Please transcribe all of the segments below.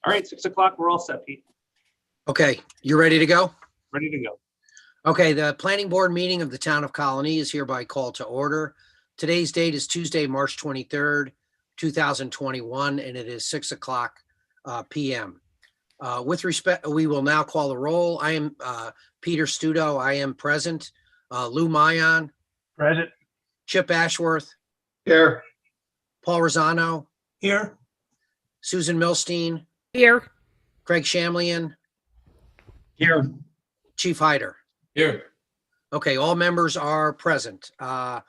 All right, 6 o'clock, we're all set, Pete. Okay, you ready to go? Ready to go. Okay, the planning board meeting of the town of Colonie is hereby called to order. Today's date is Tuesday, March 23rd, 2021, and it is 6 o'clock PM. With respect, we will now call the roll. I am Peter Studo. I am present. Lou Mayon, Present. Chip Ashworth, Here. Paul Rosano, Here. Susan Milstein, Here. Craig Shamlian, Here. Chief Hyder. Here. Okay, all members are present. The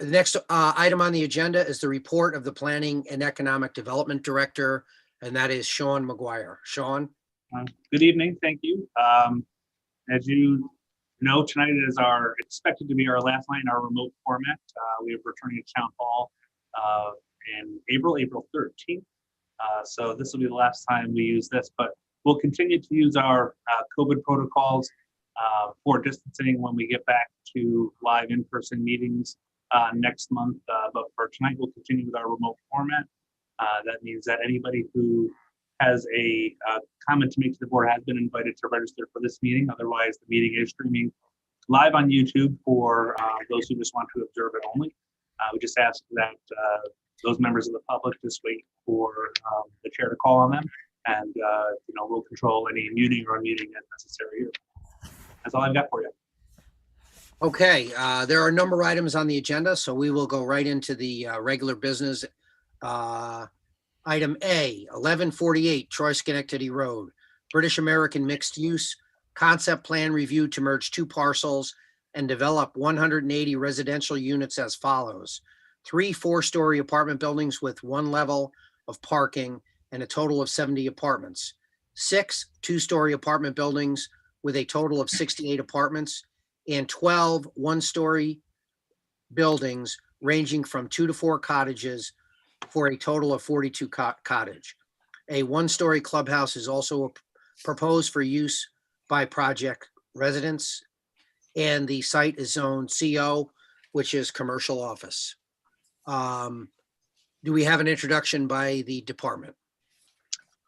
next item on the agenda is the report of the Planning and Economic Development Director, and that is Sean McGuire. Sean? Good evening, thank you. As you know, tonight is expected to be our last night in our remote format. We are returning to Town Hall in April 13th. So this will be the last time we use this, but we'll continue to use our COVID protocols for distancing when we get back to live in-person meetings next month. But for tonight, we'll continue with our remote format. That means that anybody who has a comment to make to the board has been invited to register for this meeting. Otherwise, the meeting is streaming live on YouTube for those who just want to observe it only. We just ask that those members of the public just wait for the chair to call on them, and we'll control any muting or unmuting as necessary. That's all I've got for you. Okay, there are a number of items on the agenda, so we will go right into the regular business. Item A, 1148 Troy Schenectady Road, British American mixed use, concept plan review to merge two parcels and develop 180 residential units as follows. 3 4-story apartment buildings with 1 level of parking and a total of 70 apartments. 6 2-story apartment buildings with a total of 68 apartments, and 12 1-story buildings ranging from 2 to 4 cottages for a total of 42 cottage. A 1-story clubhouse is also proposed for use by project residents, and the site is zoned CO, which is commercial office. Do we have an introduction by the department?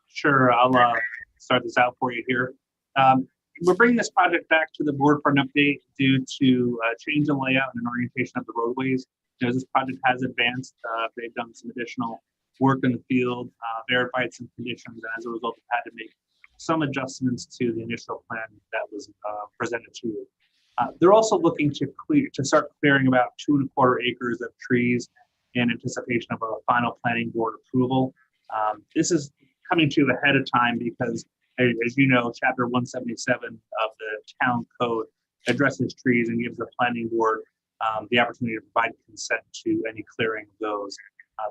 Sure, I'll start this out for you here. We're bringing this project back to the board for an update due to a change in layout and orientation of the roadways. As this project has advanced, they've done some additional work in the field, verified some conditions, and as a result, have had to make some adjustments to the initial plan that was presented to you. They're also looking to start clearing about 2 1/4 acres of trees in anticipation of a final planning board approval. This is coming to you ahead of time because, as you know, Chapter 177 of the town code addresses trees and gives the planning board the opportunity to provide consent to any clearing of those.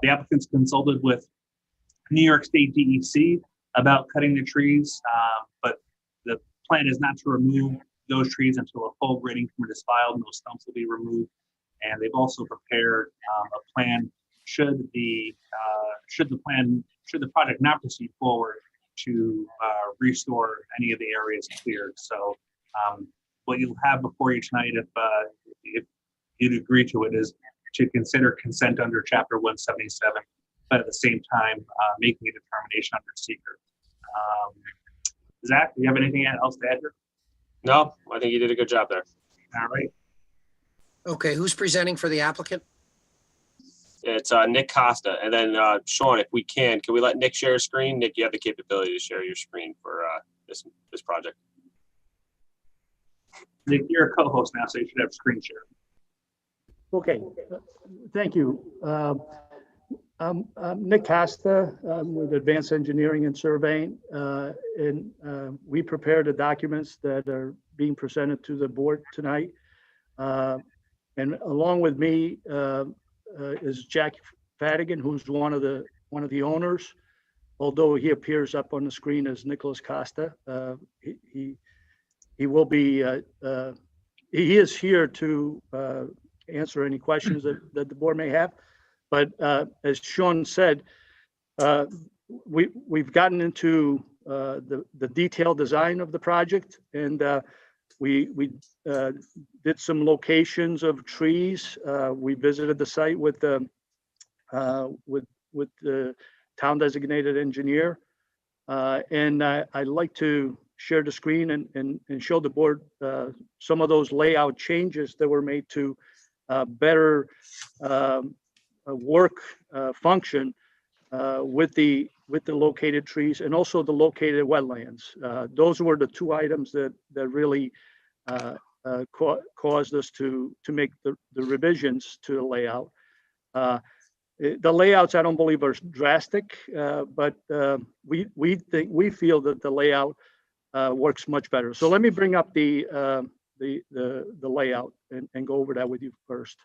The applicants consulted with New York State DEC about cutting the trees, but the plan is not to remove those trees until a full grading permit is filed. No stumps will be removed, and they've also prepared a plan should the project not proceed forward to restore any of the areas cleared. So what you'll have before you tonight, if you'd agree to it, is to consider consent under Chapter 177, but at the same time making a determination under seeker. Zach, do you have anything else to add here? No, I think you did a good job there. All right. Okay, who's presenting for the applicant? It's Nick Costa, and then Sean, if we can we let Nick share a screen? Nick, you have the capability to share your screen for this project. Nick, you're a co-host now, so you should have screen share. Okay, thank you. I'm Nick Costa. I'm with Advanced Engineering and Surveying, and we prepared the documents that are being presented to the board tonight. And along with me is Jack Fadigan, who's one of the owners, although he appears up on the screen as Nicholas Costa. He will be he is here to answer any questions that the board may have. But as Sean said, we've gotten into the detailed design of the project, and we did some locations of trees. We visited the site with the town designated engineer, And I'd like to share the screen and show the board some of those layout changes that were made to better work function with the located trees and also the located wetlands. Those were the two items that really caused us to make the revisions to the layout. The layouts, I don't believe, are drastic, but we feel that the layout works much better. So let me bring up the layout and go over that with you first.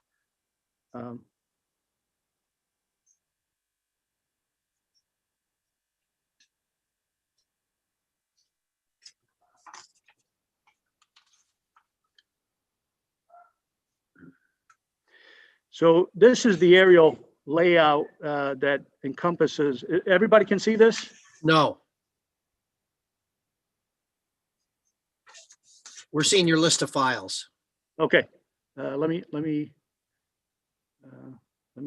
So this is the aerial layout that encompasses, everybody can see this? No. We're seeing your list of files. Okay, let me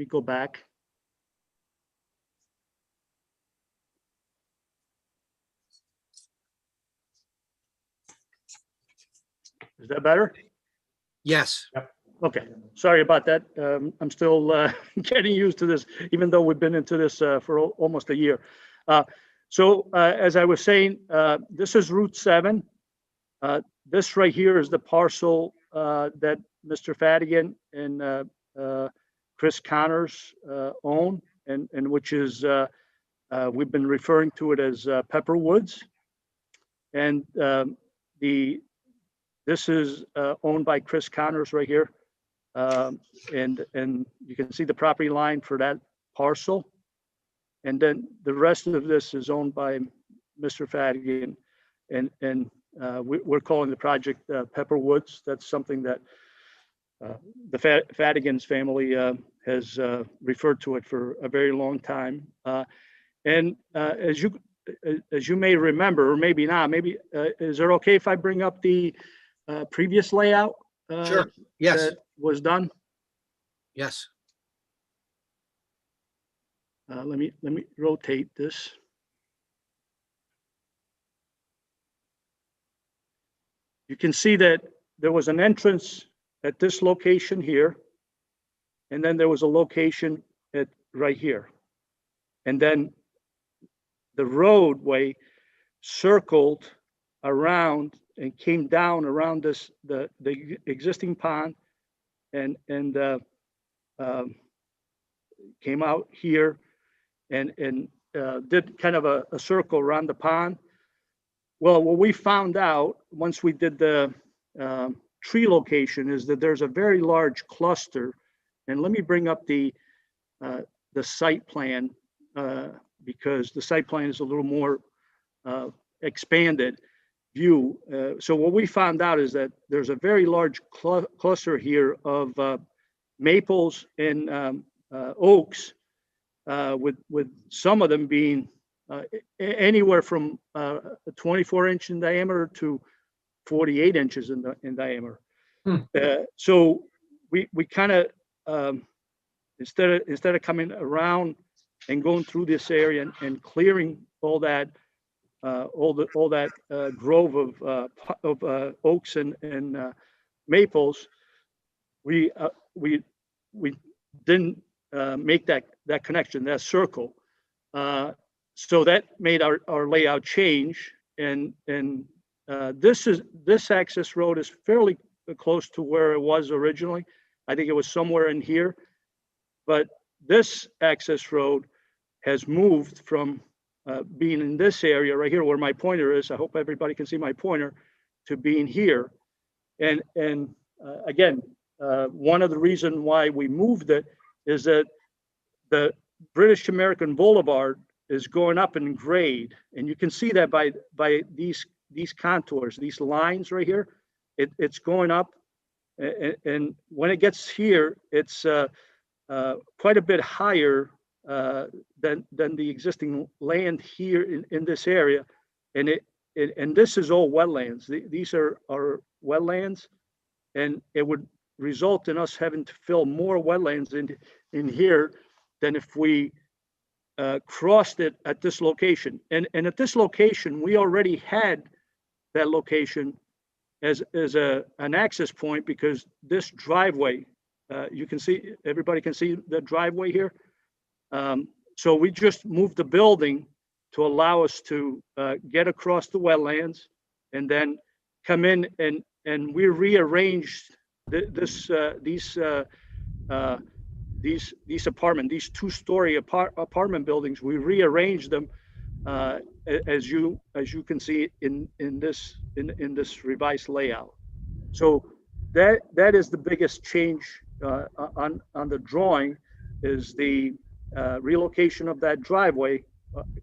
go back. Is that better? Yes. Okay, sorry about that. I'm still getting used to this, even though we've been into this for almost a year. So as I was saying, this is Route 7. This right here is the parcel that Mr. Fadigan and Chris Connors own, and which is, we've been referring to it as Pepper Woods. And this is owned by Chris Connors right here. And you can see the property line for that parcel. And then the rest of this is owned by Mr. Fadigan. And we're calling the project Pepper Woods. That's something that the Fadigan's family has referred to it for a very long time. And as you may remember, or maybe not, maybe is it okay if I bring up the previous layout? Sure. Yes. That was done? Yes. Let me rotate this. You can see that there was an entrance at this location here, and then there was a location at right here. And then the roadway circled around and came down around this the existing pond and came out here and did kind of a circle around the pond. Well, what we found out once we did the tree location is that there's a very large cluster. And let me bring up the site plan because the site plan is a little more expanded view. So what we found out is that there's a very large cluster here of maples and oaks, with some of them being anywhere from 24 inch in diameter to 48 inches in diameter. So we kind of instead of coming around and going through this area and clearing all that grove of oaks and maples, we didn't make that connection, that circle. So that made our layout change, and this access road is fairly close to where it was originally. I think it was somewhere in here, but this access road has moved from being in this area right here where my pointer is. I hope everybody can see my pointer, to being here. And again, one of the reasons why we moved it is that the British American Boulevard is going up in grade, and you can see that by these contours, these lines right here. It's going up, and when it gets here, it's quite a bit higher than the existing land here in this area, and this is all wetlands. These are wetlands, and it would result in us having to fill more wetlands in here than if we crossed it at this location. And at this location, we already had that location as an access point because this driveway, you can see, everybody can see the driveway here. So we just moved the building to allow us to get across the wetlands and then come in and we rearranged these two-story apartment buildings. We rearranged them as you can see in this revised layout. So that is the biggest change on the drawing, is the relocation of that driveway,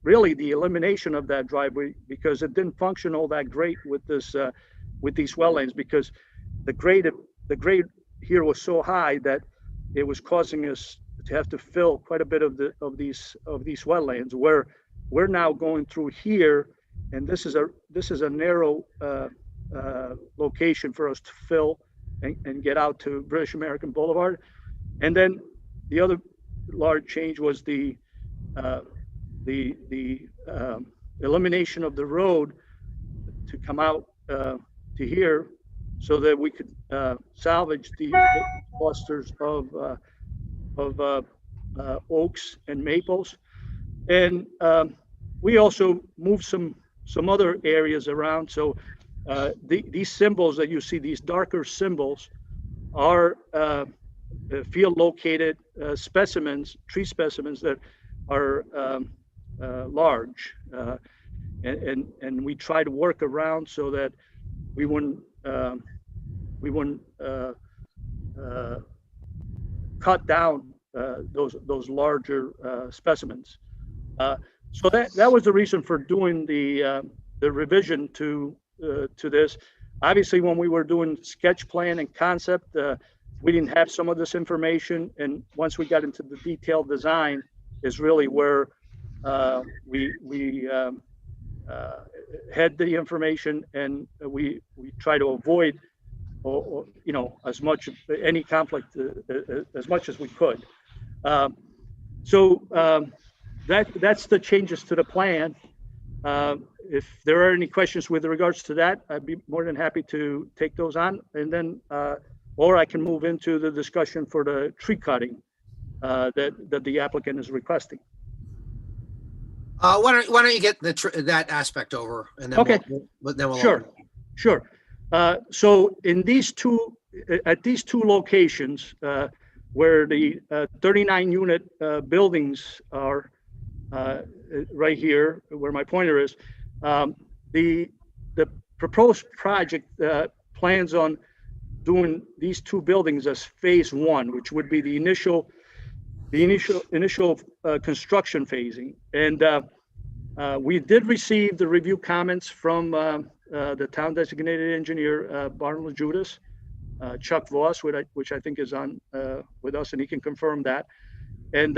really the elimination of that driveway, because it didn't function all that great with this with these wetlands, because the grade here was so high that it was causing us to have to fill quite a bit of these wetlands, where we're now going through here, and this is a narrow location for us to fill and get out to British American Boulevard. And then the other large change was the elimination of the road to come out to here, so that we could salvage the clusters of oaks and maples. And we also moved some other areas around. So these symbols that you see, these darker symbols, are field located specimens, tree specimens that are large. And we try to work around so that we wouldn't cut down those larger specimens. So that was the reason for doing the revision to this. Obviously, when we were doing sketch plan and concept, we didn't have some of this information, and once we got into the detailed design is really where we had the information, and we try to avoid or as much any conflict as much as we could. So that's the changes to the plan. If there are any questions with regards to that, I'd be more than happy to take those on, and then or I can move into the discussion for the tree cutting that the applicant is requesting. Why don't you get that aspect over, and then Okay. we'll Sure. So in at these two locations where the 39 unit buildings are, right here where my pointer is, the proposed project plans on doing these two buildings as phase one, which would be the initial construction phasing. And we did receive the review comments from the town designated engineer, Barnum Judas, Chuck Voss, which I think is on with us, and he can confirm that. And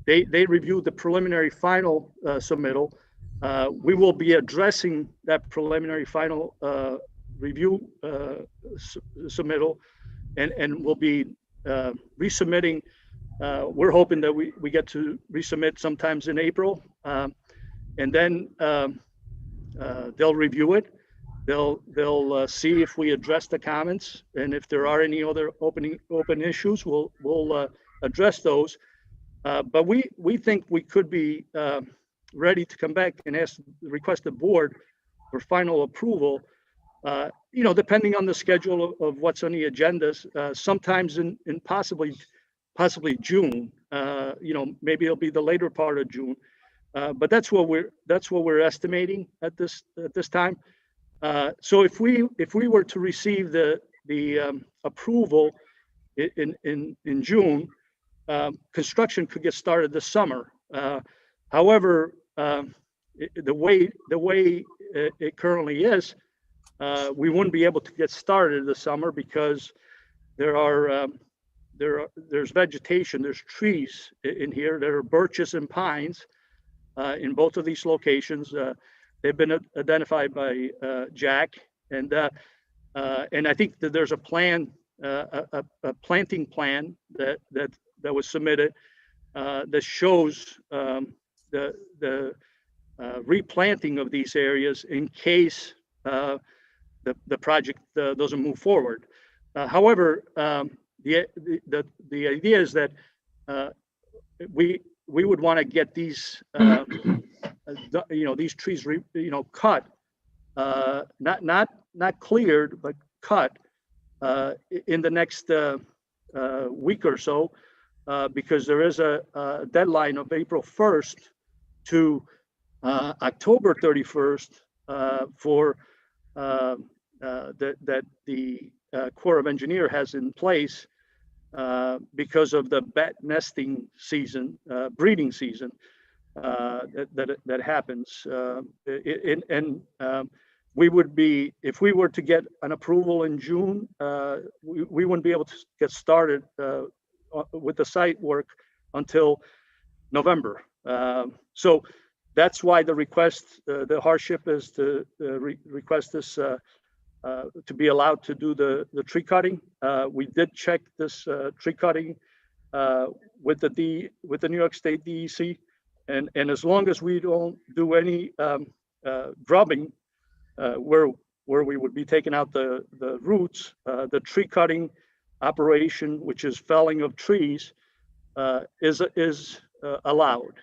they reviewed the preliminary final submittal. We will be addressing that preliminary final review submittal, and we'll be resubmitting. We're hoping that we get to resubmit sometimes in April, and then they'll review it. They'll see if we address the comments, and if there are any other open issues, we'll address those. But we think we could be ready to come back and request the board for final approval. Depending on the schedule of what's on the agendas, sometimes in possibly June. Maybe it'll be the later part of June. But that's what we're estimating at this time. So if we were to receive the approval in June, construction could get started this summer. However, the way it currently is, we wouldn't be able to get started this summer because there's vegetation, there's trees in here. There are birches and pines in both of these locations. They've been identified by Jack, and I think that there's a plan, a planting plan that was submitted. that shows the replanting of these areas in case the project doesn't move forward. However, the idea is that we would want to get these these trees cut, not cleared but cut in the next week or so, because there is a deadline of April 1st to October 31st for that the Corps of Engineer has in place because of the bat nesting season, breeding season that happens. We would be, if we were to get an approval in June, we wouldn't be able to get started with the site work until November. So that's why the request, the hardship is to request this to be allowed to do the tree cutting. We did check this tree cutting with the New York State DEC, and as long as we don't do any grubbing, where we would be taking out the roots, the tree cutting operation, which is felling of trees, is allowed.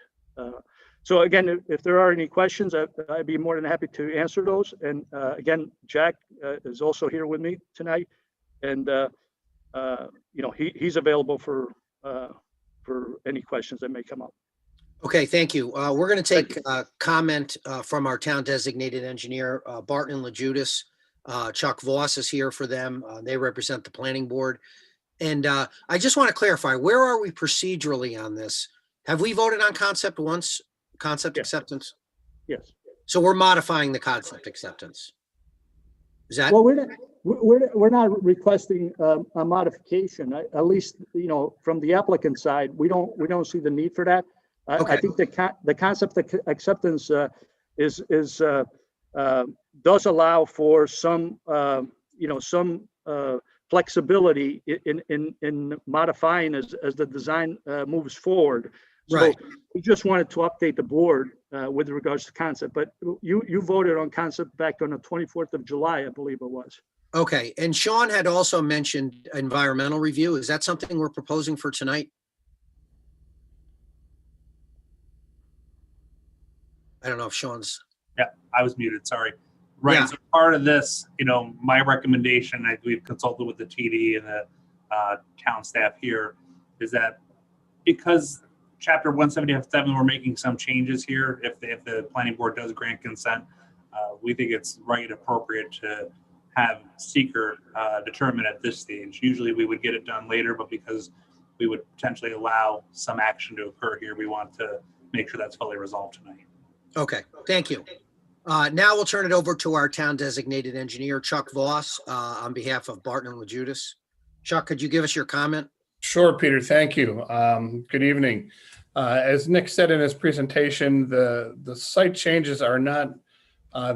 So again, if there are any questions, I'd be more than happy to answer those. And again, Jack is also here with me tonight, and he's available for any questions that may come up. Okay, thank you. We're going to take comment from our town designated engineer, Barton and LaJudas. Chuck Voss is here for them. They represent the planning board. And I just want to clarify, where are we procedurally on this? Have we voted on concept once, concept Yes. acceptance? Yes. So we're modifying the concept acceptance. Is that? Well, we're not requesting a modification. At least, from the applicant side, we don't see the need for that. Okay. I think the concept acceptance does allow for some flexibility in modifying as the design moves forward. So Right. we just wanted to update the board with regards to concept, but you voted on concept back on the 24th of July, I believe it was. Okay. And Sean had also mentioned environmental review. Is that something we're proposing for tonight? I don't know if Sean's. Yeah, I was muted, sorry. Right, Yeah. so part of this, my recommendation, we've consulted with the TD and the town staff here, is that because chapter 177, we're making some changes here, if the planning board does grant consent, we think it's right and appropriate to have seeker determine at this stage. Usually we would get it done later, but because we would potentially allow some action to occur here, we want to make sure that's fully resolved tonight. Okay, thank you. Now we'll turn it over to our town designated engineer, Chuck Voss, on behalf of Barton and LaJudas. Chuck, could you give us your comment? Sure, Peter. Thank you. Good evening. As Nick said in his presentation, the site changes are not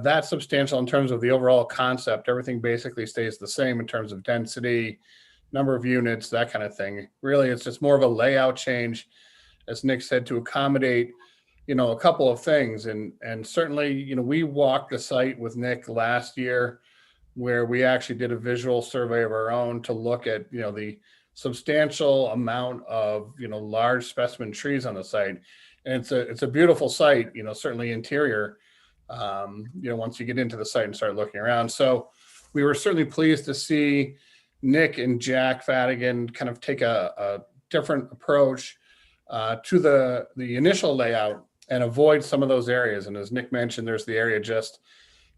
that substantial in terms of the overall concept. Everything basically stays the same in terms of density, number of units, that kind of thing. Really, it's just more of a layout change, as Nick said, to accommodate a couple of things. And certainly, we walked the site with Nick last year, where we actually did a visual survey of our own to look at, the substantial amount of, large specimen trees on the site. And it's a beautiful site, certainly interior, once you get into the site and start looking around. So we were certainly pleased to see Nick and Jack Fadigan kind of take a different approach to the initial layout and avoid some of those areas. And as Nick mentioned, there's the area just,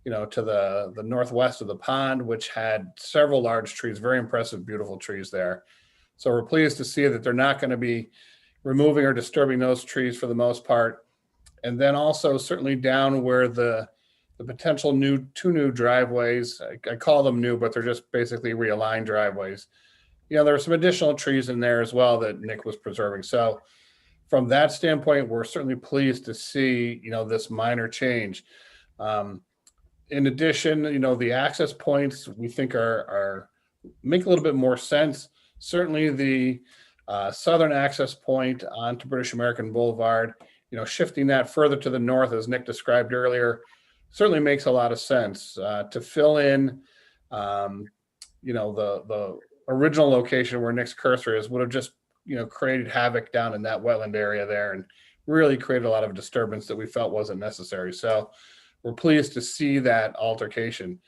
to the northwest of the pond, which had several large trees, very impressive, beautiful trees there. So we're pleased to see that they're not going to be removing or disturbing those trees for the most part. And then also certainly down where the potential two new driveways, I call them new, but they're just basically realigned driveways. There are some additional trees in there as well that Nick was preserving. So from that standpoint, we're certainly pleased to see, this minor change. In addition, the access points we think are make a little bit more sense. Certainly the southern access point onto British American Boulevard, shifting that further to the north, as Nick described earlier, certainly makes a lot of sense to fill in, the original location where Nick's cursor is would have just, created havoc down in that wetland area there and really created a lot of disturbance that we felt wasn't necessary. So we're pleased to see that altercation.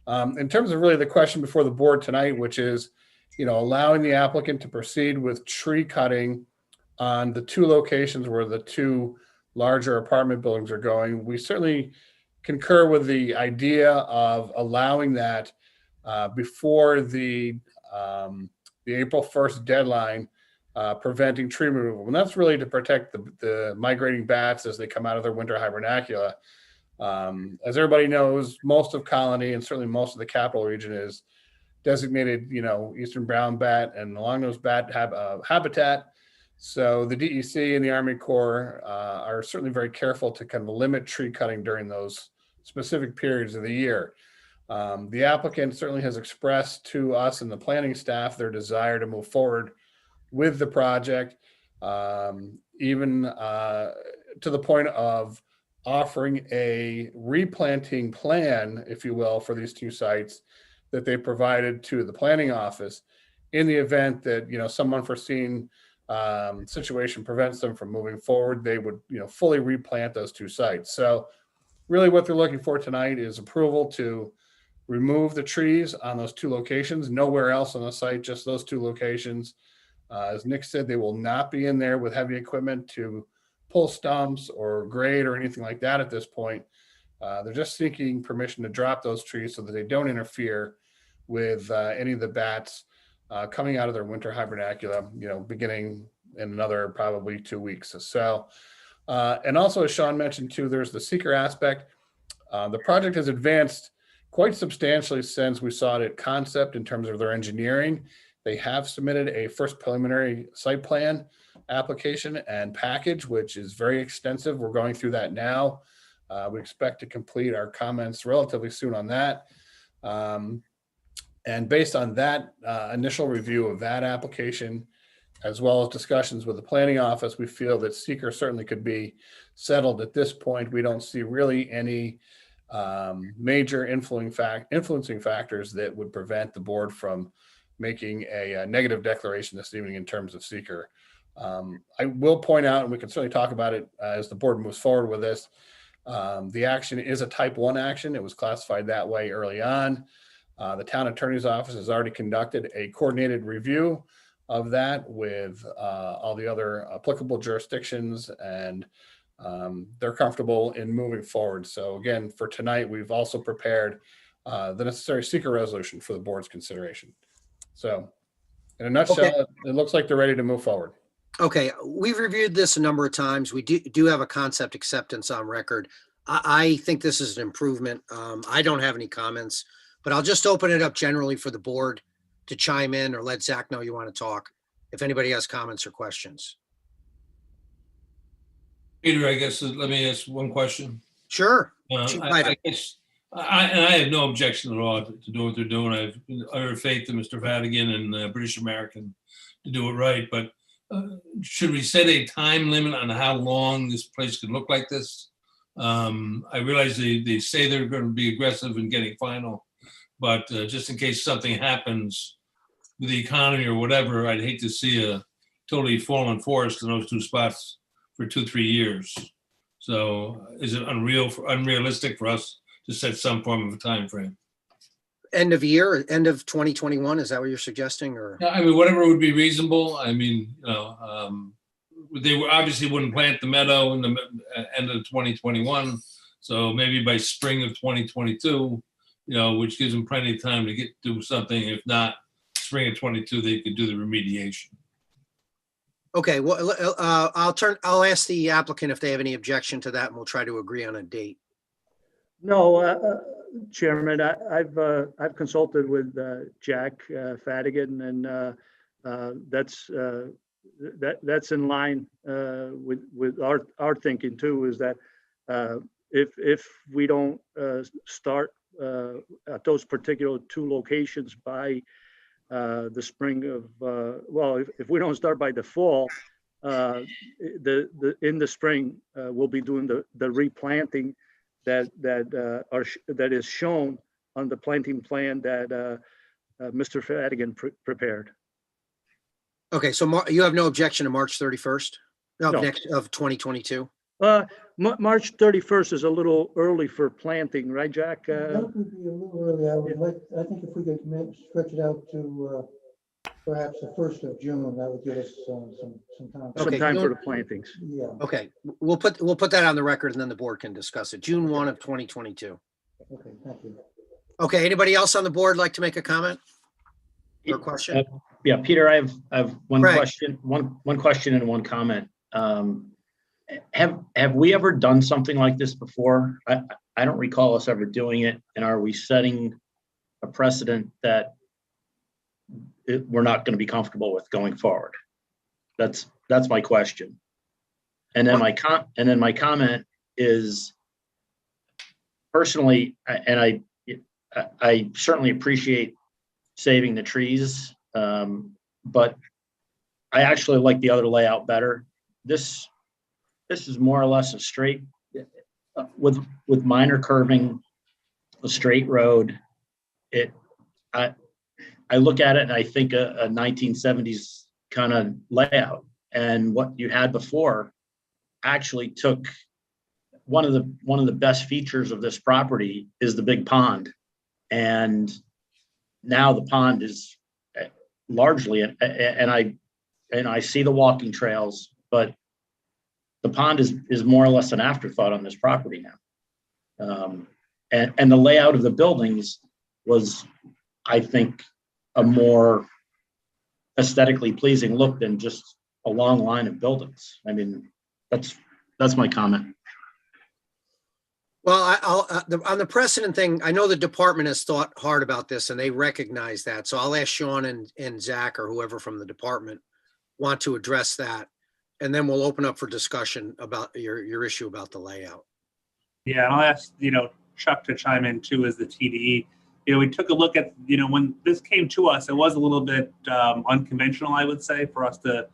In terms of really the question before the board tonight, which is, allowing the applicant to proceed with tree cutting on the two locations where the two larger apartment buildings are going, we certainly concur with the idea of allowing that before the April 1st deadline, preventing tree removal. And that's really to protect the migrating bats as they come out of their winter hibernacula. As everybody knows, most of Colonie and certainly most of the capital region is designated, eastern brown bat and longnose bat habitat. So the DEC and the Army Corps are certainly very careful to kind of limit tree cutting during those specific periods of the year. The applicant certainly has expressed to us and the planning staff their desire to move forward with the project, even to the point of offering a replanting plan, if you will, for these two sites that they provided to the planning office in the event that, some unforeseen situation prevents them from moving forward. They would, fully replant those two sites. So really what they're looking for tonight is approval to remove the trees on those two locations, nowhere else on the site, just those two locations. As Nick said, they will not be in there with heavy equipment to pull stumps or grade or anything like that at this point. They're just seeking permission to drop those trees so that they don't interfere with any of the bats coming out of their winter hibernacula, beginning in another probably 2 weeks. So, and also as Sean mentioned too, there's the seeker aspect. The project has advanced quite substantially since we saw it at concept in terms of their engineering. They have submitted a first preliminary site plan application and package, which is very extensive. We're going through that now. We expect to complete our comments relatively soon on that. And based on that initial review of that application, as well as discussions with the planning office, we feel that seeker certainly could be settled at this point. We don't see really any major influencing factors that would prevent the board from making a negative declaration this evening in terms of seeker. I will point out, and we can certainly talk about it as the board moves forward with this, the action is a type 1 action. It was classified that way early on. The town attorney's office has already conducted a coordinated review of that with all the other applicable jurisdictions, and they're comfortable in moving forward. So again, for tonight, we've also prepared the necessary seeker resolution for the board's consideration. So in a nutshell, Okay. It looks like they're ready to move forward. Okay, we've reviewed this a number of times. We do have a concept acceptance on record. I think this is an improvement. I don't have any comments, but I'll just open it up generally for the board to chime in or let Zach know you want to talk, if anybody has comments or questions. Peter, I guess, let me ask one question. Sure. I guess, I have no objection at all to do what they're doing. I've utter faith in Mr. Vadigan and British American to do it right, but should we set a time limit on how long this place could look like this? I realize they say they're going to be aggressive in getting final, but just in case something happens with the economy or whatever, I'd hate to see a totally fallen forest in those two spots for 2-3 years. So is it unrealistic for us to set some form of a time frame? End of year, end of 2021, is that what you're suggesting, or? I mean, whatever would be reasonable. I mean, they obviously wouldn't plant the meadow in the end of 2021. So maybe by spring of 2022, which gives them plenty of time to do something. If not spring of 22, they could do the remediation. Okay, well, I'll ask the applicant if they have any objection to that, and we'll try to agree on a date. No, Chairman, I've consulted with Jack Fadigan, and that's in line with our thinking too. Is that if we don't start at those particular two locations by the spring of, well, if we don't start by the fall, in the spring, we'll be doing the replanting that is shown on the planting plan that Mr. Fadigan prepared. Okay, so you have no objection to March 31st No. of 2022? March 31st is a little early for planting, right, Jack? That would be a little early. I think if we could stretch it out to perhaps the 1st of June, that would give us some time. Some Okay, time for June- the plantings. Yeah, Okay, we'll put that on the record and then the board can discuss it. June 1 of 2022. okay, thank you. Okay, anybody else on the board like to make a comment or question? Yeah, Peter, I have one Craig. question, one question and one comment. Have we ever done something like this before? I don't recall us ever doing it. And are we setting a precedent that we're not going to be comfortable with going forward? That's my question. And then my comment is, personally, and I certainly appreciate saving the trees, but I actually like the other layout better. This is more or less a straight, with minor curving, a straight road. I look at it and I think a 1970s kind of layout. And what you had before actually took one of the best features of this property is the big pond. And now the pond is largely, and I see the walking trails, but the pond is more or less an afterthought on this property now. And the layout of the buildings was, I think, a more aesthetically pleasing look than just a long line of buildings. I mean, that's my comment. Well, on the precedent thing, I know the department has thought hard about this and they recognize that. So I'll ask Sean and Zach or whoever from the department want to address that. And then we'll open up for discussion about your issue about the layout. Yeah, and I'll ask, Chuck to chime in too as the TDE. We took a look at, when this came to us, it was a little bit unconventional, I would say, for us to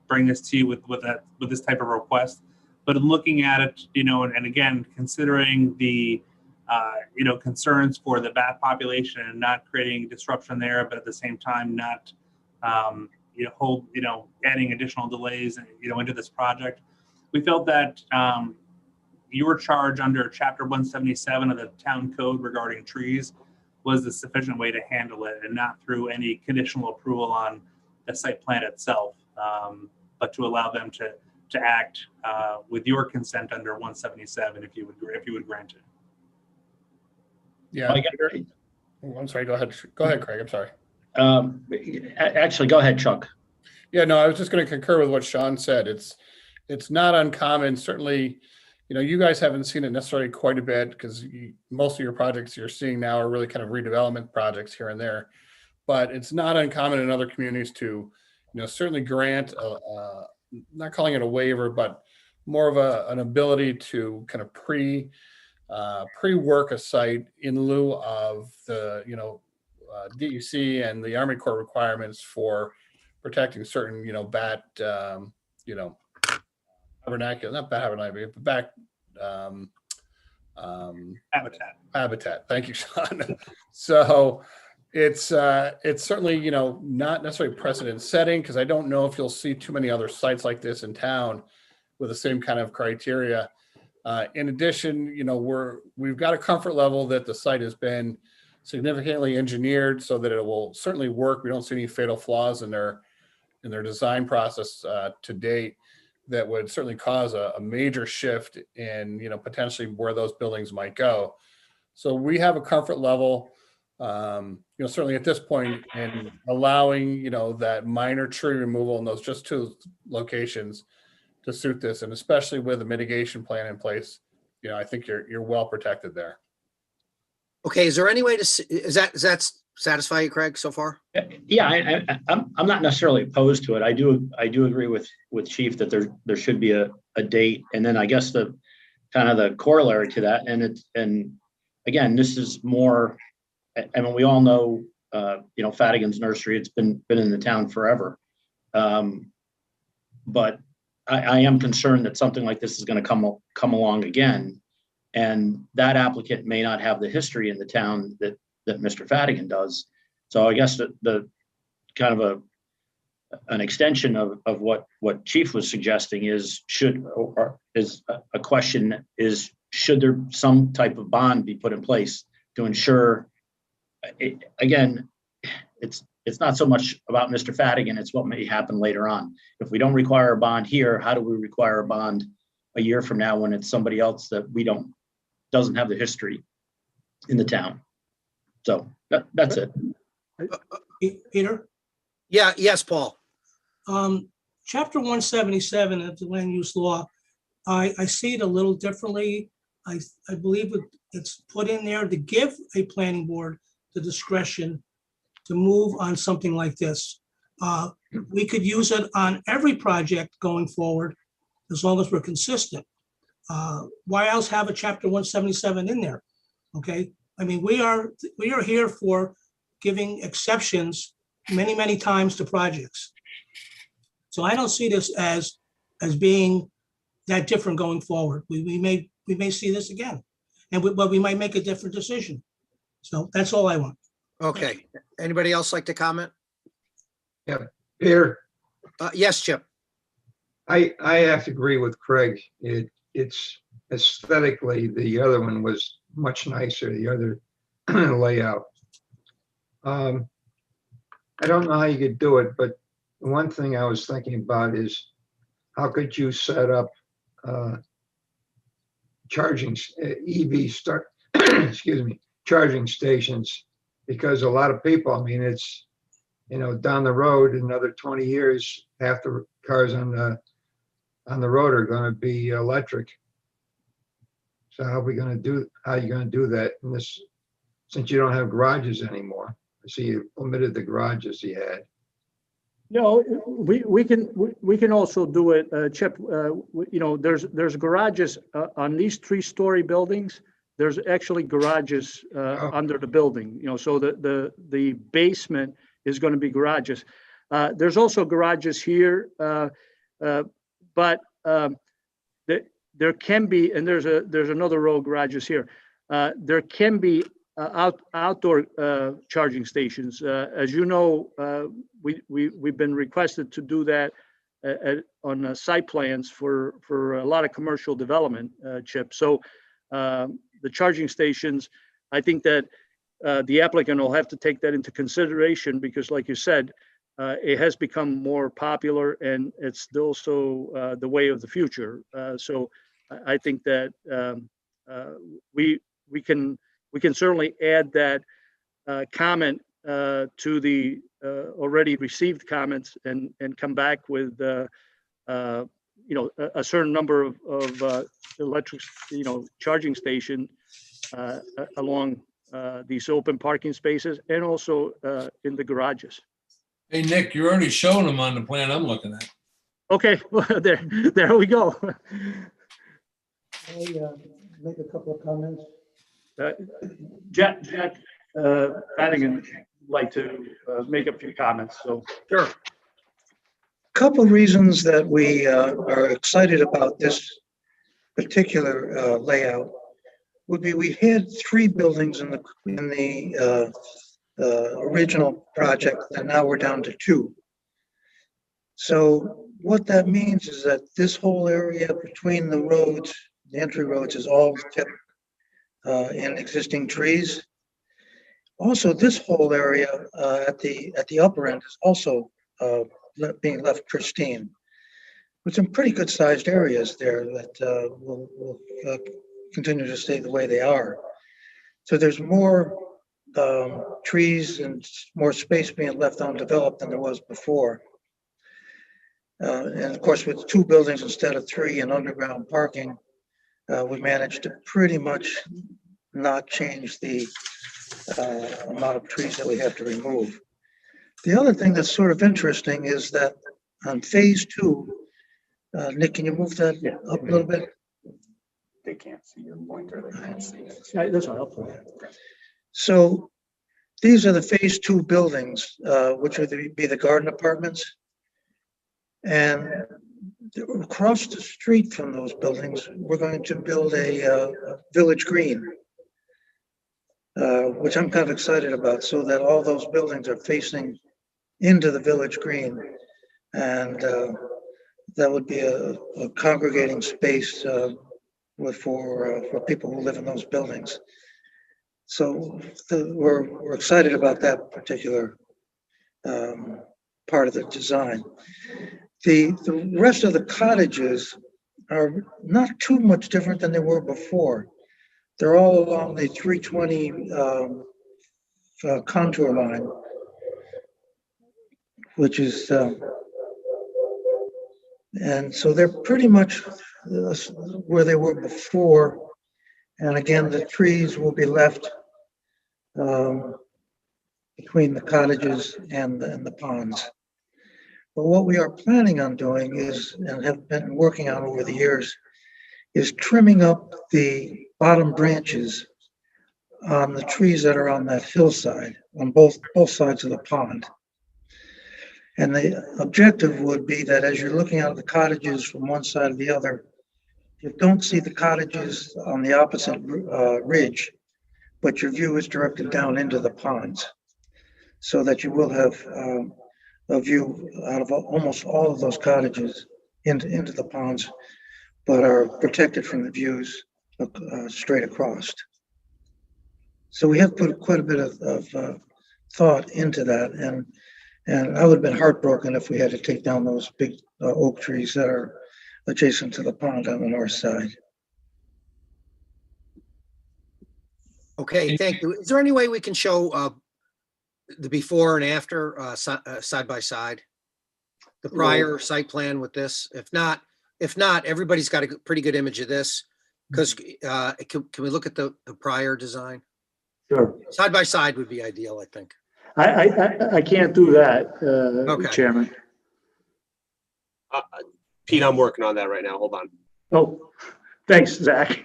bring this to you with this type of request. But in looking at it, and again, considering the, concerns for the bat population and not creating disruption there, but at the same time, not, adding additional delays, into this project, we felt that your charge under Chapter 177 of the town code regarding trees was the sufficient way to handle it, and not through any conditional approval on the site plan itself, but to allow them to act with your consent under 177 if you would grant it. Yeah. I'm sorry. Go ahead. Go ahead, Craig. I'm sorry. Actually, go ahead, Chuck. Yeah, no, I was just going to concur with what Sean said. It's not uncommon. Certainly, you guys haven't seen it necessarily quite a bit because most of your projects you're seeing now are really kind of redevelopment projects here and there. But it's not uncommon in other communities to, certainly grant, not calling it a waiver, but more of an ability to kind of pre-work a site in lieu of the, DEC and the Army Corps requirements for protecting certain, bat, vernacular, not bat vernacular, but bat habitat. Thank you, Sean. So it's certainly, not necessarily precedent setting, because I don't know if you'll see too many other sites like this in town with the same kind of criteria. In addition, we've got a comfort level that the site has been significantly engineered so that it will certainly work. We don't see any fatal flaws in their design process to date that would certainly cause a major shift in, potentially where those buildings might go. So we have a comfort level, certainly at this point, in allowing, that minor tree removal in those just two locations to suit this, and especially with a mitigation plan in place, I think you're well protected there. Okay, is there any way to, is that satisfy you, Craig, so far? Yeah, I'm not necessarily opposed to it. I do agree with Chief that there should be a date, and then I guess the kind of the corollary to that, and again, this is more, I mean, we all know Fadigan's nursery. It's been in the town forever. But I am concerned that something like this is going to come along again, and that applicant may not have the history in the town that Mr. Fadigan does. So I guess the kind of an extension of what Chief was suggesting is should there some type of bond be put in place to ensure again, it's not so much about Mr. Fadigan, it's what may happen later on. If we don't require a bond here, how do we require a bond a year from now when it's somebody else that doesn't have the history in the town? So that's it. Peter? Yeah, yes, Paul. Chapter 177 of the land use law, I see it a little differently. I believe it's put in there to give a planning board the discretion to move on something like this. We could use it on every project going forward as long as we're consistent. Why else have a chapter 177 in there? Okay, I mean, we are here for giving exceptions many, many times to projects. So I don't see this as being that different going forward. We may see this again, but we might make a different decision. So that's all I want. Okay. Anybody else like to comment? Peter, Yes, Chip. I have to agree with Craig. It's aesthetically, the other one was much nicer, the other layout. I don't know how you could do it, but the one thing I was thinking about is how could you set up charging charging stations, because a lot of people, I mean, it's, down the road, another 20 years, half the cars on the road are going to be electric. So how are you going to do that in this, since you don't have garages anymore? I see you omitted the garages you had. No, we can also do it, Chip. There's garages on these 3-story buildings. There's actually garages under the building. So the basement is going to be garages. There's also garages here, but there can be, and there's another row of garages here. There can be outdoor charging stations. As you know, we've been requested to do that on site plans for a lot of commercial development, Chip. So the charging stations, I think that the applicant will have to take that into consideration, because like you said, it has become more popular, and it's also the way of the future. So I think that we can certainly add that comment to the already received comments and come back with a certain number of electric charging station along these open parking spaces, and also in the garages. Hey, Nick, you're already showing them on the plan I'm looking at. Okay, well, there we go. I make a couple of comments. Jack Fadigan would like to make a few comments. So Sure. Couple reasons that we are excited about this particular layout would be, we had 3 buildings in the original project, and now we're down to 2. So what that means is that this whole area between the roads, the entry roads, is all kept in existing trees. Also, this whole area at the upper end is also being left pristine, with some pretty good sized areas there that will continue to stay the way they are. So there's more trees and more space being left undeveloped than there was before. And of course, with 2 buildings instead of 3 and underground parking, we managed to pretty much not change the amount of trees that we have to remove. The other thing that's sort of interesting is that on phase 2, Nick, can you move that up a little bit? They can't see your pointer. They can't see it. that's helpful. So these are the phase 2 buildings, which would be the garden apartments. And across the street from those buildings, we're going to build a village green, which I'm kind of excited about, so that all those buildings are facing into the village green. And that would be a congregating space for people who live in those buildings. So we're excited about that particular part of the design. The rest of the cottages are not too much different than they were before. They're all along the 320 contour line, which is, and so they're pretty much where they were before. And again, the trees will be left between the cottages and the ponds. But what we are planning on doing is, and have been working on over the years, is trimming up the bottom branches on the trees that are on that hillside, on both sides of the pond. And the objective would be that as you're looking out of the cottages from one side or the other, you don't see the cottages on the opposite ridge, but your view is directed down into the ponds, so that you will have a view out of almost all of those cottages into the ponds, but are protected from the views straight across. So we have put quite a bit of thought into that, and I would have been heartbroken if we had to take down those big oak trees that are adjacent to the pond on the north side. Okay, thank you. Is there any way we can show the before and after side by side? The prior site plan with this? If not, everybody's got a pretty good image of this. Because can we look at the prior design? Sure. Side by side would be ideal, I think. I can't do that, Okay. Chairman. Pete, I'm working on that right now. Hold on. Oh, thanks, Zach.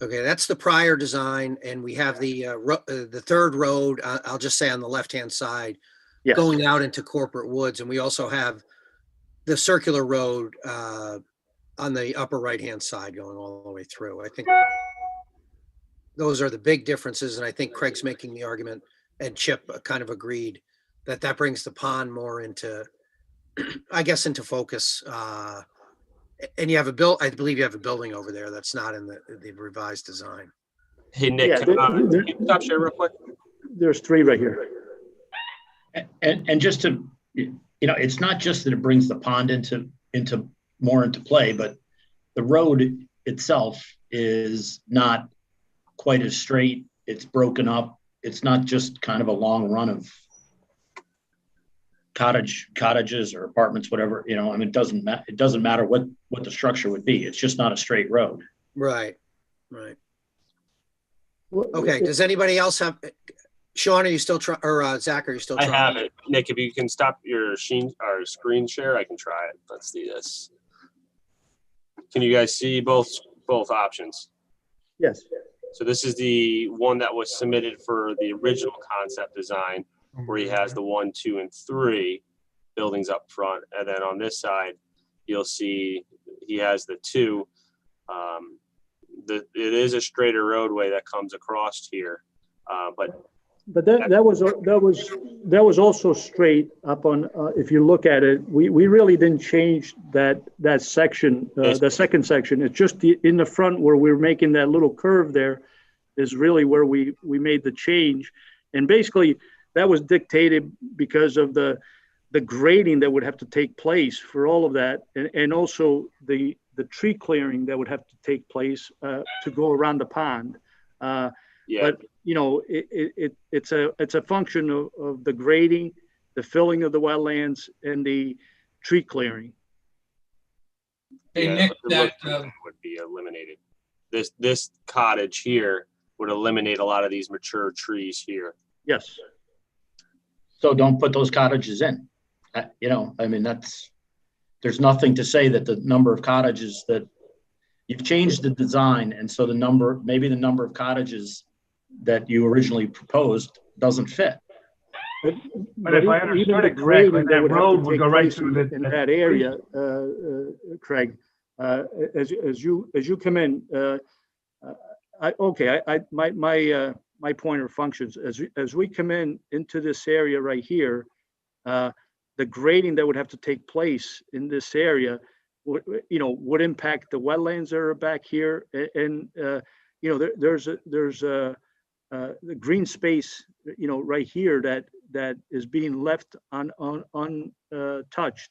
Okay, that's the prior design, and we have the third road, I'll just say on the left-hand side, Yes. going out into Corporate Woods, and we also have the circular road on the upper right-hand side going all the way through. I think those are the big differences, and I think Craig's making the argument, and Chip kind of agreed, that brings the pond more into, I guess, into focus. And you have I believe you have a building over there that's not in the revised design. Hey, Nick, Yeah, can you stop share real quick? There's 3 right here. And just to, it's not just that it brings the pond into more into play, but the road itself is not quite as straight. It's broken up. It's not just kind of a long run of cottages or apartments, whatever, I mean, it doesn't matter what the structure would be. It's just not a straight road. Right. Okay, does anybody else have, Sean, are you still trying, or Zach, are you still I trying? have it. Nick, if you can stop your screen share, I can try it. Let's do this. Can you guys see both options? Yes. So this is the one that was submitted for the original concept design, where he has the 1, 2, and 3 buildings up front. And then on this side, you'll see he has the 2. It is a straighter roadway that comes across here, but that was also straight up on, if you look at it, we really didn't change that section, the second section. It's just in the front where we're making that little curve there is really where we made the change. And basically, that was dictated because of the grading that would have to take place for all of that, and also the tree clearing that would have to take place to go around the pond. yeah. But it's a function of the grading, the filling of the wetlands, and the tree clearing. Hey, Yeah, Nick, the look that, would be eliminated. This cottage here would eliminate a lot of these mature trees here. Yes. So don't put those cottages in. you know, I mean, there's nothing to say that the number of cottages that you've changed the design. And so maybe the number of cottages that you originally proposed doesn't fit. But if I even understood the it correctly, grading that would have to road would take go right place through in that area, Craig, as you come in, my pointer functions as we come into this area right here. The grading that would have to take place in this area would impact the wetlands that are back here, and there's the green space right here that is being left untouched,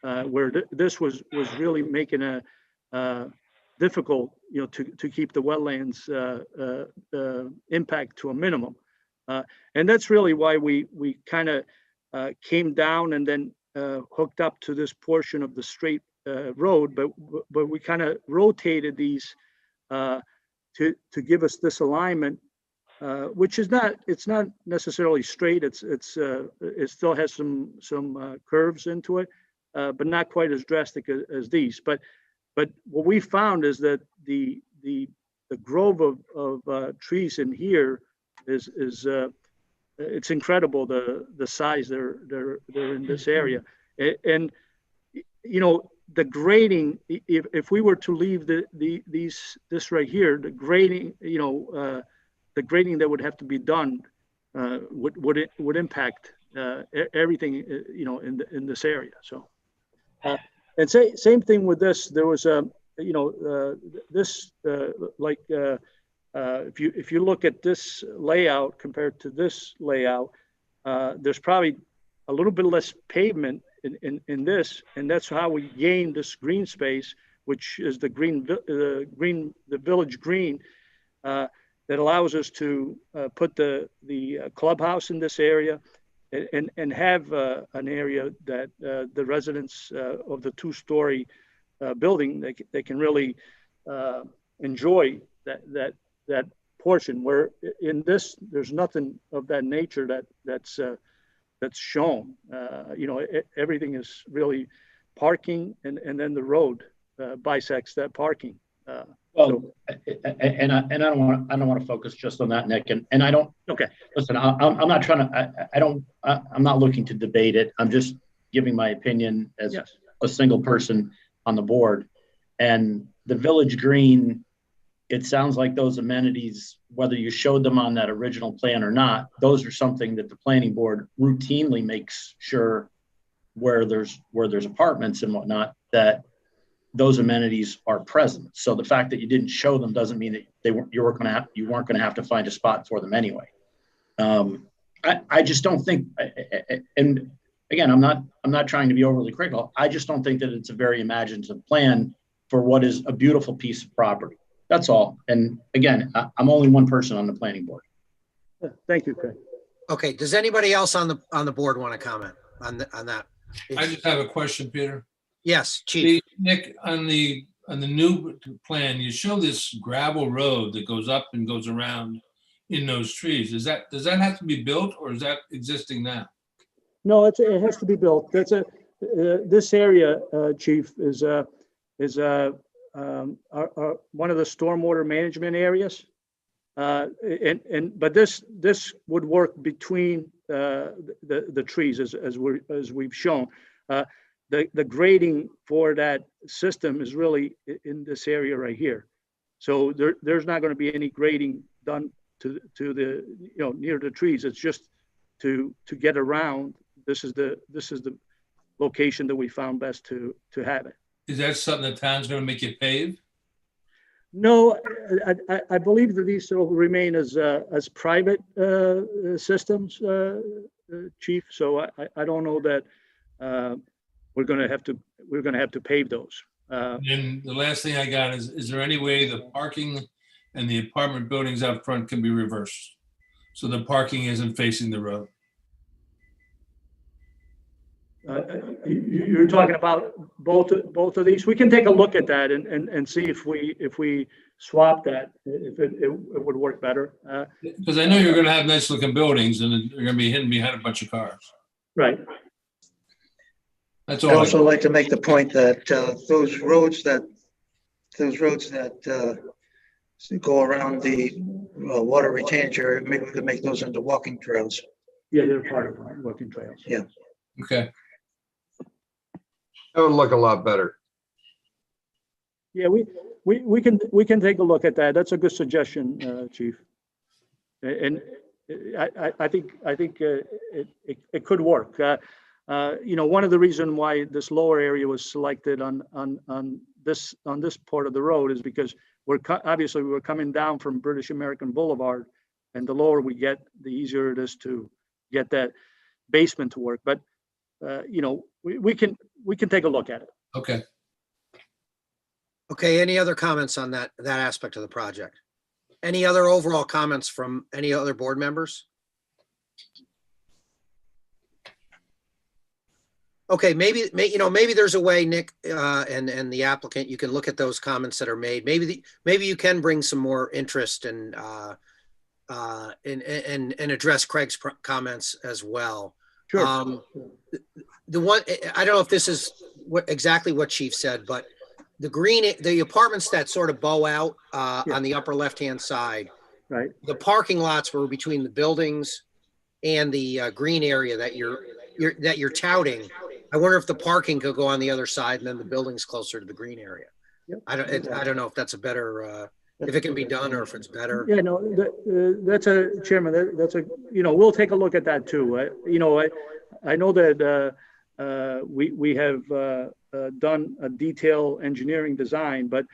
where this was really making a difficult to keep the wetlands impact to a minimum, and that's really why we kind of came down and then hooked up to this portion of the straight road, but we kind of rotated these to give us this alignment, which is it's not necessarily straight. It still has some curves into it, but not quite as drastic as these. But what we found is that the grove of trees in here is it's incredible, the size they're in this area, and the grading, if we were to leave this right here, the grading, the grading that would have to be done would impact everything in this area. So and same thing with this. There was this if you look at this layout compared to this layout, there's probably a little bit less pavement in this, and that's how we gain this green space, which is the village green, that allows us to put the clubhouse in this area, and have an area that the residents of the two-story building, they can really enjoy that portion, where in this there's nothing of that nature that's shown. Everything is really parking, and then the road bisects that parking. Well, and I don't want to focus just on that, Nick, and I don't. Okay. Listen, I'm not trying to. I'm not looking to debate it. I'm just giving my opinion as a single person on the board. And the village green, it sounds like those amenities, whether you showed them on that original plan or not, those are something that the planning board routinely makes sure, where there's apartments and whatnot, that those amenities are present. So the fact that you didn't show them doesn't mean that you weren't going to have to find a spot for them anyway. I just don't think, and again, I'm not trying to be overly critical. I just don't think that it's a very imaginative plan for what is a beautiful piece of property. That's all. And again, I'm only one person on the planning board. Thank you, Craig. Okay, does anybody else on the board want to comment on that? I just have a question, Peter. Yes, Chief. Nick, on the new plan, you show this gravel road that goes up and goes around in those trees. Does that have to be built, or is that existing now? No, it has to be built. That's this area, Chief, is one of the stormwater management areas, but this would work between the trees as we've shown. The grading for that system is really in this area right here, so there's not going to be any grading done to the near the trees. It's just to get around. This is the location that we found best to have it. Is that something the town's going to make it pave? No, I believe that these will remain as private systems, Chief. So I don't know that we're going to have to pave those. And the last thing I got is there any way the parking and the apartment buildings out front can be reversed, so the parking isn't facing the road? You're talking about both of these. We can take a look at that and see if we swap that, if it would work better. Because I know you're going to have nice looking buildings, and you're going to be hidden behind a bunch of cars. Right. That's I'd all. also like to make the point that those roads that go around the water retention area, maybe we could make those into walking trails. Yeah, they're part of walking trails. Yeah. Okay. That would look a lot better. Yeah, we can take a look at that. That's a good suggestion, Chief. And I think it could work. One of the reasons why this lower area was selected on this part of the road is because obviously we're coming down from British American Boulevard, and the lower we get, the easier it is to get that basement to work. But we can take a look at it. Okay. Okay, any other comments on that aspect of the project? Any other overall comments from any other board members? Okay, maybe there's a way, Nick, and the applicant, you can look at those comments that are made. Maybe you can bring some more interest and address Craig's comments as well. Sure. The one, I don't know if this is exactly what Chief said, but the apartments that sort of bow out on the upper left-hand side, Right. the parking lots were between the buildings and the green area that you're touting. I wonder if the parking could go on the other side and then the building's closer to the green area. Yep. I don't know if that's a better, if it can be done or if it's better. Yeah, no, that's Chairman, we'll take a look at that too. I know that we have done a detailed engineering design, but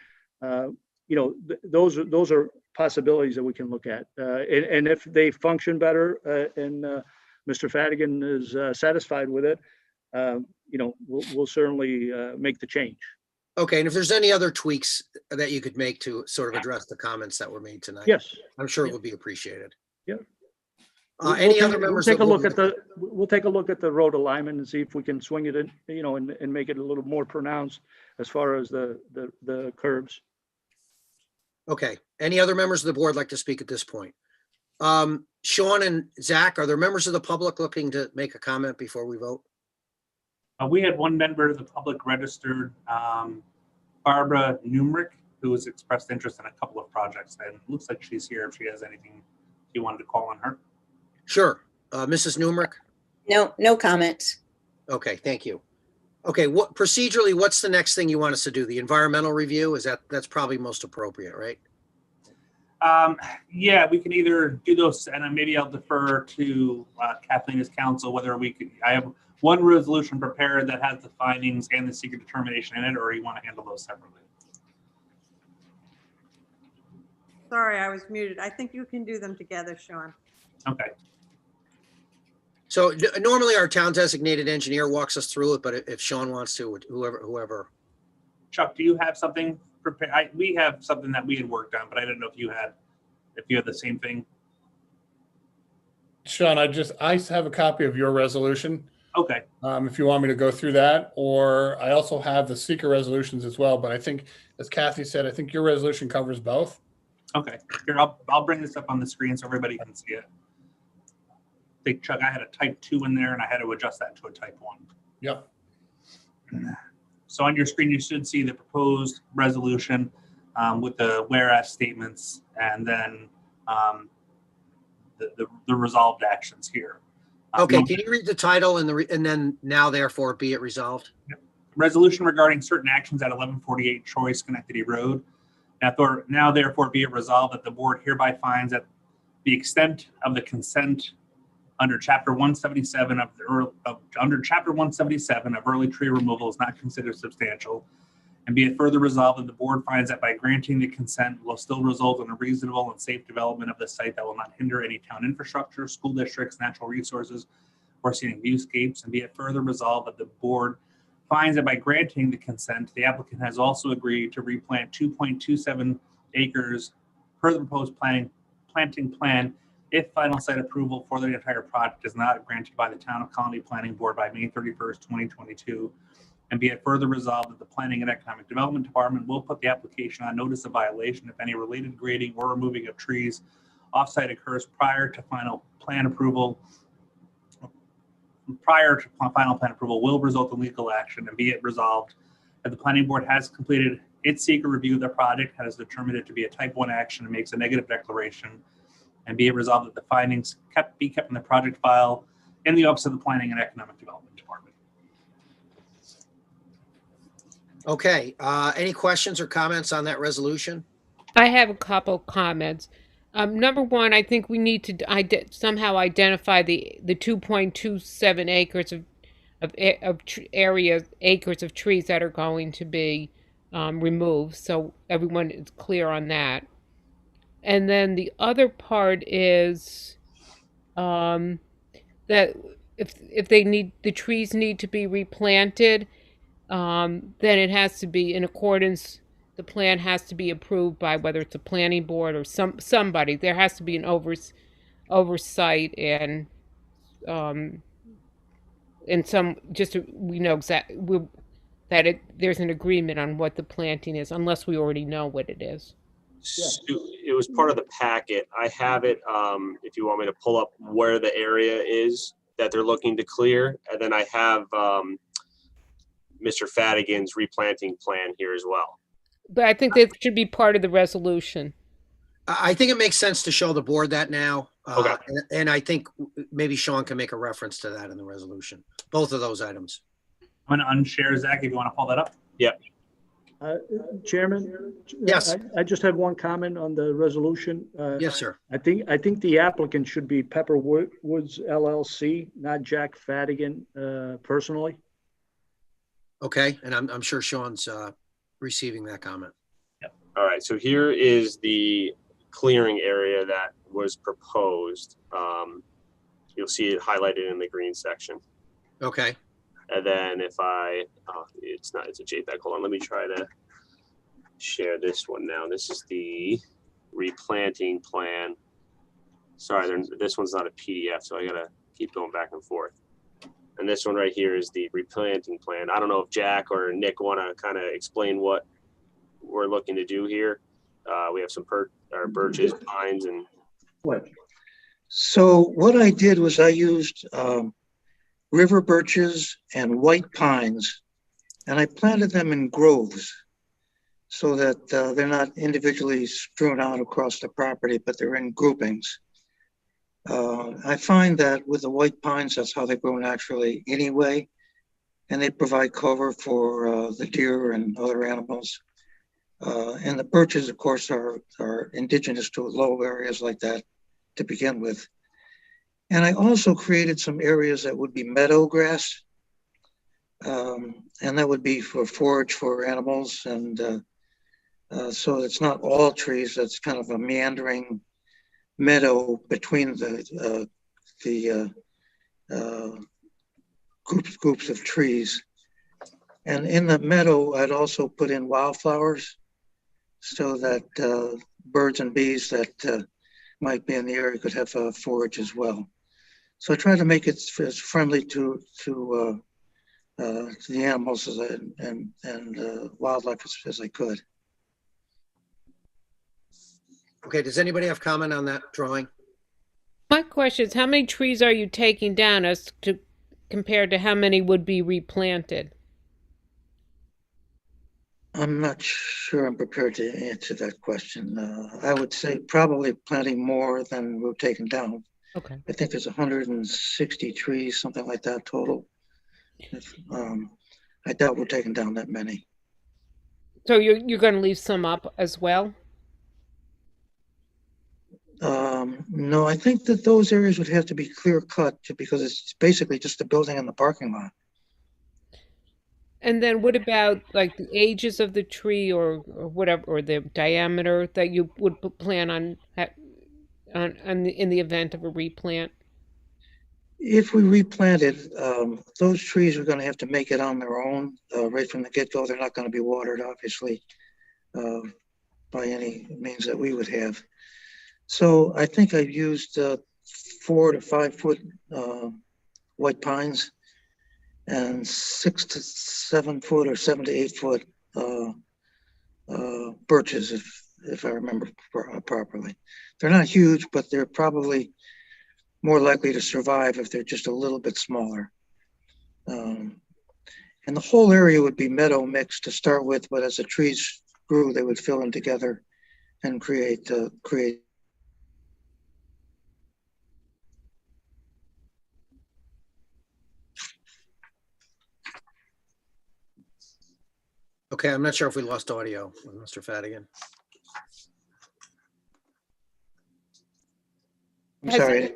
those are possibilities that we can look at. And if they function better and Mr. Fadigan is satisfied with it, we'll certainly make the change. Okay, and if there's any other tweaks that you could make to sort of address the comments that were made tonight, Yes. I'm sure it would be appreciated. Yeah. Any other members? We'll take a look at the road alignment and see if we can swing it in, and make it a little more pronounced as far as the curbs. Okay. Any other members of the board like to speak at this point? Sean and Zach, are there members of the public looking to make a comment before we vote? We had one member of the public registered, Barbara Numrick, who has expressed interest in a couple of projects, and it looks like she's here if she has anything you wanted to call on her. Sure. Mrs. Numrick? No comments. Okay, thank you. Okay, procedurally, what's the next thing you want us to do? The environmental review? That's probably most appropriate, right? Yeah, we can either do those, and then maybe I'll defer to Kathleen as counsel, whether we could, I have one resolution prepared that has the findings and the secret determination in it, or you want to handle those separately? Sorry, I was muted. I think you can do them together, Sean. Okay. So normally our town designated engineer walks us through it, but if Sean wants to, whoever. Chuck, do you have something prepared? We have something that we had worked on, but I didn't know if you had the same thing. Sean, I have a copy of your resolution. Okay. If you want me to go through that, or I also have the seeker resolutions as well. But I think, as Kathy said, I think your resolution covers both. Okay. Here, I'll bring this up on the screen so everybody can see it. I think, Chuck, I had a type 2 in there and I had to adjust that to a type 1. Yep. So on your screen, you should see the proposed resolution with the whereas statements and then the resolved actions here. Okay, can you read the title and then now therefore be it resolved? Yep. Resolution regarding certain actions at 1148 Troy Schenectady Road. Now therefore be it resolved that the board hereby finds that the extent of the consent under Chapter 177 of early tree removal is not considered substantial, and be it further resolved that the board finds that by granting the consent will still result in a reasonable and safe development of the site that will not hinder any town infrastructure, school districts, natural resources, or scenic viewscapes, and be it further resolved that the board finds that by granting the consent, the applicant has also agreed to replant 2.27 acres per the proposed planting plan if final site approval for the entire project is not granted by the Town of Colonie Planning Board by May 31st, 2022. And be it further resolved that the Planning and Economic Development Department will put the application on notice of violation if any related grading or removing of trees offsite occurs prior to final plan approval prior to final plan approval will result in legal action, and be it resolved that the planning board has completed its secret review of the project, has determined it to be a type 1 action, and makes a negative declaration, and be it resolved that the findings be kept in the project file in the Office of the Planning and Economic Development Department. Okay, any questions or comments on that resolution? I have a couple comments. Number one, I think we need to somehow identify the 2.27 acres acres of trees that are going to be removed, so everyone is clear on that. And then the other part is that if the trees need to be replanted, then it has to be in accordance. The plan has to be approved by whether it's a planning board or somebody. There has to be an oversight and we know exactly that there's an agreement on what the planting is, unless we already know what it is. So it was part of the packet. I have it, if you want me to pull up where the area is that they're looking to clear. And then I have Mr. Fadigan's replanting plan here as well. But I think that should be part of the resolution. I think it makes sense to show the board that now. Okay. And I think maybe Sean can make a reference to that in the resolution, both of those items. I'm going to unshare, Zach, if you want to pull that up. Yep. Chairman? Yes. I just have one comment on the resolution. Yes, sir. I think the applicant should be Pepper Woods LLC, not Jack Fadigan personally. Okay, and I'm sure Sean's receiving that comment. Yep. All right, so here is the clearing area that was proposed. You'll see it highlighted in the green section. Okay. And then if it's a JPEG. Hold on, let me try to share this one now. This is the replanting plan. Sorry, this one's not a PDF, so I gotta keep going back and forth. And this one right here is the replanting plan. I don't know if Jack or Nick want to kind of explain what we're looking to do here. We have some birches, pines, and. So what I did was I used river birches and white pines, and I planted them in groves so that they're not individually strewn out across the property, but they're in groupings. I find that with the white pines, that's how they grow naturally anyway, and they provide cover for the deer and other animals. And the birches, of course, are indigenous to low areas like that to begin with. And I also created some areas that would be meadow grass, and that would be for forage for animals. And so it's not all trees, that's kind of a meandering meadow between the groups of trees. And in the meadow, I'd also put in wildflowers so that birds and bees that might be in the area could have forage as well. So I try to make it as friendly to the animals and wildlife as I could. Okay, does anybody have comment on that drawing? My question is, how many trees are you taking down compared to how many would be replanted? I'm not sure I'm prepared to answer that question. I would say probably planting more than we're taking down. Okay. I think there's 160 trees, something like that total. I doubt we're taking down that many. So you're going to leave some up as well? No, I think that those areas would have to be clear cut because it's basically just the building and the parking lot. And then what about like the ages of the tree or whatever, or the diameter that you would plan on in the event of a replant? If we replanted, those trees are going to have to make it on their own right from the get-go. They're not going to be watered, obviously, by any means that we would have. So I think I've used 4 to 5 foot white pines and 6 to 7 foot or 7 to 8 foot birches, if I remember properly. They're not huge, but they're probably more likely to survive if they're just a little bit smaller. And the whole area would be meadow mix to start with, but as the trees grew, they would fill in together and create. Okay, I'm not sure if we lost audio with Mr. Fadigan. I'm Has sorry.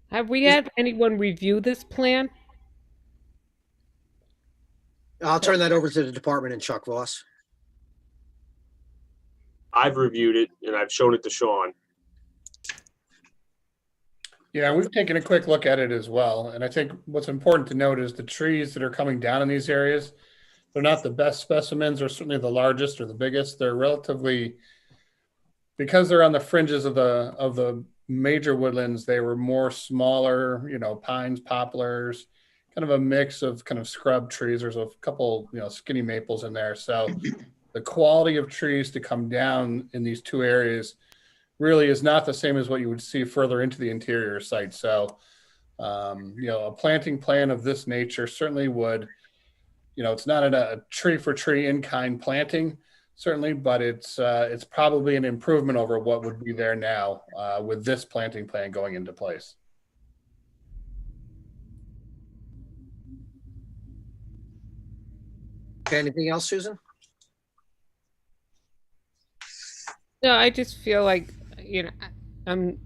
Have we had anyone review this plan? I'll turn that over to the department and Chuck Voss. I've reviewed it and I've shown it to Sean. Yeah, we've taken a quick look at it as well. And I think what's important to note is the trees that are coming down in these areas, they're not the best specimens or certainly the largest or the biggest. They're relatively, because they're on the fringes of the major woodlands, they were more smaller, pines, poplars, kind of a mix of kind of scrub trees. There's a couple, skinny maples in there. So the quality of trees to come down in these two areas really is not the same as what you would see further into the interior site. So, a planting plan of this nature certainly would, it's not a tree for tree in kind planting, certainly, but it's probably an improvement over what would be there now with this planting plan going into place. Okay, anything else, Susan? No, I just feel like, I'm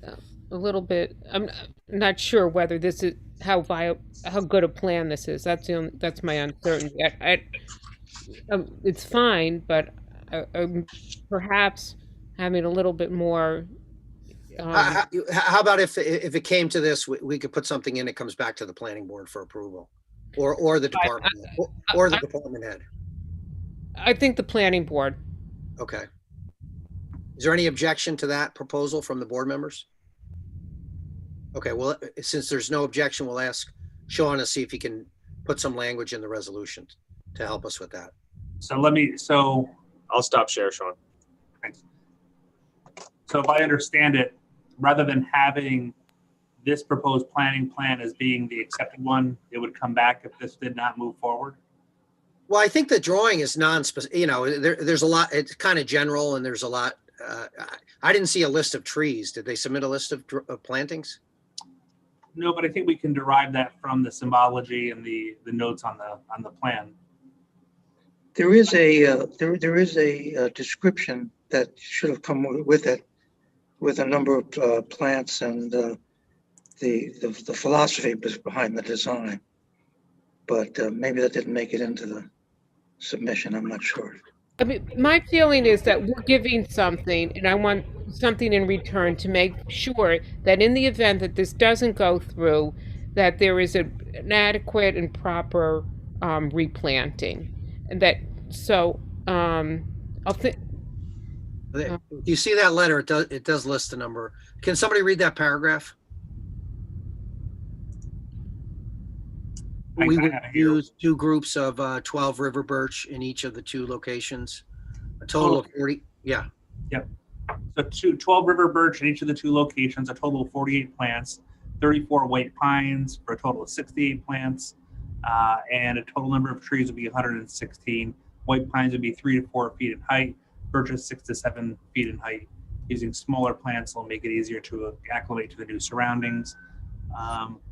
a little bit, I'm not sure whether this is how good a plan this is. That's my uncertainty. It's fine, but perhaps having a little bit more. How about if it came to this, we could put something in, it comes back to the planning board for approval, or the department, or the department head. I think the planning board. Okay. Is there any objection to that proposal from the board members? Okay, well, since there's no objection, we'll ask Sean to see if he can put some language in the resolution to help us with that. So I'll stop share, Sean. Thanks. So if I understand it, rather than having this proposed planning plan as being the accepted one, it would come back if this did not move forward? Well, I think the drawing is non-specific, there's a lot, it's kind of general, and there's a lot. I didn't see a list of trees. Did they submit a list of plantings? No, but I think we can derive that from the symbology and the notes on the plan. There is a description that should have come with it, with a number of plants and the philosophy behind the design. But maybe that didn't make it into the submission. I'm not sure. I mean, my feeling is that we're giving something, and I want something in return to make sure that in the event that this doesn't go through, that there is an adequate and proper replanting, and that I'll think. You see that letter? It does list the number. Can somebody read that paragraph? We would use 2 groups of 12 river birch in each of the 2 locations, a total of 40. Yeah. Yep. So 12 river birch in each of the 2 locations, a total of 48 plants, 34 white pines for a total of 68 plants, and a total number of trees would be 116. White pines would be 3 to 4 feet in height, birches 6 to 7 feet in height. Using smaller plants will make it easier to acclimate to the new surroundings.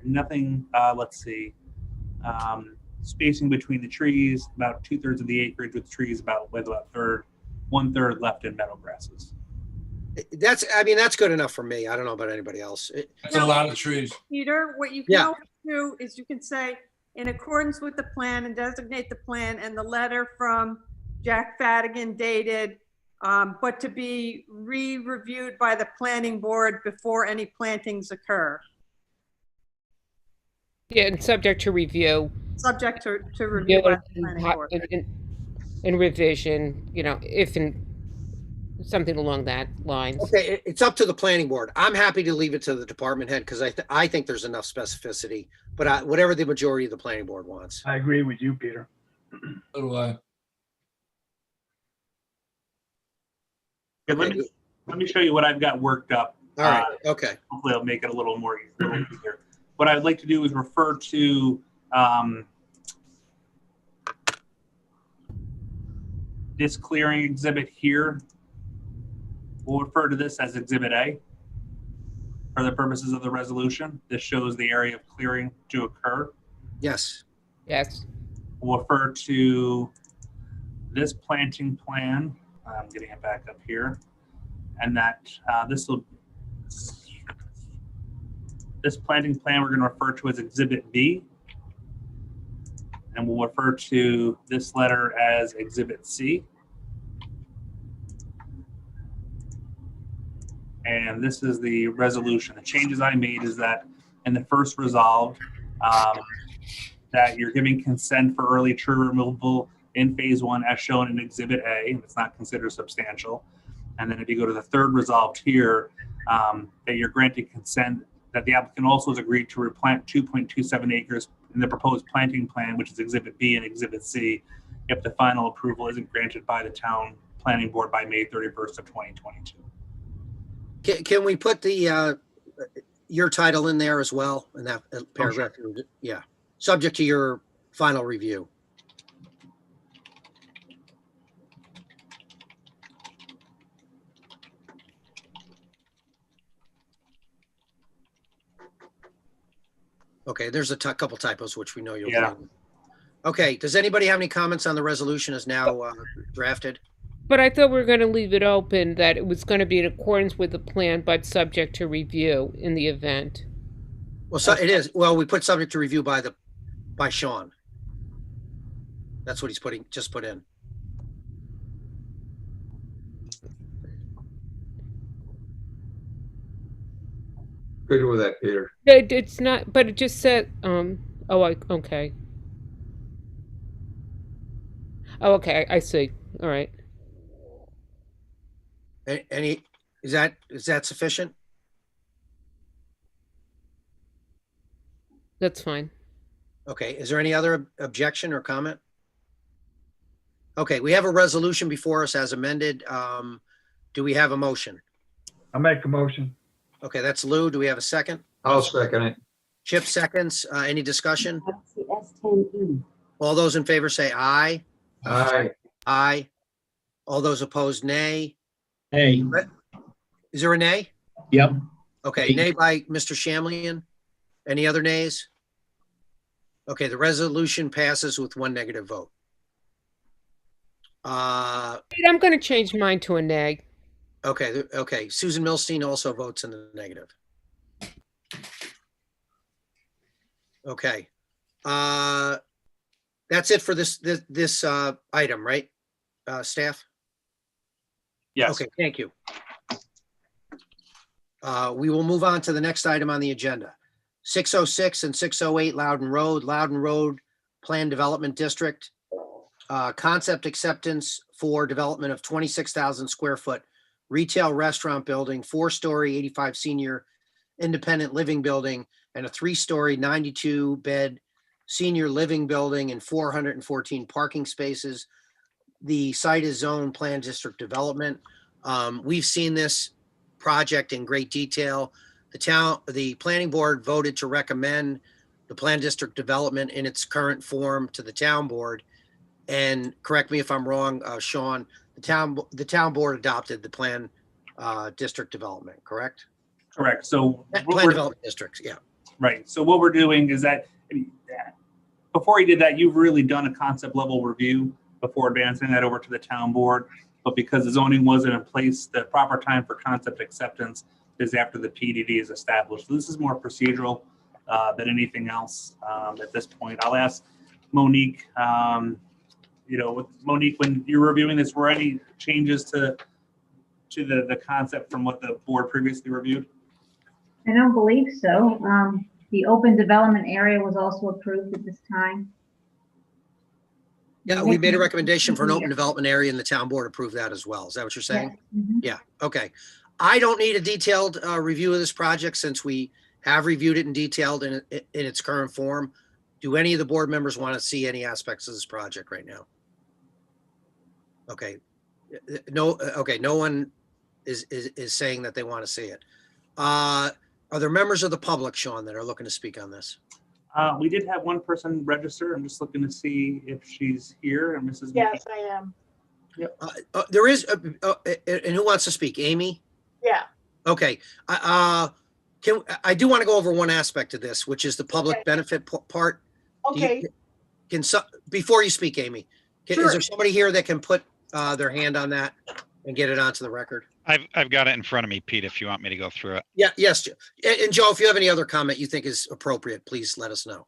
Nothing, let's see. Spacing between the trees, about 2/3 of the acreage with trees, with about 1/3 left in meadow grasses. That's good enough for me. I don't know about anybody else. That's a lot of trees. Peter, what you can always do is you can say, in accordance with the plan, and designate the plan and the letter from Jack Fadigan dated, but to be re-reviewed by the planning board before any plantings occur. Yeah, and subject to review. Subject to review by the planning board. In revision, if in something along that lines. Okay, it's up to the planning board. I'm happy to leave it to the department head because I think there's enough specificity, but whatever the majority of the planning board wants. I agree with you, Peter. So do I. Okay, let me show you what I've got worked up. All right. Okay. Hopefully, I'll make it a little easier. what I'd like to do is refer to this clearing exhibit here. We'll refer to this as Exhibit A for the purposes of the resolution. This shows the area of clearing to occur. Yes. Yes. We'll refer to this planting plan. I'm getting it back up here. And that this planting plan we're going to refer to as Exhibit B. And we'll refer to this letter as Exhibit C. And this is the resolution. The changes I made is that in the first resolve, that you're giving consent for early tree removal in phase 1 as shown in Exhibit A. It's not considered substantial. And then if you go to the third resolved here, that you're granting consent that the applicant also has agreed to replant 2.27 acres in the proposed planting plan, which is Exhibit B and Exhibit C, if the final approval isn't granted by the town planning board by May 31st of 2022. Can we put the, your title in there as well in that paragraph? sure. Yeah, subject to your final review. Okay, there's a couple typos, which we know you'll. Yeah. Okay, does anybody have any comments on the resolution as now drafted? But I thought we were going to leave it open that it was going to be in accordance with the plan, but subject to review in the event. Well, so it is. Well, we put subject to review by Sean. That's what he's just put in. Good with that, Peter. It's not, but it just said, okay. Oh, okay, I see. All right. Any, is that sufficient? That's fine. Okay, is there any other objection or comment? Okay, we have a resolution before us as amended. Do we have a motion? I'll make a motion. Okay, that's Lou. Do we have a second? I'll second it. Chip seconds. Any discussion? All those in favor say aye. Aye. Aye. All those opposed, nay. Hey, Is there a nay? yep. Okay, nay by Mr. Shamlian. Any other nays? Okay, the resolution passes with one negative vote. I'm going to change mine to a nay. Okay. Susan Milstein also votes in the negative. Okay. That's it for this item, right? Staff? Yes. Okay, thank you. We will move on to the next item on the agenda. 606 and 608 Loudon Road Plan Development District. Concept acceptance for development of 26,000 square foot retail restaurant building, 4-story, 85 senior independent living building, and a 3-story, 92 bed senior living building and 414 parking spaces. The site is zone plan district development. We've seen this project in great detail. The planning board voted to recommend the plan district development in its current form to the town board. And correct me if I'm wrong, Sean, the town board adopted the plan district development, correct? Correct. So Plan development districts, yeah. right. So what we're doing is that before you did that, you've really done a concept level review before advancing that over to the town board. But because the zoning wasn't in place, the proper time for concept acceptance is after the PDD is established. So this is more procedural than anything else at this point. I'll ask Monique, Monique, when you're reviewing this, were any changes to the concept from what the board previously reviewed? I don't believe so. The open development area was also approved at this time. Yeah, we made a recommendation for an open development area and the town board approved that as well. Is that what you're saying? Yes. Mhm. Yeah, okay. I don't need a detailed review of this project since we have reviewed it in detail in its current form. Do any of the board members want to see any aspects of this project right now? Okay. No one is saying that they want to see it. Are there members of the public, Sean, that are looking to speak on this? We did have one person register. I'm just looking to see if she's here, and Mrs. Yes, I am. There is, and who wants to speak? Amy? Yeah. Okay. I do want to go over one aspect of this, which is the public Okay. benefit part. Okay. Before you speak, Amy, Sure. is there somebody here that can put their hand on that and get it onto the record? I've got it in front of me, Pete, if you want me to go through it. Yeah, yes. And Joe, if you have any other comment you think is appropriate, please let us know.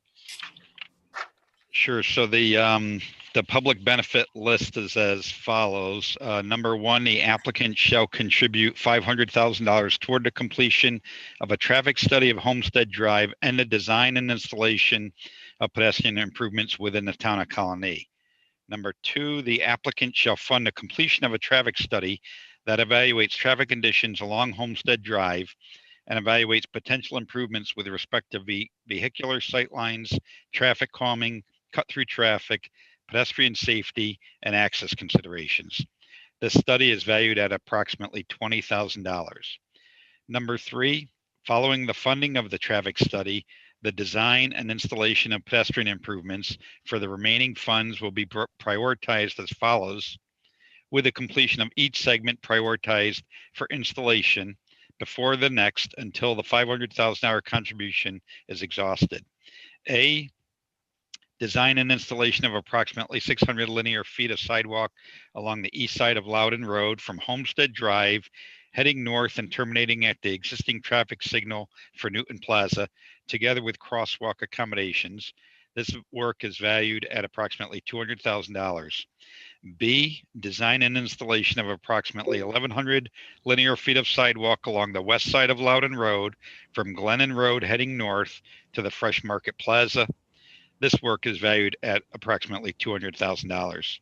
Sure. So the public benefit list is as follows. Number one, the applicant shall contribute $500,000 toward the completion of a traffic study of Homestead Drive and the design and installation of pedestrian improvements within the town of Colonie. Number two, the applicant shall fund the completion of a traffic study that evaluates traffic conditions along Homestead Drive and evaluates potential improvements with respect to vehicular sightlines, traffic calming, cut-through traffic, pedestrian safety, and access considerations. This study is valued at approximately $20,000. Number three, following the funding of the traffic study, the design and installation of pedestrian improvements for the remaining funds will be prioritized as follows, with the completion of each segment prioritized for installation before the next until the $500,000 contribution is exhausted. A, design and installation of approximately 600 linear feet of sidewalk along the east side of Loudon Road from Homestead Drive, heading north and terminating at the existing traffic signal for Newton Plaza, together with crosswalk accommodations. This work is valued at approximately $200,000. B, design and installation of approximately 1,100 linear feet of sidewalk along the west side of Loudon Road from Glennon Road heading north to the Fresh Market Plaza. This work is valued at approximately $200,000.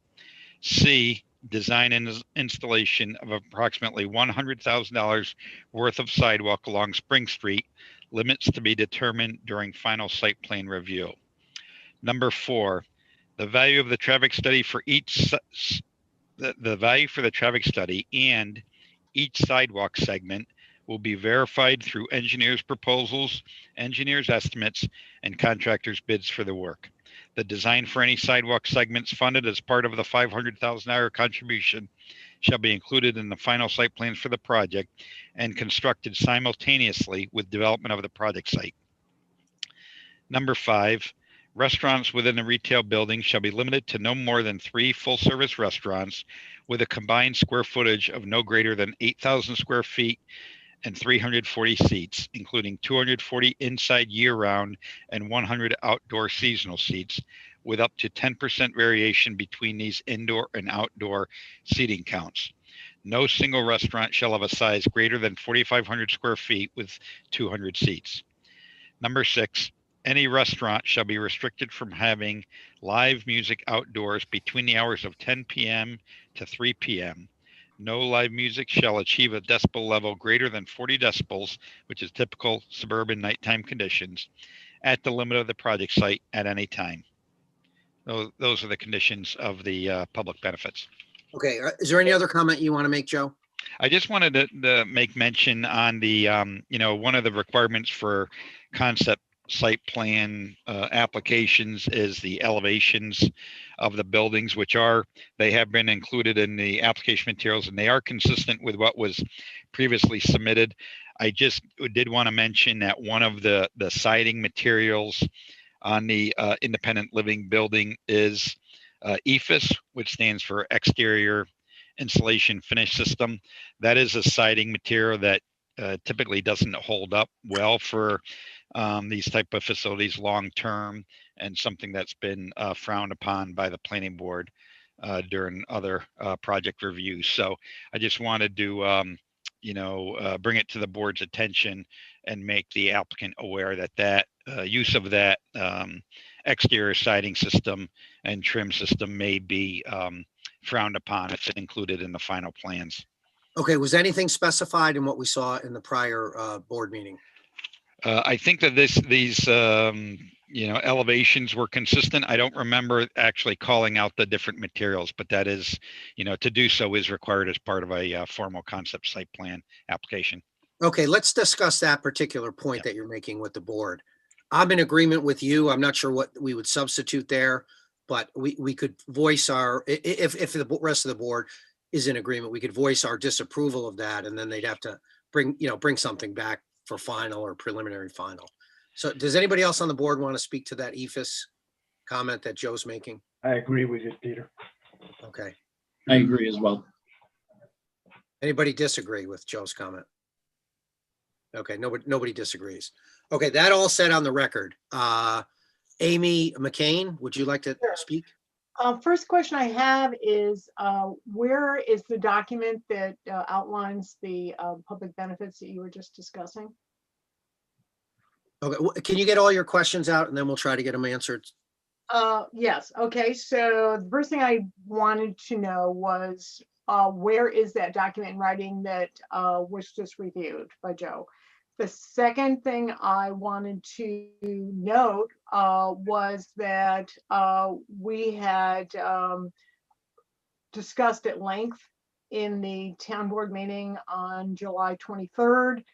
C, design and installation of approximately $100,000 worth of sidewalk along Spring Street, limits to be determined during final site plan review. Number four, the value of the traffic study for each, the value for the traffic study and each sidewalk segment will be verified through engineers' proposals, engineers' estimates, and contractors' bids for the work. The design for any sidewalk segments funded as part of the $500,000 contribution shall be included in the final site plans for the project and constructed simultaneously with development of the project site. Number five, restaurants within the retail building shall be limited to no more than 3 full-service restaurants with a combined square footage of no greater than 8,000 square feet and 340 seats, including 240 inside year-round and 100 outdoor seasonal seats, with up to 10% variation between these indoor and outdoor seating counts. No single restaurant shall have a size greater than 4,500 square feet with 200 seats. Number six, any restaurant shall be restricted from having live music outdoors between the hours of 10 p.m. to 3 p.m. No live music shall achieve a decibel level greater than 40 decibels, which is typical suburban nighttime conditions, at the limit of the project site at any time. Those are the conditions of the public benefits. Okay. Is there any other comment you want to make, Joe? I just wanted to make mention on the, one of the requirements for concept site plan applications is the elevations of the buildings, which they have been included in the application materials, and they are consistent with what was previously submitted. I just did want to mention that one of the siding materials on the independent living building is EFIS, which stands for Exterior Insulation Finish System. That is a siding material that typically doesn't hold up well for these type of facilities long term, and something that's been frowned upon by the planning board during other project reviews. So I just wanted to bring it to the board's attention and make the applicant aware that use of that exterior siding system and trim system may be frowned upon if it's included in the final plans. Okay. Was anything specified in what we saw in the prior board meeting? I think that these elevations were consistent. I don't remember actually calling out the different materials, but that is, to do so is required as part of a formal concept site plan application. Okay, let's discuss that particular point that you're making with the board. I'm in agreement with you. I'm not sure what we would substitute there, but we could voice our, if the rest of the board is in agreement, we could voice our disapproval of that, and then they'd have to bring something back for final or preliminary final. So does anybody else on the board want to speak to that EFS comment that Joe's making? I agree with you, Peter. Okay. I agree as well. Anybody disagree with Joe's comment? Okay, nobody disagrees. Okay, that all said on the record. Amy McCain, would you like to Sure. speak? First question I have is, where is the document that outlines the public benefits that you were just discussing? Okay, can you get all your questions out and then we'll try to get them answered? Yes, okay, so the first thing I wanted to know was, where is that document in writing that was just reviewed by Joe? The second thing I wanted to note was that we had discussed at length in the town board meeting on July 23rd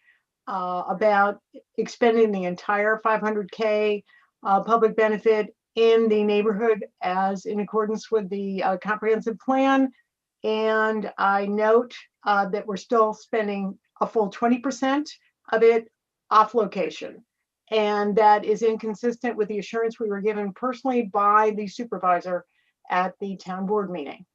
about expending the entire 500K public benefit in the neighborhood as in accordance with the comprehensive plan. And I note that we're still spending a full 20% of it off location. And that is inconsistent with the assurance we were given personally by the supervisor at the town board meeting.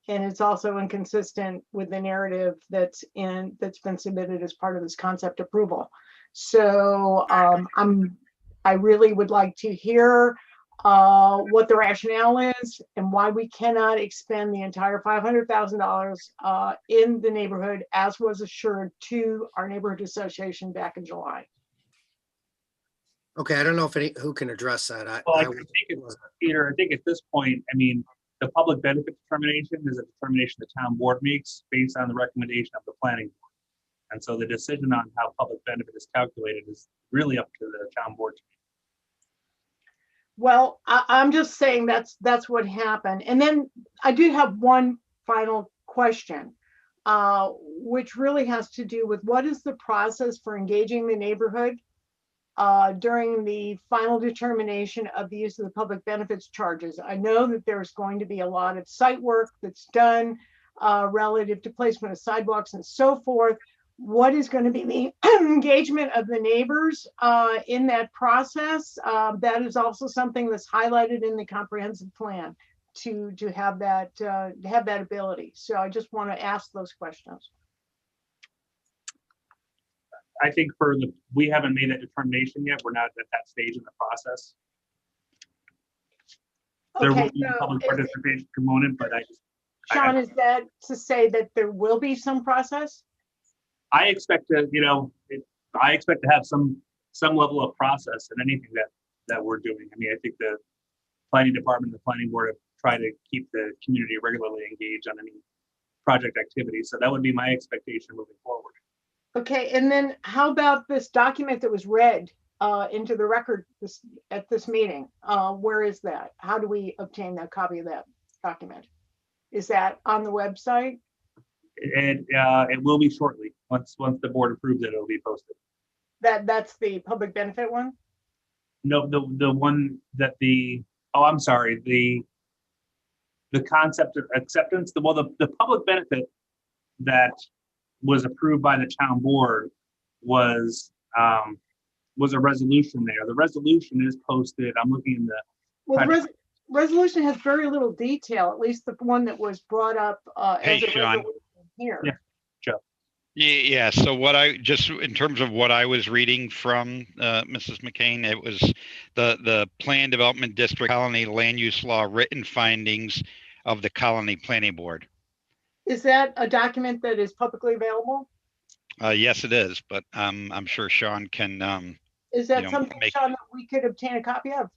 And it's also inconsistent with the narrative that's been submitted as part of this concept approval. So I really would like to hear what the rationale is and why we cannot expend the entire $500,000 in the neighborhood as was assured to our neighborhood association back in July. Okay, I don't know if who can address that. Well, I think Peter, I think at this point, I mean, the public benefit determination is a determination the town board makes based on the recommendation of the planning board. And so the decision on how public benefit is calculated is really up to the town board. Well, I'm just saying that's what happened. And then I do have one final question, which really has to do with what is the process for engaging the neighborhood during the final determination of the use of the public benefits charges. I know that there's going to be a lot of site work that's done relative to placement of sidewalks and so forth. What is going to be the engagement of the neighbors in that process? That is also something that's highlighted in the comprehensive plan to have that ability. So I just want to ask those questions. I think we haven't made that determination yet. We're not at that stage in the process. There will be a public participation component, but Sean, is that to say that there will be some process? I expect to, I expect to have some level of process in anything that we're doing. I mean, I think the planning department, the planning board have tried to keep the community regularly engaged on any project activity. So that would be my expectation moving forward. Okay, and then how about this document that was read into the record at this meeting? Where is that? How do we obtain a copy of that document? Is that on the website? It will be shortly. Once the board approves it, it'll be posted. That's the public benefit one? No, the one that I'm sorry, the concept of acceptance, the public benefit that was approved by the town board was a resolution there. The resolution is posted. I'm looking in the. Well, the resolution has very little detail, at least the one that was brought up as a resolution here. Yeah, Joe. Yeah, so in terms of what I was reading from Mrs. McCain, it was the Plan Development District Colony Land Use Law written findings of the Colony Planning Board. Is that a document that is publicly available? Yes, it is, but I'm sure Sean can. Is that something, Sean, that we could obtain a copy of?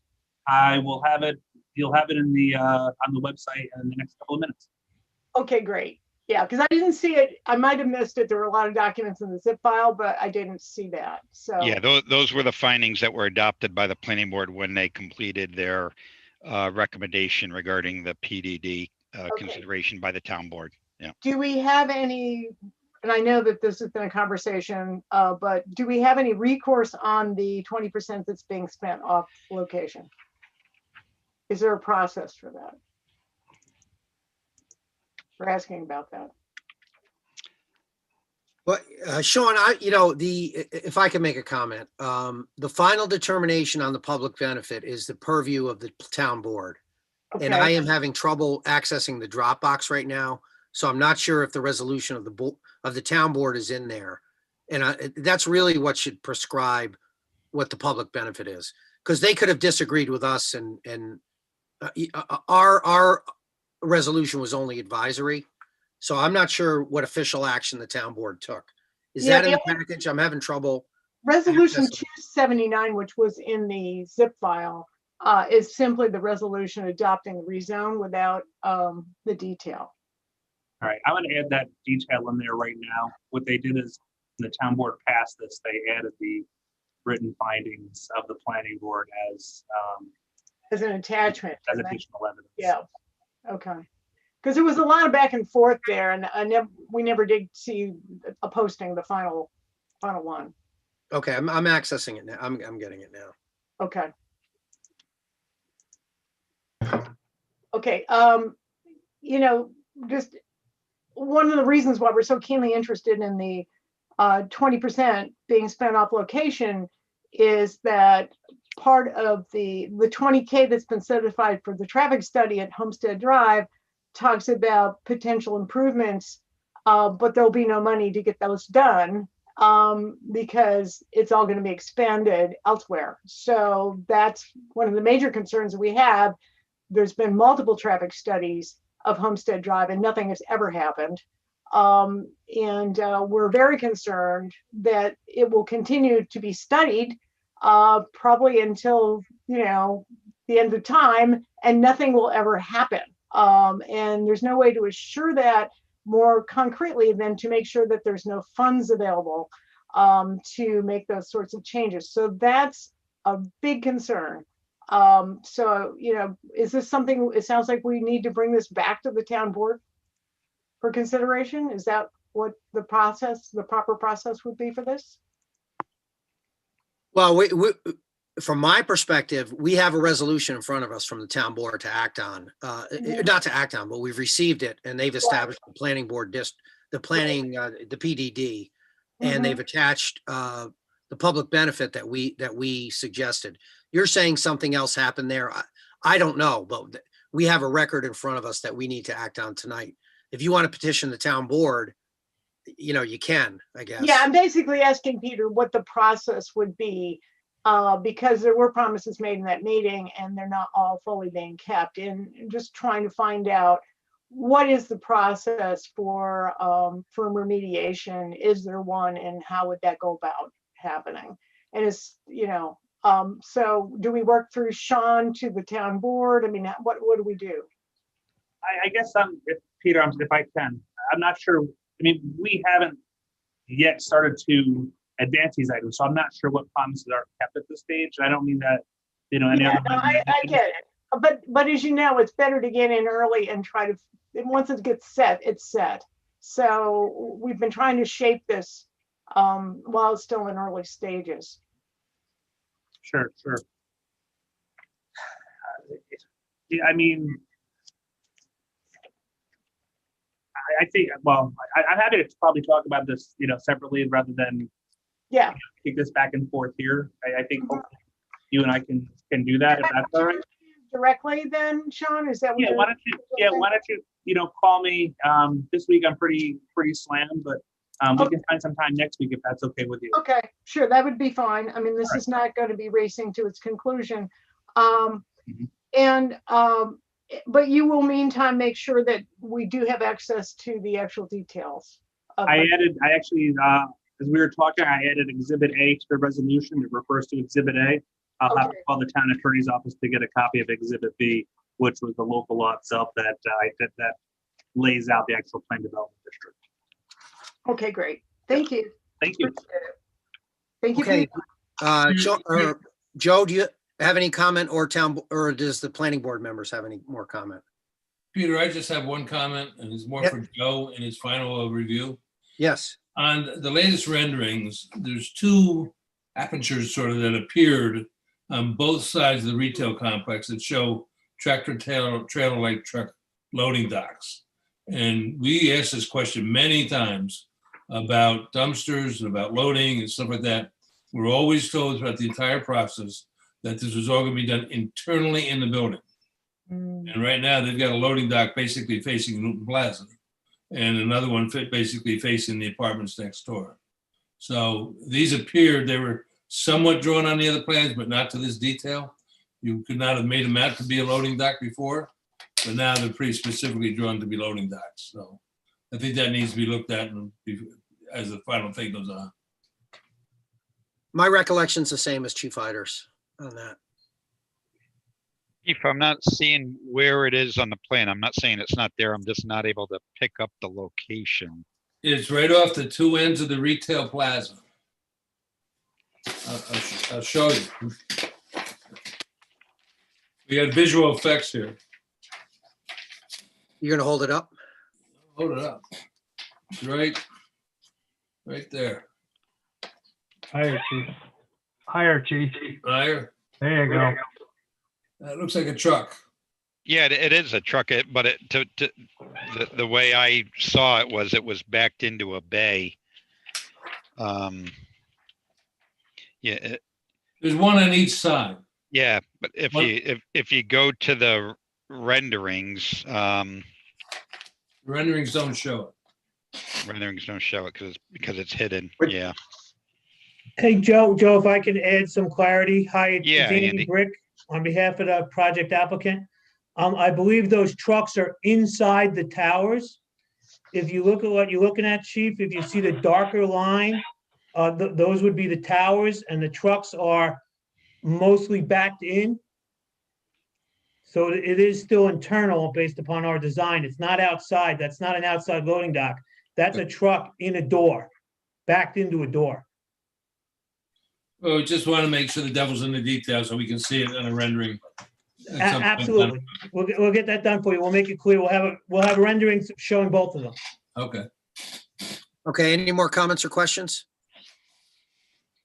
I will have it. You'll have it in the on the website in the next couple of minutes. Okay, great. Yeah, because I didn't see it. I might have missed it. There were a lot of documents in the zip file, but I didn't see that. So yeah, those were the findings that were adopted by the planning board when they completed their recommendation regarding the PDD consideration by the town board. Yeah. Do we have any and I know that this has been a conversation, but do we have any recourse on the 20% that's being spent off location? Is there a process for that? We're asking about that. But Sean, if I can make a comment, the final determination on the public benefit is the purview of the town board. And I Okay. am having trouble accessing the Dropbox right now. So I'm not sure if the resolution of the town board is in there. And that's really what should prescribe what the public benefit is. Because they could have disagreed with us and our resolution was only advisory. So I'm not sure what official action the town board took. Is Yeah, that in the the package? I'm having trouble. Resolution accessing. 279, which was in the zip file, is simply the resolution adopting the rezone without the detail. All right, I'm gonna add that detail in there right now. What they did is, when the town board passed this, they added the written findings of the planning board as As an attachment. additional evidence. Yeah, okay. Because there was a lot of back and forth there, and we never did see a posting, the final one. Okay, I'm accessing it now. I'm getting it now. Okay. Okay, just one of the reasons why we're so keenly interested in the 20% being spent off location is that part of the 20K that's been certified for the traffic study at Homestead Drive talks about potential improvements, but there'll be no money to get those done because it's all going to be expanded elsewhere. So that's one of the major concerns that we have. There's been multiple traffic studies of Homestead Drive and nothing has ever happened. We're very concerned that it will continue to be studied probably until, the end of time, and nothing will ever happen. And there's no way to assure that more concretely than to make sure that there's no funds available to make those sorts of changes. So that's a big concern. Is this something, it sounds like we need to bring this back to the town board for consideration? Is that what the proper process would be for this? Well, from my perspective, we have a resolution in front of us from the town board to act on, not to act on, but we've received it and they've established the planning board, the PDD, and they've attached the public benefit that we suggested. You're saying something else happened there. I don't know, but we have a record in front of us that we need to act on tonight. If you want to petition the town board, you can, I guess. Yeah, I'm basically asking Peter what the process would be, because there were promises made in that meeting and they're not all fully being kept, and just trying to find out what is the process for remediation. Is there one, and how would that go about happening? And so do we work through Sean to the town board? I mean, what do we do? I guess if I can, I'm not sure. I mean, we haven't yet started to advance these items, so I'm not sure what promises are kept at this stage. I don't mean that, I get it. But as you know, it's better to get in early and try to, once it gets set, it's set. So we've been trying to shape this while it's still in early stages. Sure. I mean, I think, well, I'm happy to probably talk about this, separately rather than kick this back and forth here. I think hopefully you and I can do that, if that's all right. Directly then, Sean, is that what why don't you call me this week? I'm pretty slammed, but we can find some time next week if that's okay with you. Okay, sure, that would be fine. I mean, this is not going to be racing to its conclusion. But you will meantime make sure that we do have access to the actual details. As we were talking, I added Exhibit A to the resolution. It refers to Exhibit A. I'll have to call the town attorney's office to get a copy of Exhibit B, which was the local law itself that lays out the actual plan development district. Okay, great. Thank you. Thank you. Thank you. Okay. Joe, do you have any comment, or does the planning board members have any more comment? Peter, I just have one comment, and it's more for Joe in his final review. Yes. On the latest renderings, there's two apertures sort of that appeared on both sides of the retail complex that show tractor trailer-like truck loading docks. And we asked this question many times about dumpsters and about loading and stuff like that. We're always told throughout the entire process that this was all going to be done internally in the building. And right now they've got a loading dock basically facing Newton Plaza and another one basically facing the apartments next door. So these appeared, they were somewhat drawn on the other plans, but not to this detail. You could not have made them out to be a loading dock before, but now they're pretty specifically drawn to be loading docks. So I think that needs to be looked at as the final thing goes on. My recollection's the same as Chief Hyder's on that. Chief, I'm not seeing where it is on the plan. I'm not saying it's not there. I'm just not able to pick up the location. It's right off the two ends of the retail plaza. I'll show you. We got visual effects here. You're gonna hold it up? Hold it up. It's right there. Higher, Chief. Higher, Chief. Higher. There you go. That looks like a truck. Yeah, it is a truck, but the way I saw it was backed into a bay. Yeah. There's one on each side. Yeah, but if you go to the renderings, renderings don't show it. Renderings don't show it because it's hidden. Yeah. Hey, Joe, if I can add some clarity. Hi, it's Yeah, Andy Andy. Brick on behalf of the project applicant. I believe those trucks are inside the towers. If you look at what you're looking at, Chief, if you see the darker line, those would be the towers, and the trucks are mostly backed in. So it is still internal based upon our design. It's not outside. That's not an outside loading dock. That's a truck in a door, backed into a door. Well, we just want to make sure the devil's in the details so we can see it in a rendering. Absolutely. We'll get that done for you. We'll make it clear. We'll have renderings showing both of them. Okay. Okay, any more comments or questions?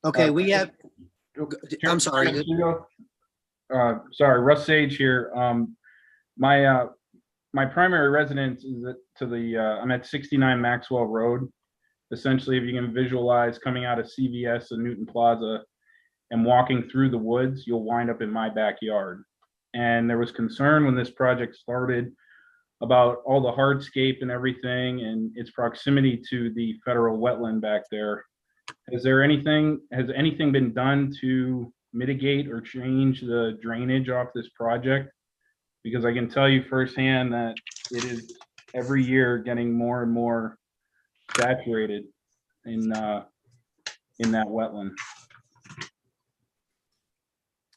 Okay, we have, I'm sorry. Sorry, Russ Sage here. My primary residence is I'm at 69 Maxwell Road. Essentially, if you can visualize coming out of CVS and Newton Plaza and walking through the woods, you'll wind up in my backyard. And there was concern when this project started about all the hardscape and everything and its proximity to the federal wetland back there. Has anything been done to mitigate or change the drainage off this project? Because I can tell you firsthand that it is every year getting more and more saturated in that wetland.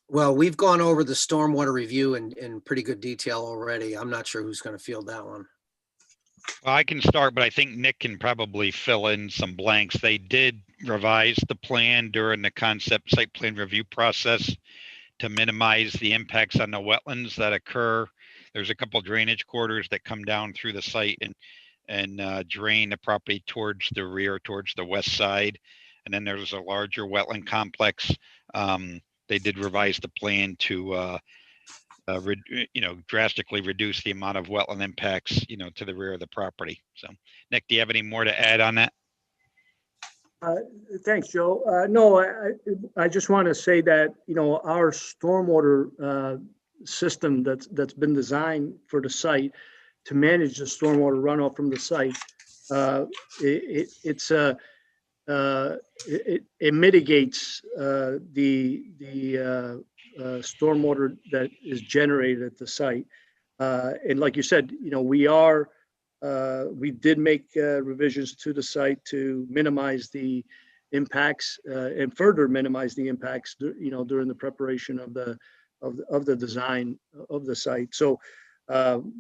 Well, we've gone over the stormwater review in pretty good detail already. I'm not sure who's going to field that one. Well, I can start, but I think Nick can probably fill in some blanks. They did revise the plan during the concept site plan review process to minimize the impacts on the wetlands that occur. There's a couple drainage corridors that come down through the site and drain the property towards the rear, towards the west side. And then there's a larger wetland complex. They did revise the plan to drastically reduce the amount of wetland impacts, to the rear of the property. So, Nick, do you have any more to add on that? Thanks, Joe. No, I just want to say that, our stormwater system that's been designed for the site to manage the stormwater runoff from the site, it mitigates the stormwater that is generated at the site. And like you said, we did make revisions to the site to minimize the impacts and further minimize the impacts, during the preparation of the design of the site. So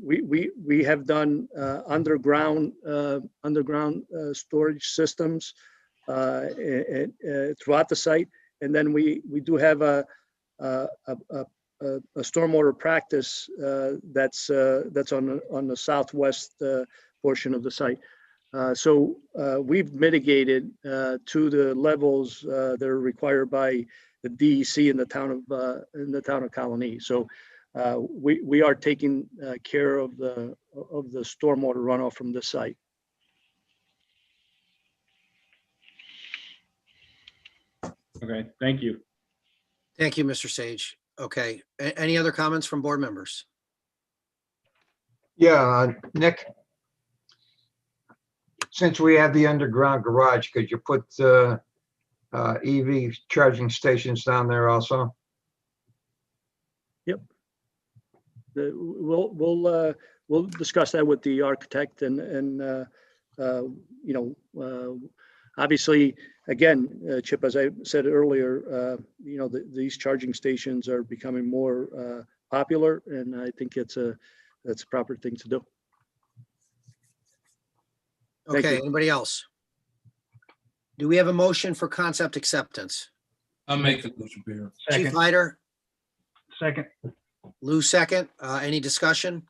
we have done underground storage systems throughout the site, and then we do have a stormwater practice that's on the southwest portion of the site. So we've mitigated to the levels that are required by the DEC in the town of Colonie. So we are taking care of the stormwater runoff from this site. Okay, thank you. Thank you, Mr. Sage. Okay, any other comments from board members? Yeah, Nick, since we have the underground garage, could you put EV charging stations down there also? Yep. We'll discuss that with the architect and obviously, again, Chip, as I said earlier, these charging stations are becoming more popular, and I think that's a proper thing to do. Thank Okay, you. anybody else? Do we have a motion for concept acceptance? I'll make the motion, Peter. Chief Second. Hyder, Second. Lou second. Any discussion?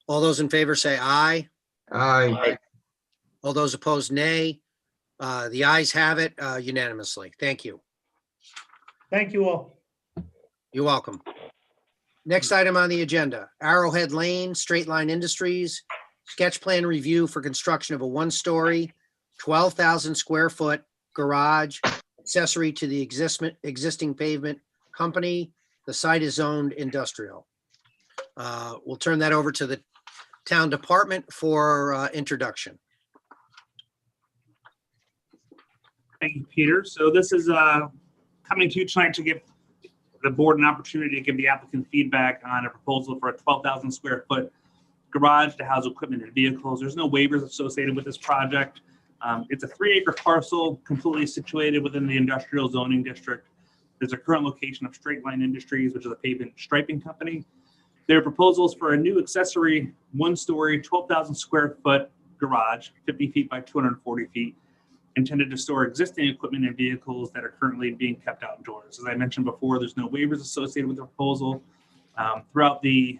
All those in favor say aye. Aye. All those opposed, nay. The ayes have it unanimously. Thank you. Thank you all. You're welcome. Next item on the agenda, Arrowhead Lane, Straight Line Industries, sketch plan review for construction of a one-story, 12,000 square foot garage accessory to the existing pavement company. The site is zoned industrial. We'll turn that over to the town department for introduction. Thank you, Peter. So this is coming to you tonight to give the board an opportunity to give the applicant feedback on a proposal for a 12,000 square foot garage to house equipment and vehicles. There's no waivers associated with this project. It's a 3-acre parcel completely situated within the industrial zoning district. There's a current location of Straight Line Industries, which is a pavement striping company. Their proposals for a new accessory one-story, 12,000 square foot garage, 50 feet by 240 feet, intended to store existing equipment and vehicles that are currently being kept outdoors. As I mentioned before, there's no waivers associated with the proposal. Throughout the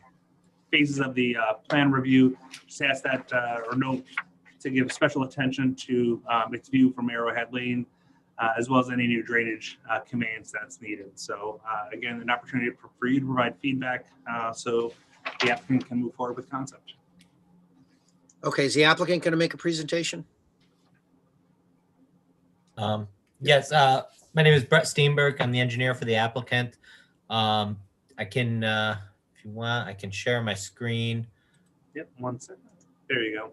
phases of the plan review, just ask that or note to give special attention to its view from Arrowhead Lane, as well as any new drainage commands that's needed. So again, an opportunity for you to provide feedback so the applicant can move forward with concept. Okay, is the applicant going to make a presentation? Yes, my name is Brett Steenberg. I'm the engineer for the applicant. I can, if you want, I can share my screen. Yep, 1 second. There you go.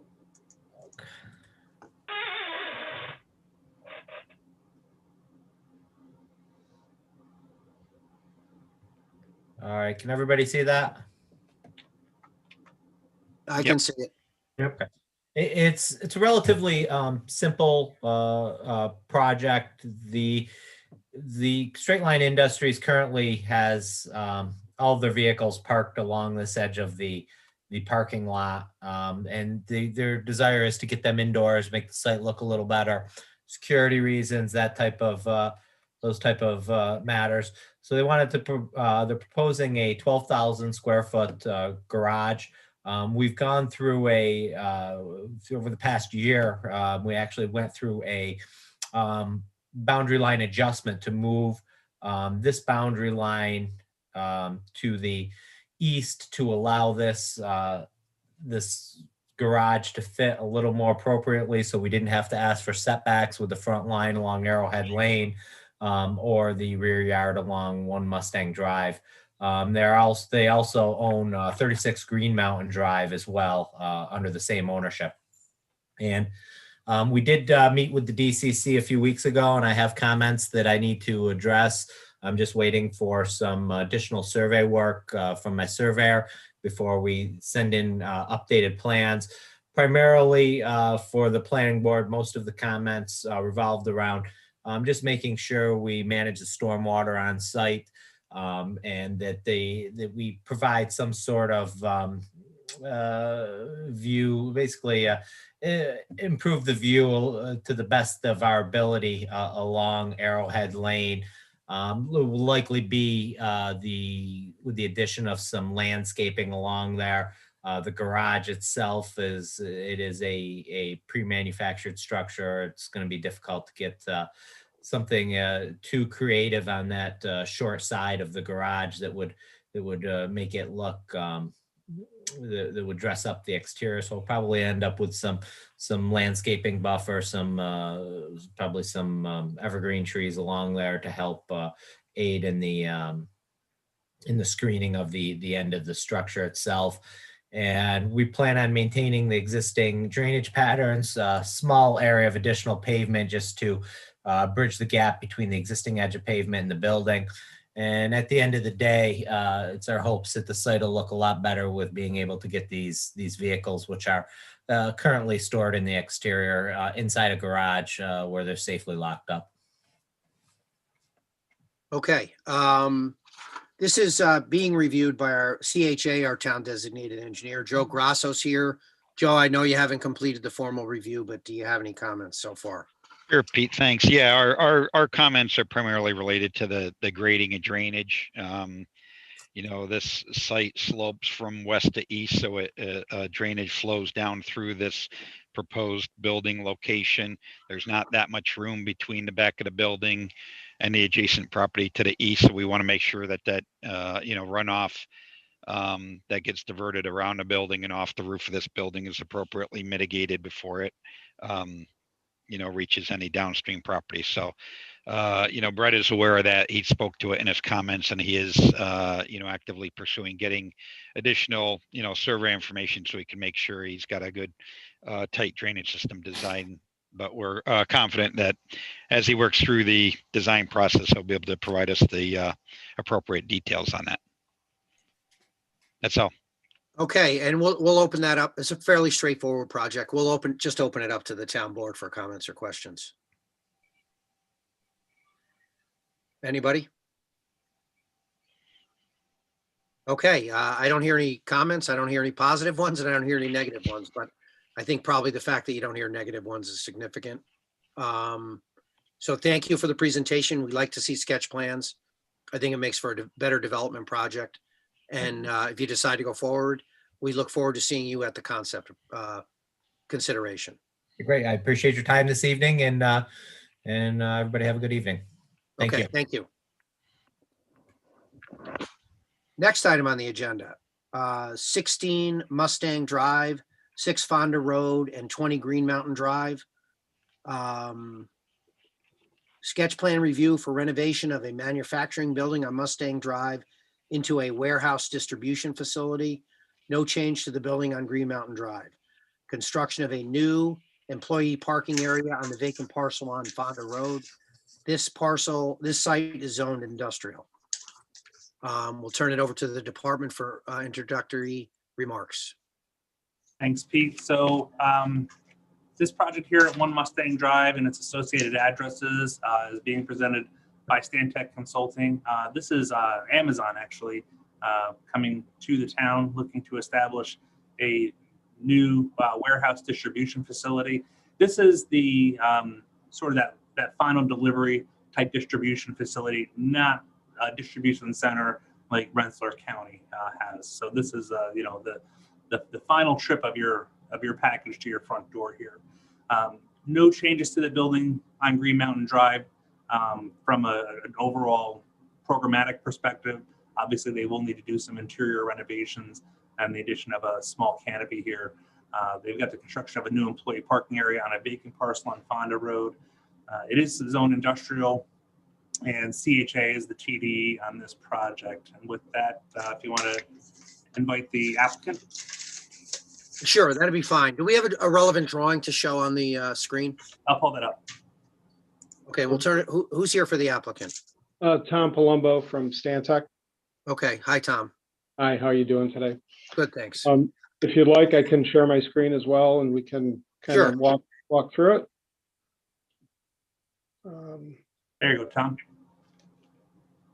All right, can everybody see that? I can see it. Yep. It's a relatively simple project. The Straight Line Industries currently has all of their vehicles parked along this edge of the parking lot, and their desire is to get them indoors, make the site look a little better, security reasons, that type of those type of matters. So they wanted to they're proposing a 12,000 square foot garage. We've gone through over the past year, we actually went through a boundary line adjustment to move this boundary line to the east to allow this garage to fit a little more appropriately, so we didn't have to ask for setbacks with the front line along Arrowhead Lane or the rear yard along One Mustang Drive. They also own 36 Green Mountain Drive as well, under the same ownership. And we did meet with the DCC a few weeks ago, and I have comments that I need to address. I'm just waiting for some additional survey work from my surveyor before we send in updated plans. Primarily for the planning board, most of the comments revolved around just making sure we manage the stormwater on site. And that we provide some sort of view, basically improve the view to the best of our ability along Arrowhead Lane. Will likely be with the addition of some landscaping along there. The garage itself is a pre-manufactured structure. It's going to be difficult to get something too creative on that short side of the garage that would make it look that would dress up the exterior. So we'll probably end up with some landscaping buffer, probably some evergreen trees along there to help aid in the screening of the end of the structure itself. And we plan on maintaining the existing drainage patterns, small area of additional pavement just to bridge the gap between the existing edge of pavement and the building. And at the end of the day, it's our hopes that the site will look a lot better with being able to get these vehicles, which are currently stored in the exterior inside a garage where they're safely locked up. Okay. This is being reviewed by our CHA, our town designated engineer. Joe Grasso's here. Joe, I know you haven't completed the formal review, but do you have any comments so far? Sure, Pete, thanks. Yeah, our comments are primarily related to the grading and drainage. This site slopes from west to east, so drainage flows down through this proposed building location. There's not that much room between the back of the building and the adjacent property to the east, so we want to make sure that runoff that gets diverted around the building and off the roof of this building is appropriately mitigated before it reaches any downstream property. So, Brett is aware of that. He spoke to it in his comments, and he is, actively pursuing getting additional, survey information so he can make sure he's got a good, tight drainage system design. But we're confident that as he works through the design process, he'll be able to provide us the appropriate details on that. That's all. Okay, and we'll open that up. It's a fairly straightforward project. We'll just open it up to the town board for comments or questions. Anybody? Okay, I don't hear any comments. I don't hear any positive ones, and I don't hear any negative ones, but I think probably the fact that you don't hear negative ones is significant. So thank you for the presentation. We'd like to see sketch plans. I think it makes for a better development project. And if you decide to go forward, we look forward to seeing you at the concept consideration. Great. I appreciate your time this evening, and everybody have a good evening. Thank you. Thank you. Next item on the agenda, 16 Mustang Drive, 6 Fonda Road, and 20 Green Mountain Drive. Sketch plan review for renovation of a manufacturing building on Mustang Drive into a warehouse distribution facility. No change to the building on Green Mountain Drive. Construction of a new employee parking area on the vacant parcel on Fonda Road. This site is zoned industrial. We'll turn it over to the department for introductory remarks. Thanks, Pete. So this project here at 1 Mustang Drive and its associated addresses is being presented by Stantec Consulting. This is Amazon actually coming to the town, looking to establish a new warehouse distribution facility. This is the sort of that final delivery type distribution facility, not a distribution center like Rensselaer County has. So this is the final trip of your package to your front door here. No changes to the building on Green Mountain Drive from an overall programmatic perspective. Obviously, they will need to do some interior renovations and the addition of a small canopy here. They've got the construction of a new employee parking area on a vacant parcel on Fonda Road. It is zone industrial, and CHA is the TD on this project. And with that, if you want to invite the applicant. Sure, that'd be fine. Do we have a relevant drawing to show on the screen? I'll pull that up. Okay, we'll turn it. Who's here for the applicant? Tom Palumbo from Stantec. Okay, hi, Tom. Hi, how are you doing today? Good, thanks. If you'd like, I can share my screen as well, and we can kind of walk through it. There you go, Tom.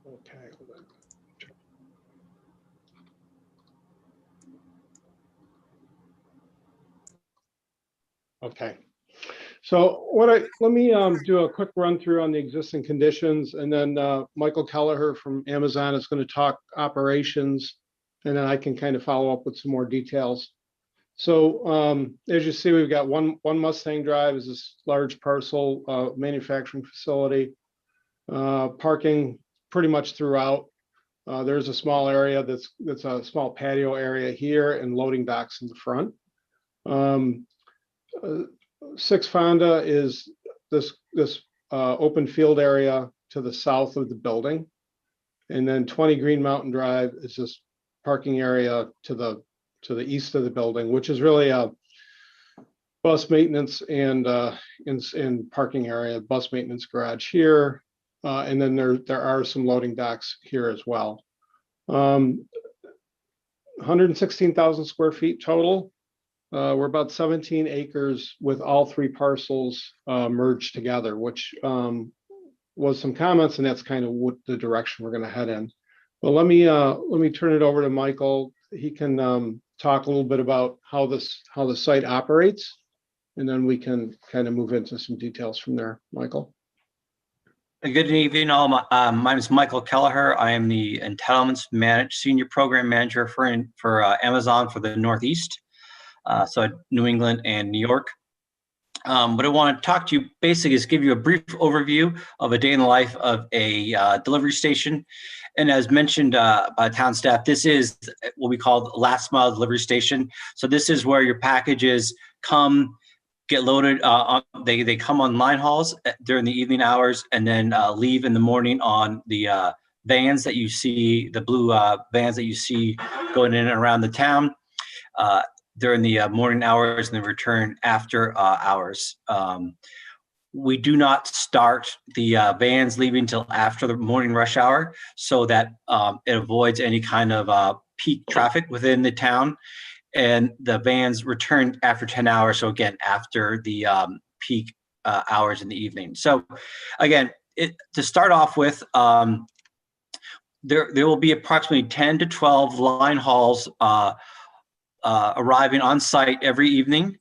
Okay. Okay. So let me do a quick run through on the existing conditions, and then Michael Kelleher from Amazon is going to talk operations, and then I can kind of follow up with some more details. So as you see, we've got one Mustang Drive is this large parcel manufacturing facility, parking pretty much throughout. There's a small area that's a small patio area here and loading docks in the front. 6 Fonda is this open field area to the south of the building. And then 20 Green Mountain Drive is this parking area to the east of the building, which is really a bus maintenance and parking area, bus maintenance garage here. And then there are some loading docks here as well. 116,000 square feet total. We're about 17 acres with all 3 parcels merged together, which was some comments, and that's kind of what the direction we're going to head in. But let me turn it over to Michael. He can talk a little bit about how the site operates, and then we can kind of move into some details from there. Michael. Good evening, all. My name is Michael Kelleher. I am the Entitlements Senior Program Manager for Amazon for the Northeast, so New England and New York. What I want to talk to you basically is give you a brief overview of a day in the life of a delivery station. And as mentioned by town staff, this is what we call the last mile delivery station. So this is where your packages come, get loaded. They come on line hauls during the evening hours, and then leave in the morning on the vans that you see, the blue vans that you see going in and around the town during the morning hours, and then return after hours. We do not start the vans leaving till after the morning rush hour, so that it avoids any kind of peak traffic within the town. And the vans return after 10 hours. So again, after the peak hours in the evening. So again, to start off with, there will be approximately 10 to 12 line hauls arriving on site every evening.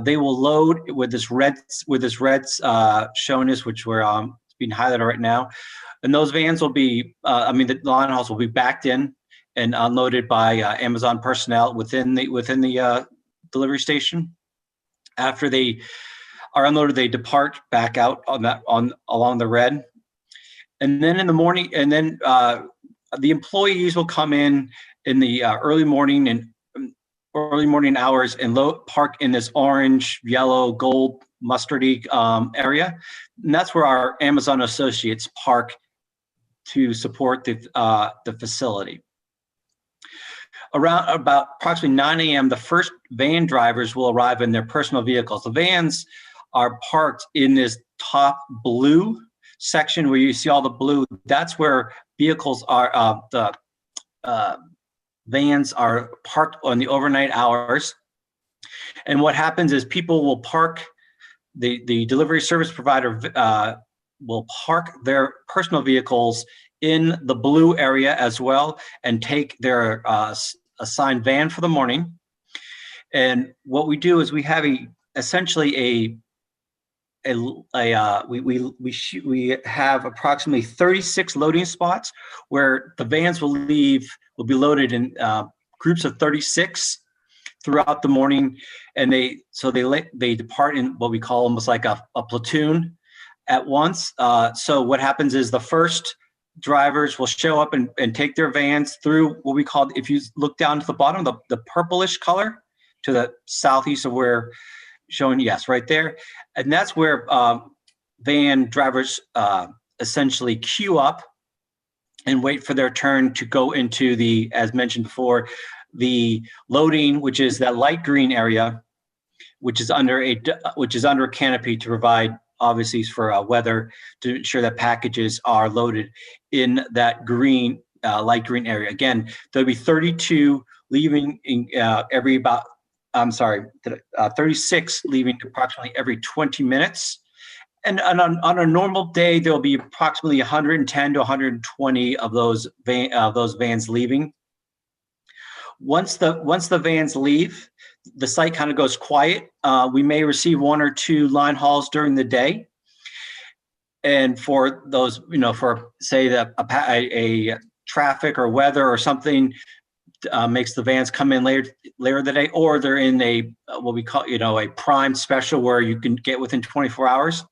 They will load with this red showing us, which we're being highlighted right now. And those vans will be, the line hauls will be backed in and unloaded by Amazon personnel within the delivery station. After they are unloaded, they depart back out along the red. And then in the morning, the employees will come in the early morning hours and park in this orange, yellow, gold, mustardy area. And that's where our Amazon associates park to support the facility. Around about approximately 9 a.m., the first van drivers will arrive in their personal vehicles. The vans are parked in this top blue section where you see all the blue. That's where vehicles are, the vans are parked on the overnight hours. And what happens is people will park, the delivery service provider will park their personal vehicles in the blue area as well and take their assigned van for the morning. And what we do is we have essentially we have approximately 36 loading spots where the vans will be loaded in groups of 36 throughout the morning, and they depart in what we call almost like a platoon at once. So what happens is the first drivers will show up and take their vans through what we call, if you look down to the bottom, the purplish color to the southeast of where showing, yes, right there. And that's where van drivers essentially queue up and wait for their turn to go into as mentioned before, the loading, which is that light green area, which is under a canopy to provide, obviously, for weather, to ensure that packages are loaded in that green, light green area. Again, there'll be 32 leaving 36 leaving approximately every 20 minutes. And on a normal day, there'll be approximately 110 to 120 of those vans leaving. Once the vans leave, the site kind of goes quiet. We may receive 1 or 2 line hauls during the day. And for those, for say a traffic or weather or something, makes the vans come in later of the day, or they're in a what we call, a prime special where you can get within 24 hours.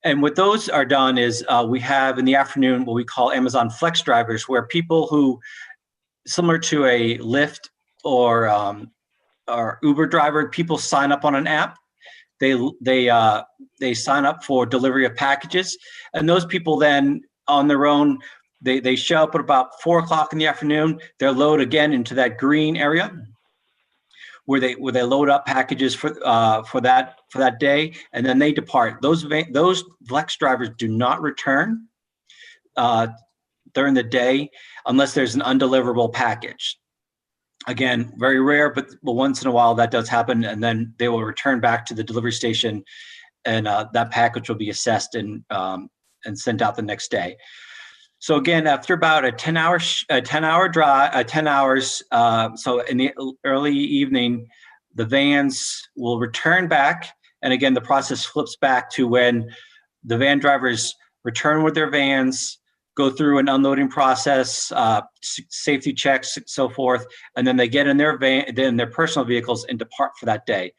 And what those are done is we have in the afternoon what we call Amazon Flex drivers, where people who, similar to a Lyft or Uber driver, people sign up on an app. They sign up for delivery of packages, and those people then on their own, they show up at about 4 o'clock in the afternoon. They're loaded again into that green area where they load up packages for that day, and then they depart. Those Flex drivers do not return during the day unless there's an undeliverable package. Again, very rare, but once in a while that does happen, and then they will return back to the delivery station, and that package will be assessed and sent out the next day. So again, after about a 10-hour drive, 10 hours, so in the early evening, the vans will return back, and again, the process flips back to when the van drivers return with their vans, go through an unloading process, safety checks, so forth, and then they get in their personal vehicles and depart for that day.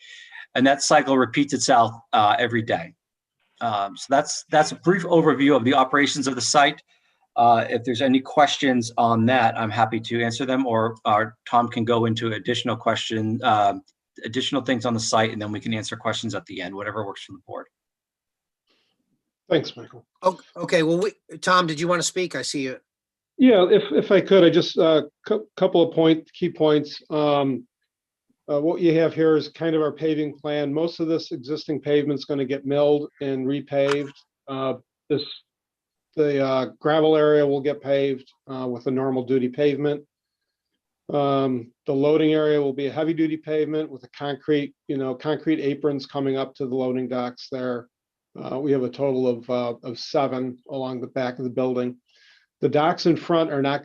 And that cycle repeats itself every day. So that's a brief overview of the operations of the site. If there's any questions on that, I'm happy to answer them, or Tom can go into additional things on the site, and then we can answer questions at the end, whatever works for the board. Thanks, Michael. Oh, okay. Well, Tom, did you want to speak? I see you. Yeah, if I could, I just couple of key points. What you have here is kind of our paving plan. Most of this existing pavement is going to get milled and repaved. The gravel area will get paved with a normal duty pavement. The loading area will be a heavy duty pavement with a concrete aprons coming up to the loading docks there. We have a total of 7 along the back of the building. The docks in front are not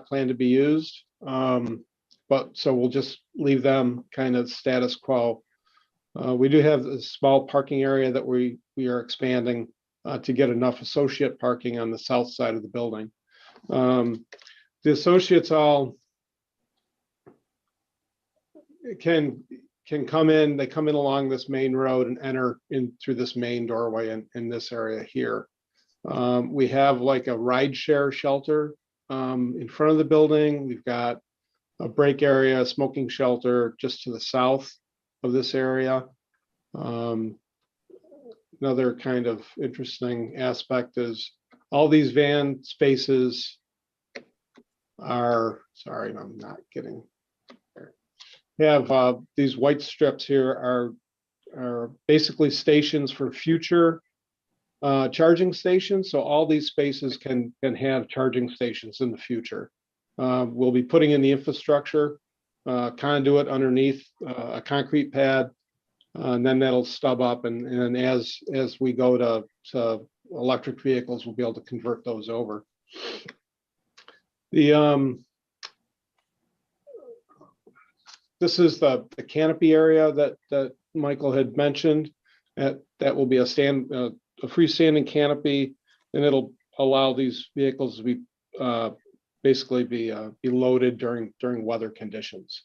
planned to be used, but so we'll just leave them kind of status quo. We do have a small parking area that we are expanding to get enough associate parking on the south side of the building. The associates all can come in. They come in along this main road and enter in through this main doorway in this area here. We have like a ride share shelter in front of the building. We've got a break area, a smoking shelter just to the south of this area. Another kind of interesting aspect is all these van spaces are, sorry, I'm not getting there. Have these white strips here are basically stations for future charging stations. So all these spaces can have charging stations in the future. We'll be putting in the infrastructure, conduit underneath a concrete pad, and then that'll stub up. And as we go to electric vehicles, we'll be able to convert those over. This is the canopy area that Michael had mentioned. That will be a freestanding canopy, and it'll allow these vehicles to be basically be loaded during weather conditions.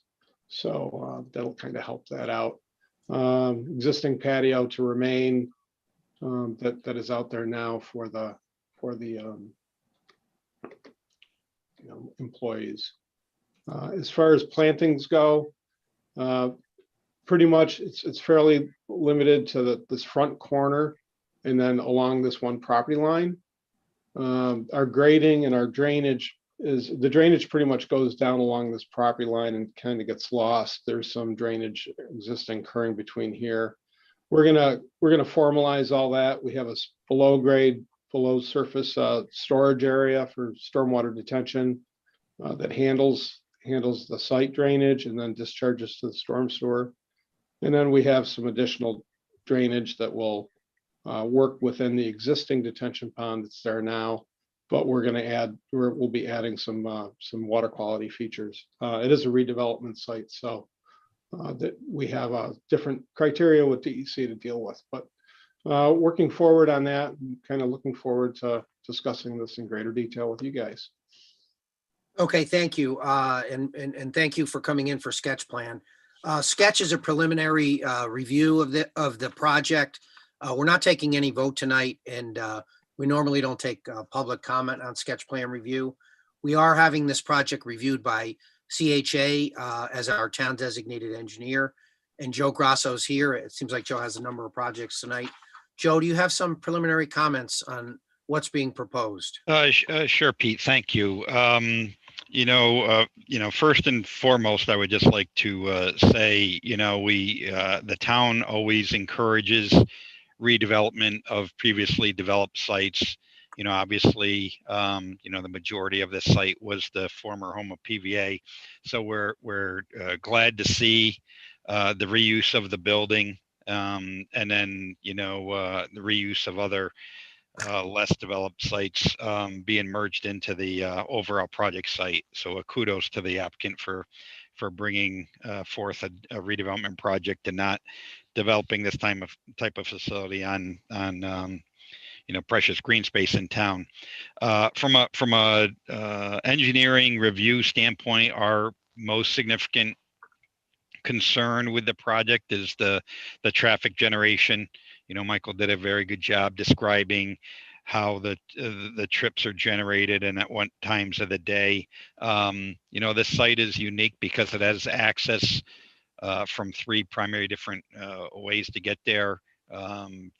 So that'll kind of help that out. Existing patio to remain that is out there now for the employees. As far as plantings go, pretty much it's fairly limited to this front corner and then along this one property line. Our grading and our drainage the drainage pretty much goes down along this property line and kind of gets lost. There's some drainage existing occurring between here. We're gonna formalize all that. We have a below surface storage area for stormwater detention that handles the site drainage and then discharges to the storm sewer. And then we have some additional drainage that will work within the existing detention pond that's there now. But we'll be adding some water quality features. It is a redevelopment site, so that we have a different criteria with DEC to deal with. But working forward on that, kind of looking forward to discussing this in greater detail with you guys. Okay, thank you. And thank you for coming in for sketch plan. Sketch is a preliminary review of the project. We're not taking any vote tonight, and we normally don't take public comment on sketch plan review. We are having this project reviewed by CHA as our town designated engineer, and Joe Grasso's here. It seems like Joe has a number of projects tonight. Joe, do you have some preliminary comments on what's being proposed? Sure, Pete. Thank you. First and foremost, I would just like to say, the town always encourages redevelopment of previously developed sites. Obviously, the majority of this site was the former home of PVA. So we're glad to see the reuse of the building, and then, the reuse of other less developed sites being merged into the overall project site. So kudos to the applicant for bringing forth a redevelopment project and not developing this type of facility on precious green space in town. From a engineering review standpoint, our most significant concern with the project is the traffic generation. Michael did a very good job describing how the trips are generated and at what times of the day. This site is unique because it has access from three primary different ways to get there.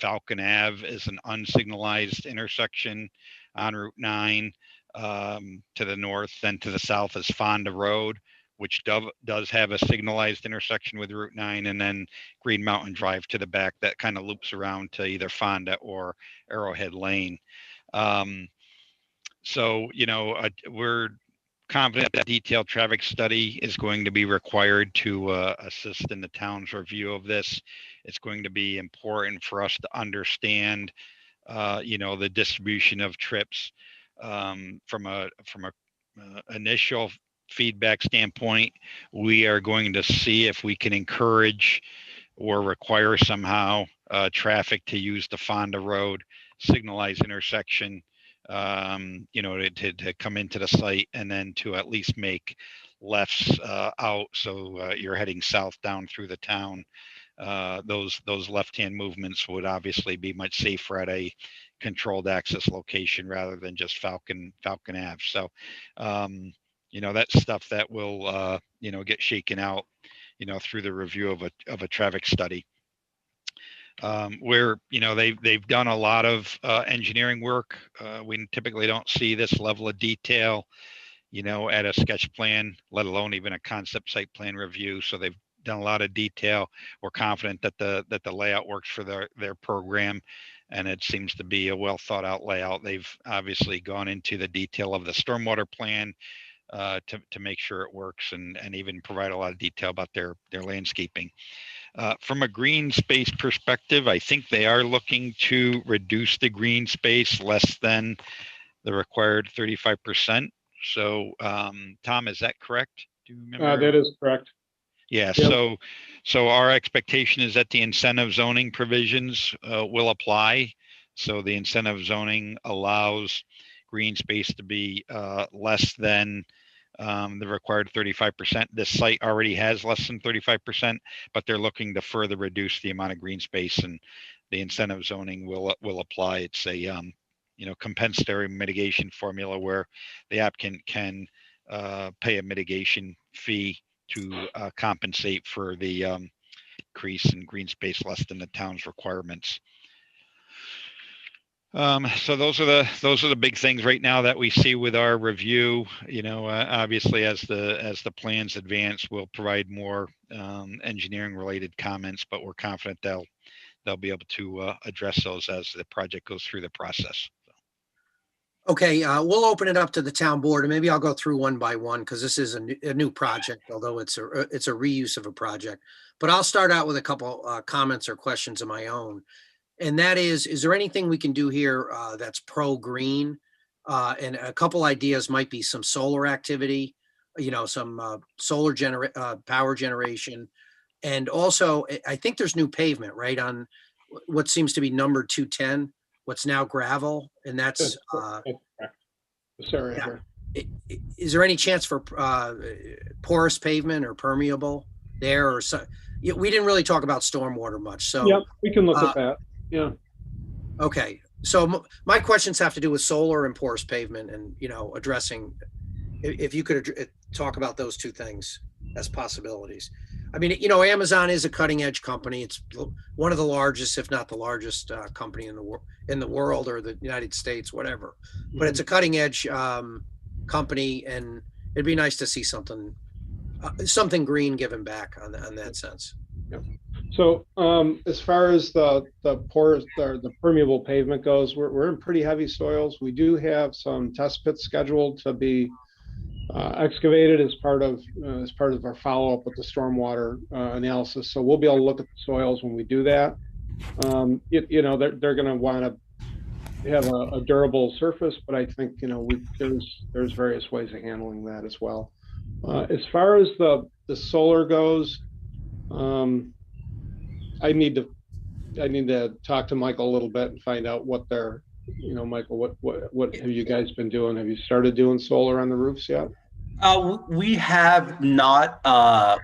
Falcon Ave is an unsignalized intersection on Route 9 to the north. Then to the south is Fonda Road, which does have a signalized intersection with Route 9, and then Green Mountain Drive to the back that kind of loops around to either Fonda or Arrowhead Lane. We're confident that detailed traffic study is going to be required to assist in the town's review of this. It's going to be important for us to understand, the distribution of trips from a initial feedback standpoint. We are going to see if we can encourage or require somehow traffic to use the Fonda Road signalized intersection, to come into the site, and then to at least make lefts out. So you're heading south down through the town. Those left-hand movements would obviously be much safer at a controlled access location rather than just Falcon Ave. So, that's stuff that will, get shaken out, through the review of a traffic study. Where they've done a lot of engineering work. We typically don't see this level of detail, at a sketch plan, let alone even a concept site plan review. So they've done a lot of detail. We're confident that the layout works for their program, and it seems to be a well thought out layout. They've obviously gone into the detail of the stormwater plan to make sure it works, and even provide a lot of detail about their landscaping. From a green space perspective, I think they are looking to reduce the green space less than the required 35%. So, Tom, is that correct? Do you remember? That is correct. Yeah. Yep. So our expectation is that the incentive zoning provisions will apply. So the incentive zoning allows green space to be less than the required 35%. This site already has less than 35%, but they're looking to further reduce the amount of green space, and the incentive zoning will apply. It's a compensatory mitigation formula where the applicant can pay a mitigation fee to compensate for the increase in green space less than the town's requirements. So those are the big things right now that we see with our review. Obviously, as the plans advance, we'll provide more engineering related comments, but we're confident they'll be able to address those as the project goes through the process. Okay, we'll open it up to the town board, and maybe I'll go through one by one because this is a new project, although it's a reuse of a project. But I'll start out with a couple comments or questions of my own. And that is there anything we can do here that's pro-green? And a couple ideas might be some solar activity, some solar power generation. And also, I think there's new pavement, right, on what seems to be number 210, what's now gravel. And that's, Sorry. Is there any chance for porous pavement or permeable there or so? We didn't really talk about stormwater much, so. Yep, we can look at that. Yeah. Okay, so my questions have to do with solar and porous pavement and, addressing, if you could talk about those two things as possibilities. I mean, Amazon is a cutting edge company. It's one of the largest, if not the largest company in the world or the United States, whatever. But it's a cutting edge company, and it'd be nice to see something green given back on that sense. Yep. So as far as the porous or the permeable pavement goes, we're in pretty heavy soils. We do have some test pits scheduled to be excavated as part of our follow-up with the stormwater analysis. So we'll be able to look at the soils when we do that. They're going to want to have a durable surface, but I think there's various ways of handling that as well. As far as the solar goes, I need to talk to Michael a little bit and find out what they're, Michael, what have you guys been doing? Have you started doing solar on the roofs yet? We have not.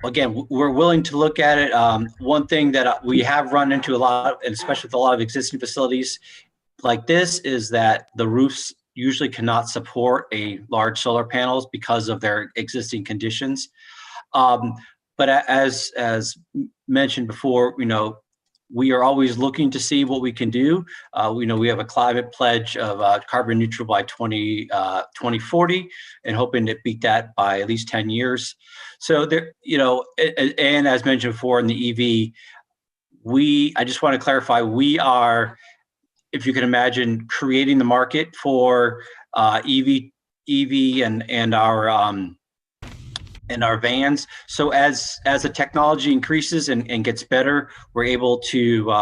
Again, we're willing to look at it. One thing that we have run into a lot, and especially with a lot of existing facilities like this, is that the roofs usually cannot support a large solar panels because of their existing conditions. But as mentioned before, we are always looking to see what we can do. We have a climate pledge of carbon neutral by 2040, and hoping to beat that by at least 10 years. So there, and as mentioned before in the EV, I just want to clarify, we are, if you can imagine, creating the market for EV and our vans. So as the technology increases and gets better, we're able to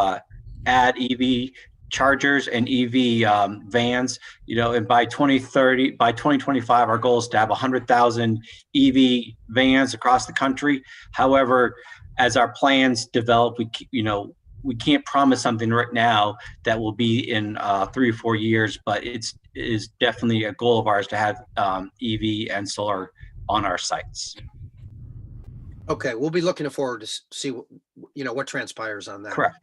add EV chargers and EV vans. And by 2025, our goal is to have 100,000 EV vans across the country. However, as our plans develop, we can't promise something right now that will be in 3 or 4 years, but it is definitely a goal of ours to have EV and solar on our sites. Okay, we'll be looking forward to see what transpires on that. Correct.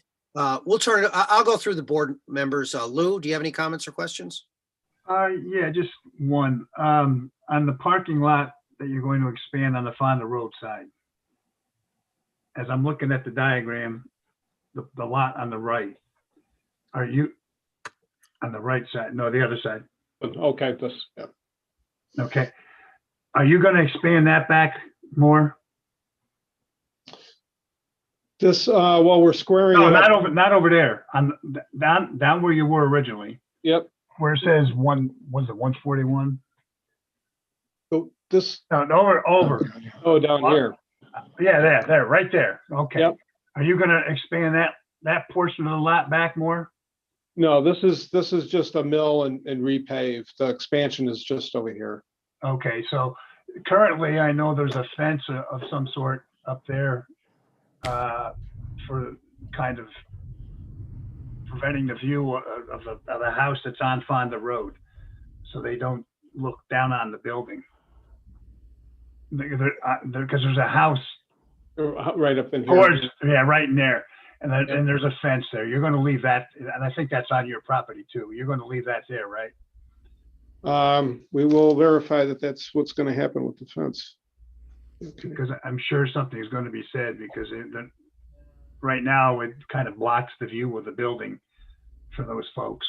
We'll turn it. I'll go through the board members. Lou, do you have any comments or questions? Yeah, just one. On the parking lot that you're going to expand on the Fonda Road side, as I'm looking at the diagram, the lot on the right, are you on the right side? No, the other side. Okay, yeah. Okay. Are you going to expand that back more? We're squaring. No, not over there. Down where you were originally. Yep. Where it says 141? Oh, this. No, over. Oh, down here. Yeah, there, right there. Okay. Yep. Are you going to expand that portion of the lot back more? No, this is just a mill and repave. The expansion is just over here. Okay, so currently I know there's a fence of some sort up there for kind of preventing the view of the house that's on Fonda Road, so they don't look down on the building. Because there's a house right up in here. Right in there, and there's a fence there. You're going to leave that, and I think that's on your property too. You're going to leave that there, right? We will verify that that's what's going to happen with the fence. Okay. Because I'm sure something is going to be said, because right now it kind of blocks the view of the building for those folks.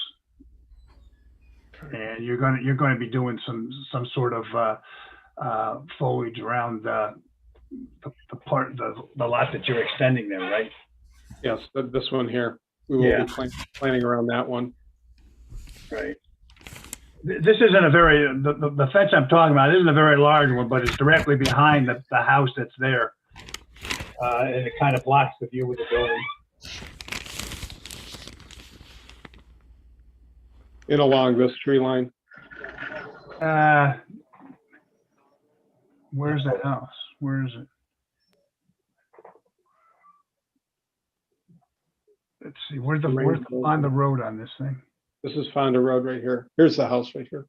And you're going to be doing some sort of foliage around the lot that you're extending there, right? Yes, this one here. We will be planning around that one. Right. This isn't the fence I'm talking about isn't a very large one, but it's directly behind the house that's there. And it kind of blocks the view of the building. In along this tree line. Where's the house? Where is it? Let's see. Where's the on the road on this thing? This is Fonda Road right here. Here's the house right here.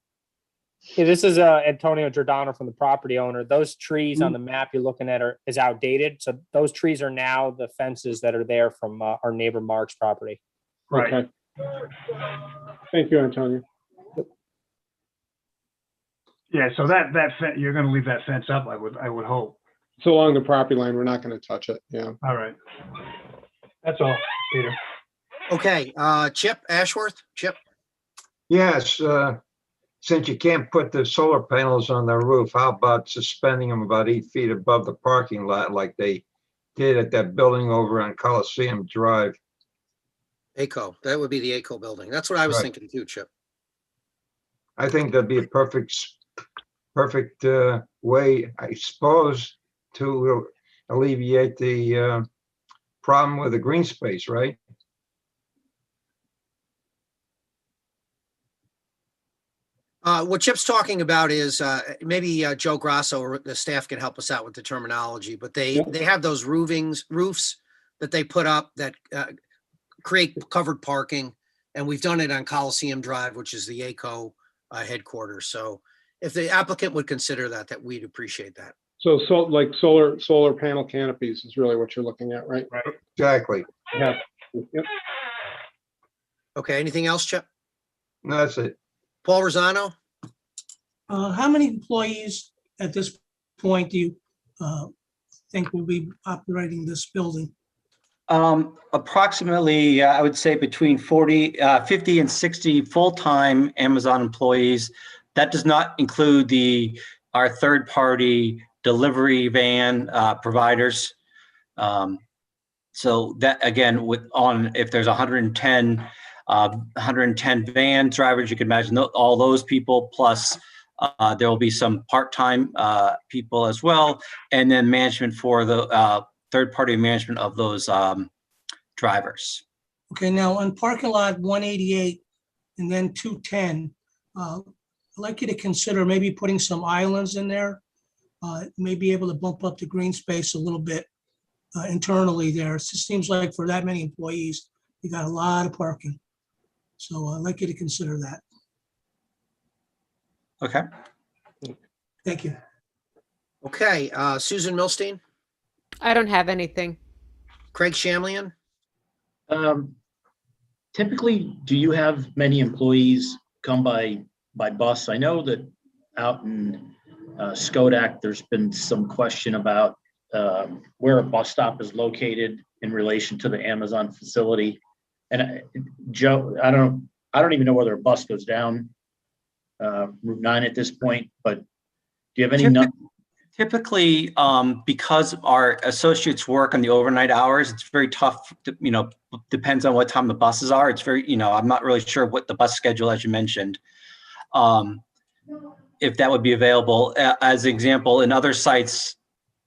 Yeah, this is Antonio Giordano from the property owner. Those trees on the map you're looking at is outdated. So those trees are now the fences that are there from our neighbor Mark's property. Right. Okay. Thank you, Antonio. Yeah, so you're gonna leave that fence up, I would hope. So along the property line, we're not going to touch it. Yeah. All right. That's all, Peter. Okay, Chip Ashworth, Chip. Yes, since you can't put the solar panels on the roof, how about suspending them about 8 feet above the parking lot like they did at that building over on Coliseum Drive? ACO, that would be the ACO building. That's what I was Right. thinking too, Chip. I think that'd be a perfect way, I suppose, to alleviate the problem with the green space, right? What Chip's talking about is maybe Joe Grasso or the staff can help us out with the terminology, but they have those roofs that they put up that create covered parking, and we've done it on Coliseum Drive, which is the ACO headquarters. So if the applicant would consider that, we'd appreciate that. So like solar panel canopies is really what you're looking at, right? Right. Exactly. Yeah. Yep. Okay, anything else, Chip? No, that's it. Paul Rosano? How many employees at this point do you think will be operating this building? Approximately, I would say between 50 and 60 full-time Amazon employees. That does not include our third-party delivery van providers. So that, again, if there's 110 van drivers, you can imagine all those people, plus there will be some part-time people as well, and then management for the third-party management of those drivers. Okay, now on parking lot 188 and then 210, I'd like you to consider maybe putting some islands in there. May be able to bump up the green space a little bit internally there. It just seems like for that many employees, you got a lot of parking. So I'd like you to consider that. Okay. Thank you. Okay, Susan Milstein? I don't have anything. Craig Shamlian? Typically, do you have many employees come by bus? I know that out in Skodak, there's been some question about where a bus stop is located in relation to the Amazon facility. And Joe, I don't even know whether a bus goes down Route 9 at this point, but do you have any? Typically, because our associates work on the overnight hours, it's very tough to, depends on what time the buses are. It's very, I'm not really sure what the bus schedule, as you mentioned, if that would be available. As an example, in other sites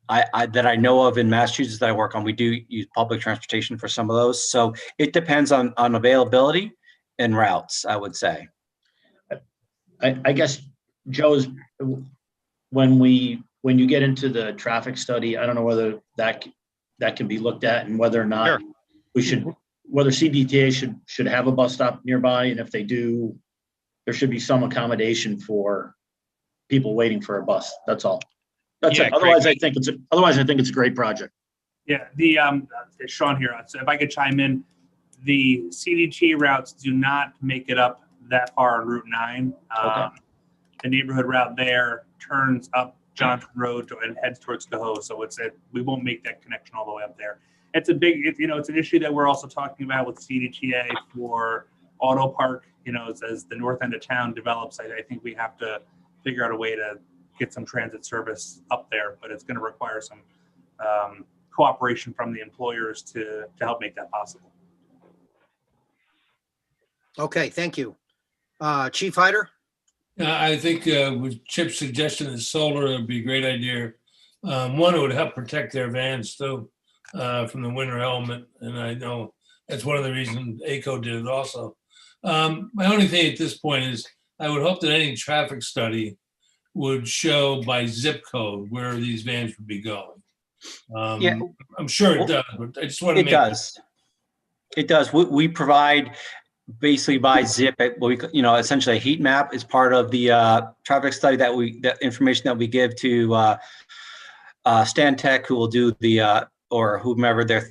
that I know of in Massachusetts that I work on, we do use public transportation for some of those. So it depends on availability and routes, I would say. I guess, Joe's, when you get into the traffic study, I don't know whether that can be looked at and whether or not whether CDTA should have a bus stop nearby, and if they do, there should be some accommodation for people waiting for a bus. That's all. That's it. Otherwise, I think it's a great project. Yeah, Sean here. So if I could chime in, the CDT routes do not make it up that far on Route 9. Okay. The neighborhood route there turns up Johnson Road and heads towards Cohoe. So we won't make that connection all the way up there. It's an issue that we're also talking about with CDTA for auto park. As the north end of town develops, I think we have to figure out a way to get some transit service up there, but it's going to require some cooperation from the employers to help make that possible. Okay, thank you. Chief Hyder? I think with Chip's suggestion that solar would be a great idea. One, it would help protect their vans too from the winter element, and I know that's one of the reasons ACO did it also. My only thing at this point is I would hope that any traffic study would show by zip code where these vans would be going. Yeah, I'm sure it does, but I just want to It does. We provide basically by zip, essentially a heat map is part of the traffic study the information that we give to Stan Tech, who will do the or whomever their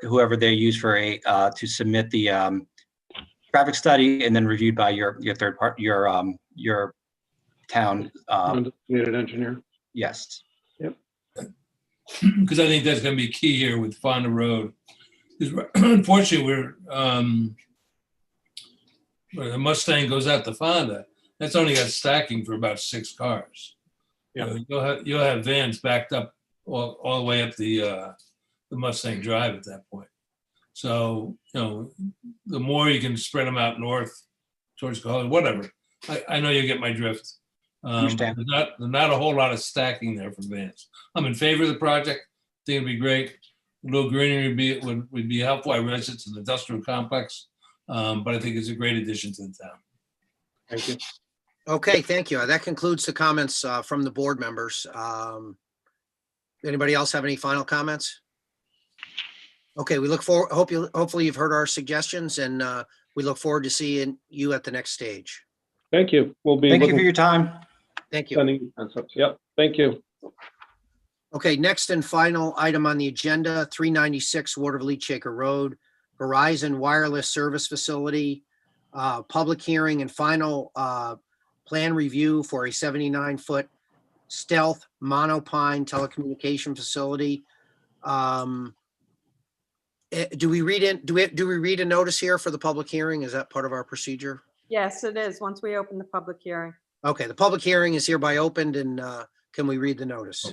whoever they use for to submit the traffic study, and then reviewed by your third part your town. Designated engineer. Yes. Yep. Because I think that's going to be key here with Fonda Road. Because unfortunately, we're when the Mustang goes out to Fonda, that's only got stacking for about 6 cars. Yeah. You'll have vans backed up all the way up the Mustang Drive at that point. So, the more you can spread them out north towards Colonie, whatever. I know you get my drift. Understand. There's not a whole lot of stacking there for vans. I'm in favor of the project. I think it'd be great. A little greenery would be helpful. I realize it's an industrial complex, but I think it's a great addition to the town. Thank you. Okay, thank you. That concludes the comments from the board members. Anybody else have any final comments? Okay, we look forward, hopefully you've heard our suggestions, and we look forward to seeing you at the next stage. Thank you. We'll be. Thank you for your time. Thank you. Sending concepts. Yep. Thank you. Okay, next and final item on the agenda, 396 Waterville Shaker Road, Verizon Wireless Service Facility, public hearing and final plan review for a 79-foot stealth monopine telecommunication facility. Do we read a notice here for the public hearing? Is that part of our procedure? Yes, it is, once we open the public hearing. Okay, the public hearing is hereby opened, and can we read the notice?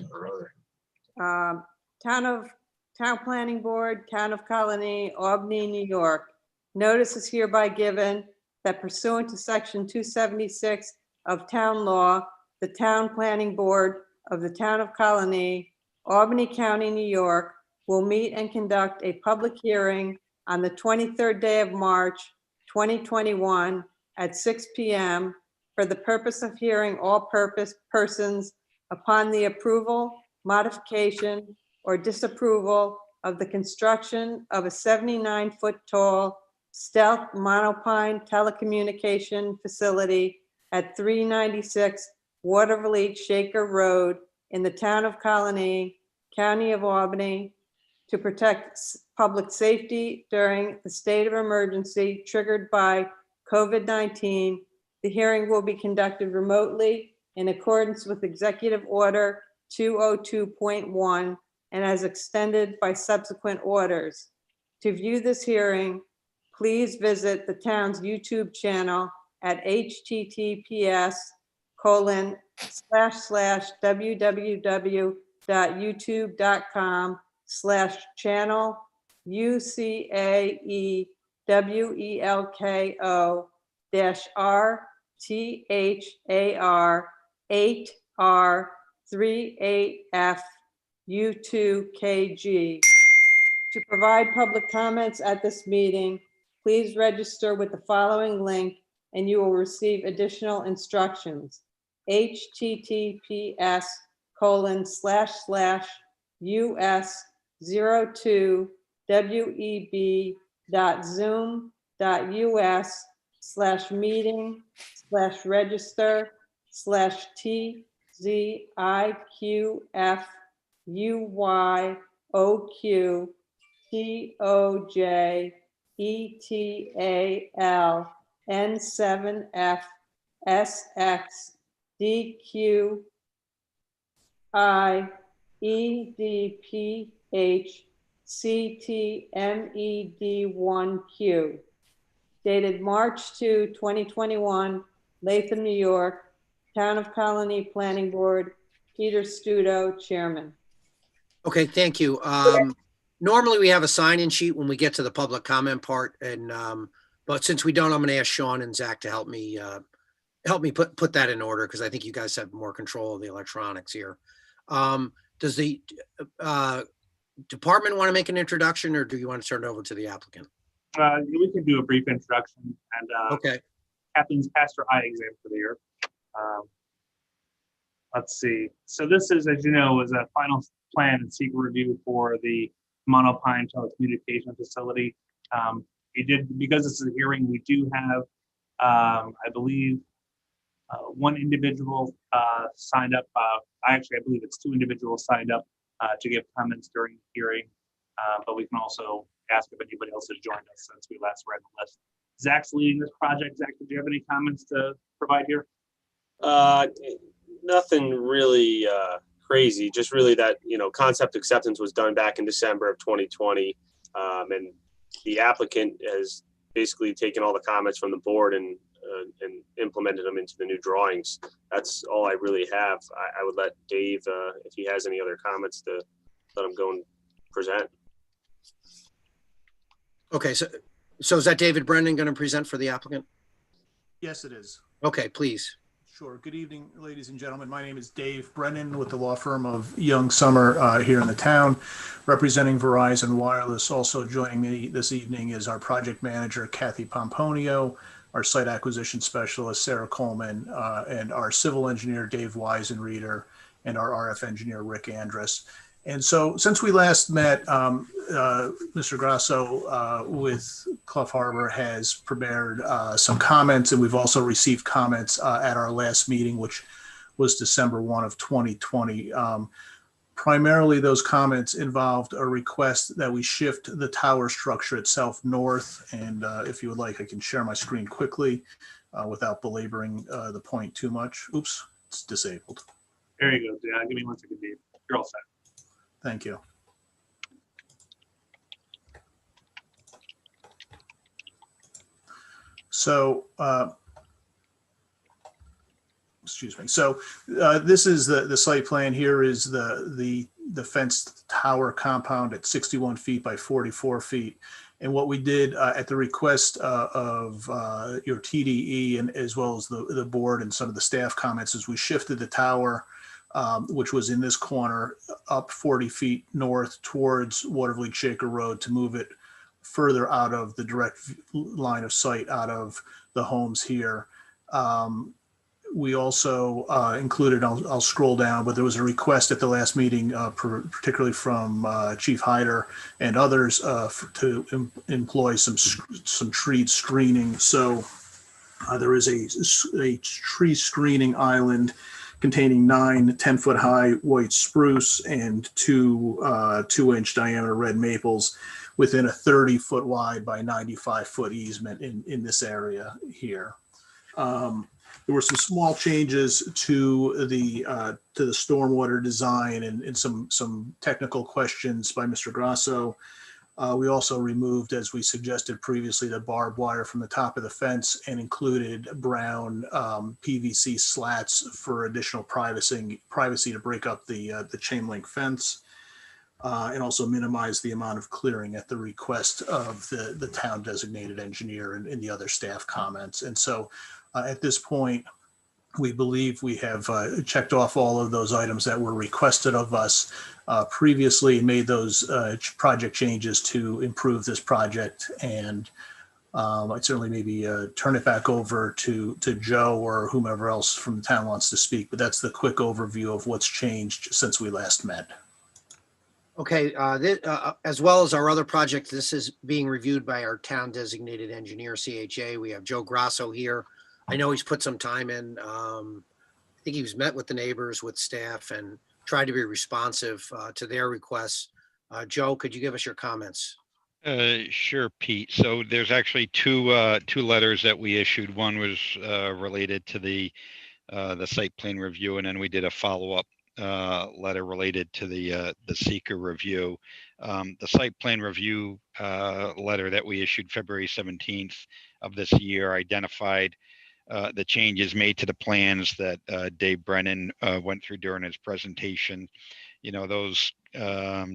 Town Planning Board, Town of Colonie, Albany, New York. Notice is hereby given that pursuant to section 276 of town law, the Town Planning Board of the Town of Colonie, Albany County, New York, will meet and conduct a public hearing on the 23rd day of March, 2021 at 6 p.m. for the purpose of hearing all persons upon the approval, modification, or disapproval of the construction of a 79-foot tall stealth monopine telecommunication facility at 396 Waterville Shaker Road in the town of Colonie, County of Albany, to protect public safety during the state of emergency triggered by COVID-19. The hearing will be conducted remotely in accordance with Executive Order 202.1 and as extended by subsequent orders. To view this hearing, please visit the town's YouTube channel at https://www.youtube.com/channel UCAEWELKO-RTHR38FU2KG. To provide public comments at this meeting, please register with the following link and you will receive additional instructions. HTTPS://US020WEB.Zoom.us/meeting/register/T-Z-I-Q-F-U-Y-O-Q-T-O-J-E-T-A-L-N7F-S-X-D-Q-I-E-D-P-H-C-T-M-E-D-1-Q, dated March 2, 2021, Town of Colonie Planning Board, Peter Studo, Chairman. Okay, thank you. Normally we have a sign-in sheet when we get to the public comment part, and but since we don't, I'm going to ask Sean and Zach to help me put that in order, because I think you guys have more control of the electronics here. Does the department want to make an introduction, or do you want to turn it over to the applicant? We can do a brief introduction, and Okay. Kathleen's passed her eye exam for the year. Let's see. So this is, as you know, was a final plan and secret review for the monopine telecommunication facility. because this is a hearing, we do have, I believe, one individual signed up. I believe it's two individuals signed up to give comments during the hearing, but we can also ask if anybody else has joined us since we last read the list. Zach's leading this project. Zach, did you have any comments to provide here? Nothing really crazy, just really that, concept acceptance was done back in December of 2020. And the applicant has basically taken all the comments from the board and implemented them into the new drawings. That's all I really have. I would let Dave, if he has any other comments, to let him go and present. Okay, so is that David Brennan going to present for the applicant? Yes, it is. Okay, please. Sure. Good evening, ladies and gentlemen. My name is Dave Brennan with the law firm of Young Summer here in the town, representing Verizon Wireless. Also joining me this evening is our project manager, Kathy Pomponio, our site acquisition specialist, Sarah Coleman, and our civil engineer, Dave Weisenreeder, and our RF engineer, Rick Andrus. And so since we last met, Mr. Grasso with Clough Harbor has prepared some comments, and we've also received comments at our last meeting, which was December 1 of 2020. Primarily, those comments involved a request that we shift the tower structure itself north. And if you would like, I can share my screen quickly without belaboring the point too much. Oops, it's disabled. There you go. Yeah, give me 1 second, Dave. You're all set. Thank you. So, excuse me. So this is the site plan. Here is the fenced tower compound at 61 feet by 44 feet. And what we did at the request of your TDE and as well as the board and some of the staff comments is we shifted the tower, which was in this corner, up 40 feet north towards Watervliet Shaker Road to move it further out of the direct line of sight out of the homes here. We also included, I'll scroll down, but there was a request at the last meeting, particularly from Chief Hyder and others to employ some tree screening. So there is a tree screening island containing 9 10-foot high white spruce and 2 2-inch diameter red maples within a 30-foot wide by 95-foot easement in this area here. There were some small changes to the stormwater design and some technical questions by Mr. Grasso. We also removed, as we suggested previously, the barbed wire from the top of the fence and included brown PVC slats for additional privacy to break up the chain link fence, and also minimize the amount of clearing at the request of the town designated engineer and the other staff comments. And so at this point, we believe we have checked off all of those items that were requested of us previously and made those project changes to improve this project. And I'd certainly maybe turn it back over to Joe or whomever else from the town wants to speak, but that's the quick overview of what's changed since we last met. Okay, as well as our other project, this is being reviewed by our town designated engineer, CHA. We have Joe Grasso here. I know he's put some time in. I think he's met with the neighbors, with staff, and tried to be responsive to their requests. Joe, could you give us your comments? Sure, Pete. So there's actually two letters that we issued. One was related to the site plan review, and then we did a follow-up letter related to the seeker review. The site plan review letter that we issued February 17th of this year identified the changes made to the plans that Dave Brennan went through during his presentation. You know, those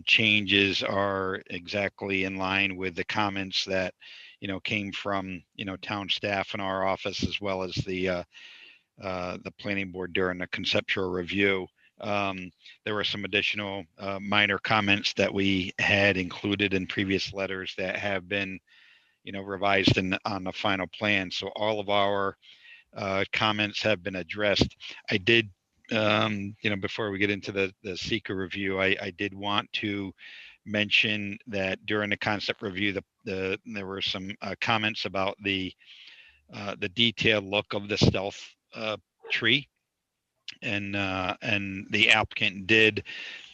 changes are exactly in line with the comments that, came from, town staff in our office, as well as the planning board during the conceptual review. There were some additional minor comments that we had included in previous letters that have been, revised on the final plan. So all of our comments have been addressed. I did, before we get into the seeker review, I did want to mention that during the concept review, there were some comments about the detailed look of the stealth tree. And the applicant did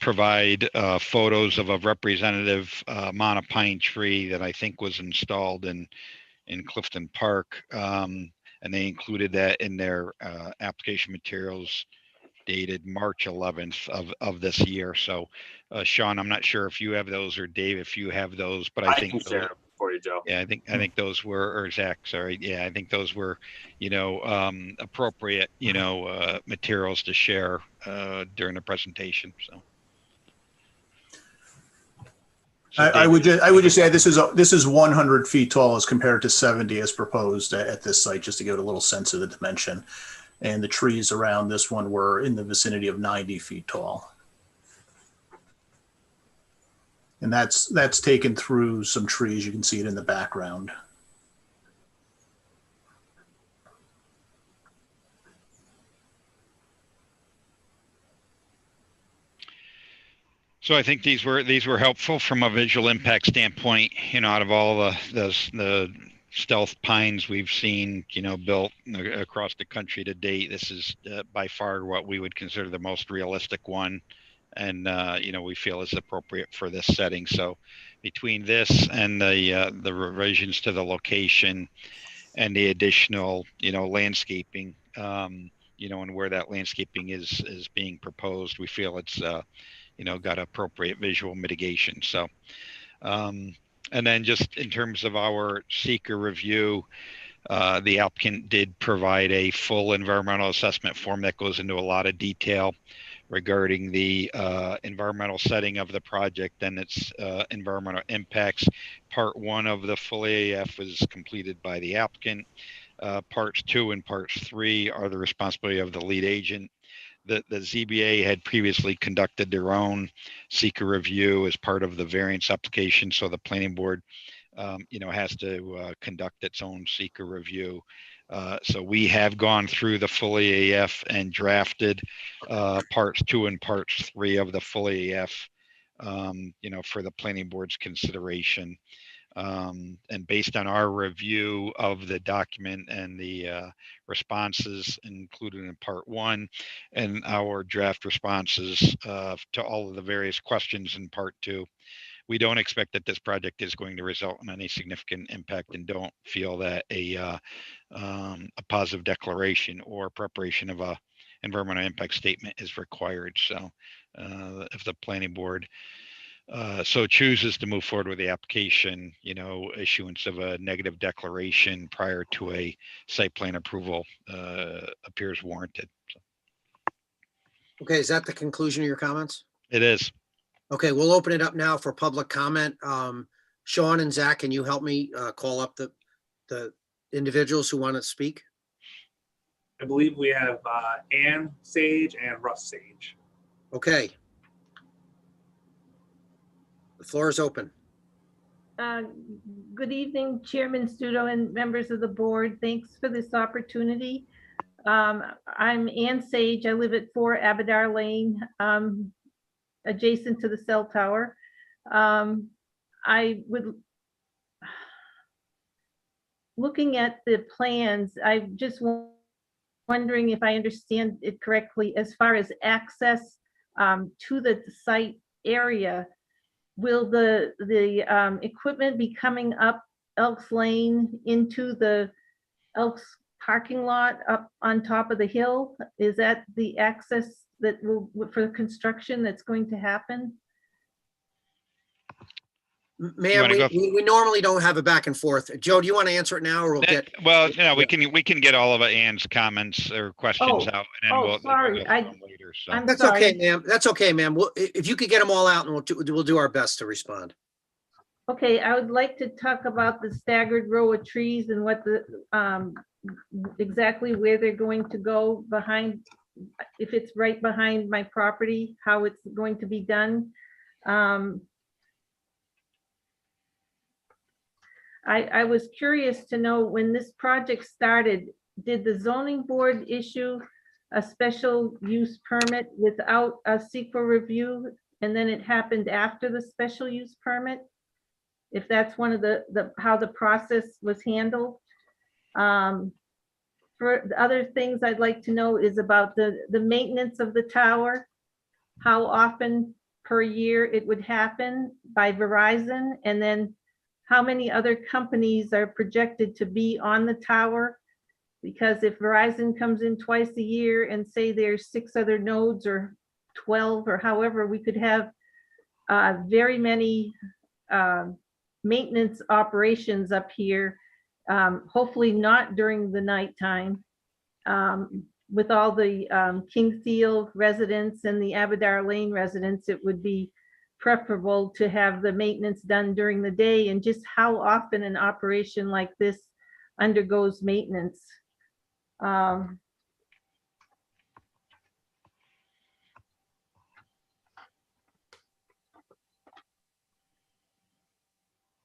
provide photos of a representative monopine tree that I think was installed in Clifton Park. And they included that in their application materials dated March 11th of this year. So Sean, I'm not sure if you have those, or Dave, if you have those, but I think can share them for you, Joe. yeah, I think those were, or Zach, sorry. Yeah, I think those were, appropriate, materials to share during the presentation. So. I would just say this is 100 feet tall as compared to 70 as proposed at this site, just to give it a little sense of the dimension. And the trees around this one were in the vicinity of 90 feet tall. And that's taken through some trees. You can see it in the background. So I think these were helpful from a visual impact standpoint. Out of all the stealth pines we've seen, built across the country to date, this is by far what we would consider the most realistic one, and we feel is appropriate for this setting. So between this and the revisions to the location and the additional landscaping, and where that landscaping is being proposed, we feel it's got appropriate visual mitigation. So and then just in terms of our seeker review, the applicant did provide a full environmental assessment form that goes into a lot of detail regarding the environmental setting of the project and its environmental impacts. Part 1 of the full EAF was completed by the applicant. Parts 2 and parts 3 are the responsibility of the lead agent. The ZBA had previously conducted their own seeker review as part of the variance application, so the planning board has to conduct its own seeker review. So we have gone through the full EAF and drafted parts 2 and parts 3 of the full EAF, for the planning board's consideration. And based on our review of the document and the responses included in part 1 and our draft responses to all of the various questions in part 2, we don't expect that this project is going to result in any significant impact, and don't feel that a positive declaration or preparation of a environmental impact statement is required. So if the planning board so chooses to move forward with the application, issuance of a negative declaration prior to a site plan approval appears warranted. So. Okay, is that the conclusion of your comments? It is. Okay, we'll open it up now for public comment. Sean and Zach, can you help me call up the individuals who want to speak? I believe we have Ann Sage and Russ Sage. Okay. The floor is open. Good evening, Chairman Studo and members of the board. Thanks for this opportunity. I'm Ann Sage. I live at 4 Abadar Lane, adjacent to the cell tower. Looking at the plans, I'm just wondering if I understand it correctly, as far as access to the site area. Will the equipment be coming up Elks Lane into the Elks parking lot up on top of the hill? Is that the access that will, for the construction that's going to happen? Ma'am, we normally don't have a back and forth. Joe, do you want to answer it now, or we'll get? Well, we can get all of Ann's comments or questions out, and then we'll sorry. later. So. That's okay, ma'am. That's okay, ma'am. If you could get them all out, and we'll do our best to respond. Okay, I would like to talk about the staggered row of trees and what the exactly where they're going to go behind, if it's right behind my property, how it's going to be done. I was curious to know, when this project started, did the zoning board issue a special use permit without a CEQA review and then it happened after the special use permit? If that's one of how the process was handled. For the other things I'd like to know is about the maintenance of the tower. How often per year it would happen by Verizon, and then how many other companies are projected to be on the tower? Because if Verizon comes in twice a year and say there's 6 other nodes or 12 or however, we could have very many maintenance operations up here, hopefully not during the nighttime. With all the Kingfield residents and the Abadar Lane residents, it would be preferable to have the maintenance done during the day, and just how often an operation like this undergoes maintenance.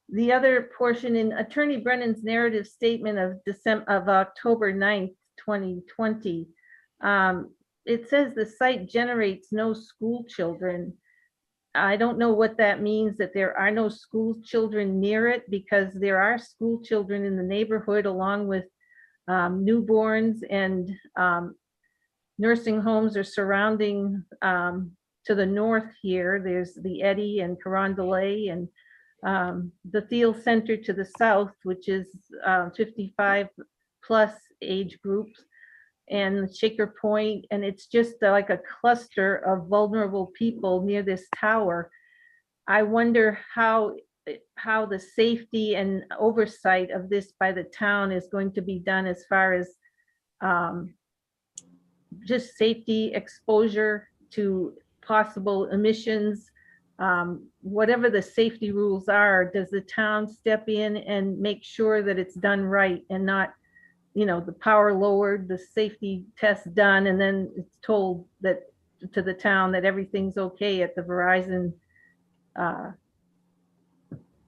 The other portion in Attorney Brennan's narrative statement of October 9th, 2020, it says the site generates no school children. I don't know what that means, that there are no school children near it, because there are school children in the neighborhood, along with newborns, and nursing homes are surrounding to the north here. There's the Eddy and Carondelet, and the Thiel Center to the south, which is 55 plus age groups, and Shaker Point, and it's just like a cluster of vulnerable people near this tower. I wonder how the safety and oversight of this by the town is going to be done, as far as just safety, exposure to possible emissions. Whatever the safety rules are, does the town step in and make sure that it's done right, and not, the power lowered, the safety test done, and then it's told that to the town that everything's okay at the Verizon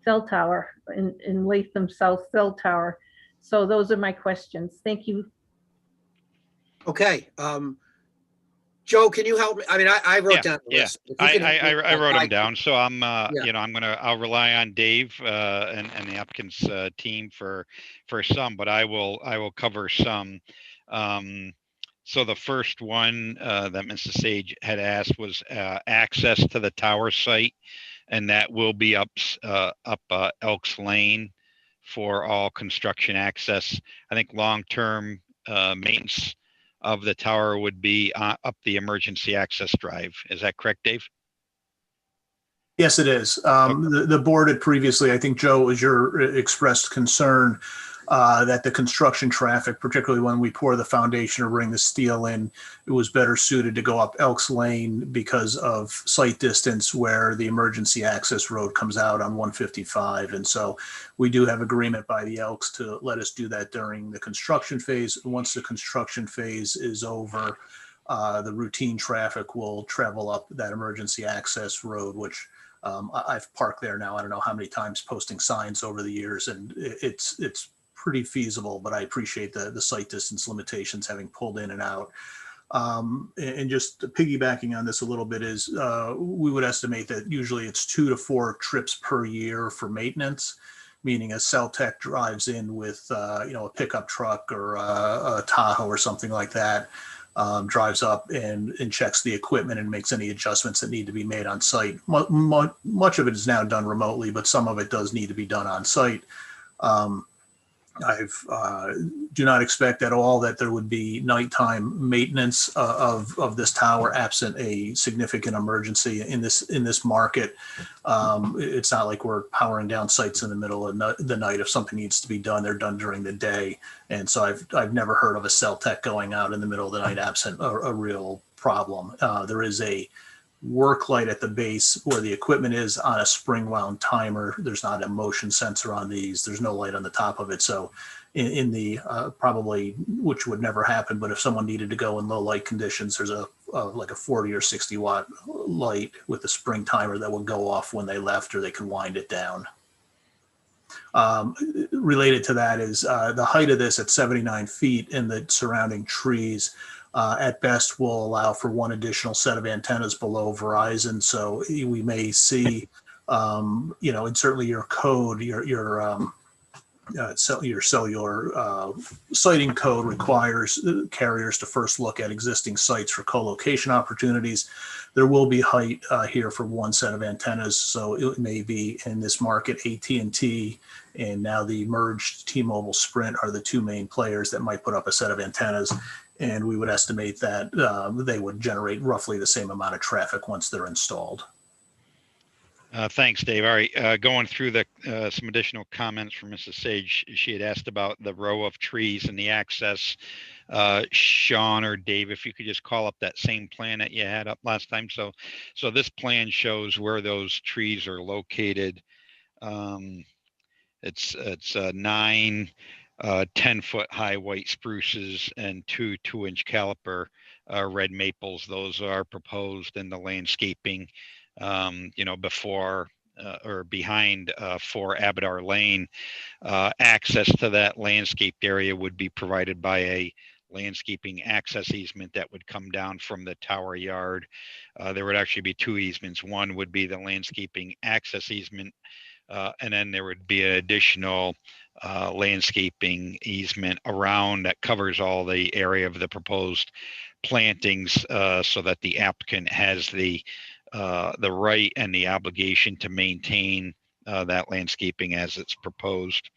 cell tower in Latham South cell tower? So those are my questions. Thank you. Okay. Joe, can you help me? I mean, I wrote down the list. If you can help me, I wrote them down. So I'm, Yeah. I'll rely on Dave and the applicant's team for some, but I will cover some. So the first one that Mrs. Sage had asked was access to the tower site, and that will be up Elks Lane for all construction access. I think long-term maintenance of the tower would be up the emergency access drive. Is that correct, Dave? Yes, it is. The board had previously, I think, Joe, was your expressed concern that the construction traffic, particularly when we pour the foundation or bring the steel in, it was better suited to go up Elks Lane because of sight distance where the emergency access road comes out on 155. And so we do have agreement by the Elks to let us do that during the construction phase. Once the construction phase is over, the routine traffic will travel up that emergency access road, which I've parked there now, I don't know how many times, posting signs over the years, and it's pretty feasible, but I appreciate the sight distance limitations having pulled in and out. And just piggybacking on this a little bit is we would estimate that usually it's 2 to 4 trips per year for maintenance, meaning a cell tech drives in with a pickup truck or a Tahoe or something like that, drives up and checks the equipment and makes any adjustments that need to be made on site. Much of it is now done remotely, but some of it does need to be done on site. Do not expect at all that there would be nighttime maintenance of this tower absent a significant emergency in this market. It's not like we're powering down sites in the middle of the night. If something needs to be done, they're done during the day. And so I've never heard of a cell tech going out in the middle of the night absent a real problem. There is a work light at the base where the equipment is on a spring wound timer. There's not a motion sensor on these. There's no light on the top of it. So in the probably, which would never happen, but if someone needed to go in low light conditions, there's like a 40 or 60 watt light with a spring timer that will go off when they left, or they can wind it down. Related to that is the height of this at 79 feet and the surrounding trees. at best will allow for one additional set of antennas below Verizon. So we may see, and certainly your code, your cellular siting code requires carriers to first look at existing sites for co-location opportunities. There will be height here for one set of antennas, so it may be in this market AT&T and now the merged T-Mobile Sprint are the two main players that might put up a set of antennas, and we would estimate that they would generate roughly the same amount of traffic once they're installed. Thanks, Dave. All right, going through some additional comments from Mrs. Sage. She had asked about the row of trees and the access. Sean or Dave, if you could just call up that same plan that you had up last time. So this shows where those trees are located. It's 9 10-foot high white spruces and 2 2-inch caliper red maples. Those are proposed in the landscaping, before or behind 4 Abadar Lane. Access to that landscaped area would be provided by a landscaping access easement that would come down from the tower yard. There would actually be 2 easements. One would be the landscaping access easement, and then there would be an additional landscaping easement around that covers all the area of the proposed plantings, so that the applicant has the right and the obligation to maintain that landscaping as it's proposed.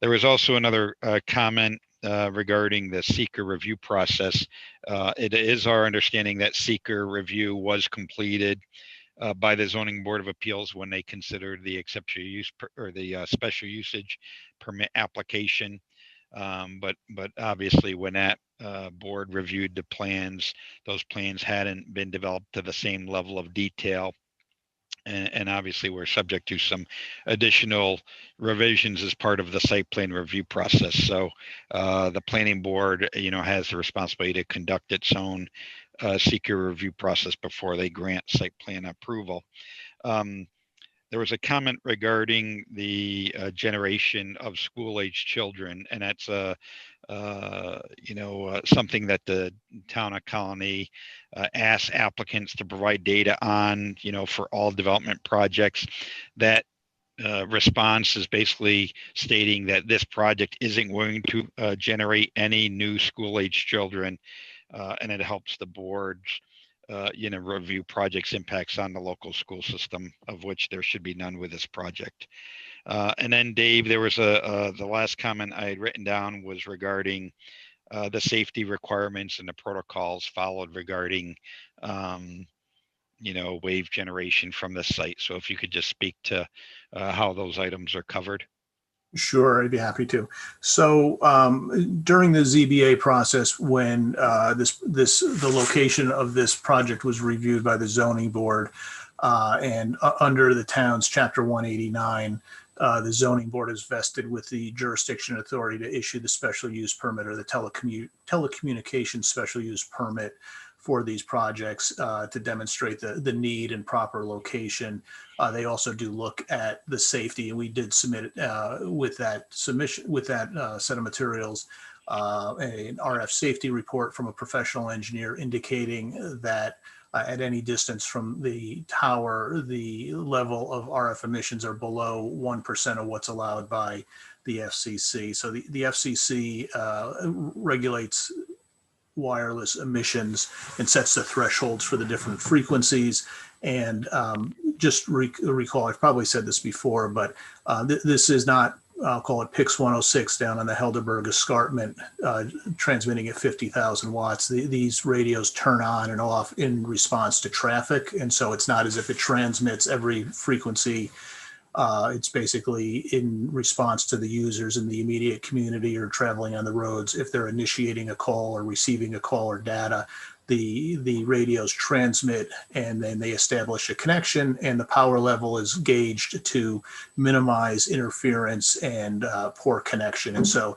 There was also another comment regarding the seeker review process. It is our understanding that seeker review was completed by the Zoning Board of Appeals when they considered the exceptional use or the special usage permit application. But obviously when that board reviewed the plans, those plans hadn't been developed to the same level of detail. And obviously we're subject to some additional revisions as part of the site plan review process. So the planning board, has the responsibility to conduct its own seeker review process before they grant site plan approval. There was a comment regarding the generation of school-age children, and that's something that the town of Colonie asks applicants to provide data on, for all development projects. That response is basically stating that this project isn't going to generate any new school-age children, and it helps the boards review projects' impacts on the local school system, of which there should be none with this project. And then Dave, there was the last comment I had written down was regarding the safety requirements and the protocols followed regarding, wave generation from the site. So if you could just speak to how those items are covered. Sure, I'd be happy to. So during the ZBA process, when the location of this project was reviewed by the zoning board, and under the town's Chapter 189, the zoning board is vested with the jurisdiction authority to issue the special use permit or the telecommunication special use permit for these projects to demonstrate the need and proper location. They also do look at the safety, and we did submit with that submission, with that set of materials, an RF safety report from a professional engineer indicating that at any distance from the tower, the level of RF emissions are below 1% of what's allowed by the FCC. So the FCC regulates wireless emissions and sets the thresholds for the different frequencies. And just recall, I've probably said this before, but this is not, I'll call it PIX 106 down on the Helderberg escarpment, transmitting at 50,000 watts. These radios turn on and off in response to traffic. And so it's not as if it transmits every frequency. It's basically in response to the users in the immediate community or traveling on the roads. If they're initiating a call or receiving a call or data, the radios transmit and then they establish a connection, and the power level is gauged to minimize interference and poor connection. And so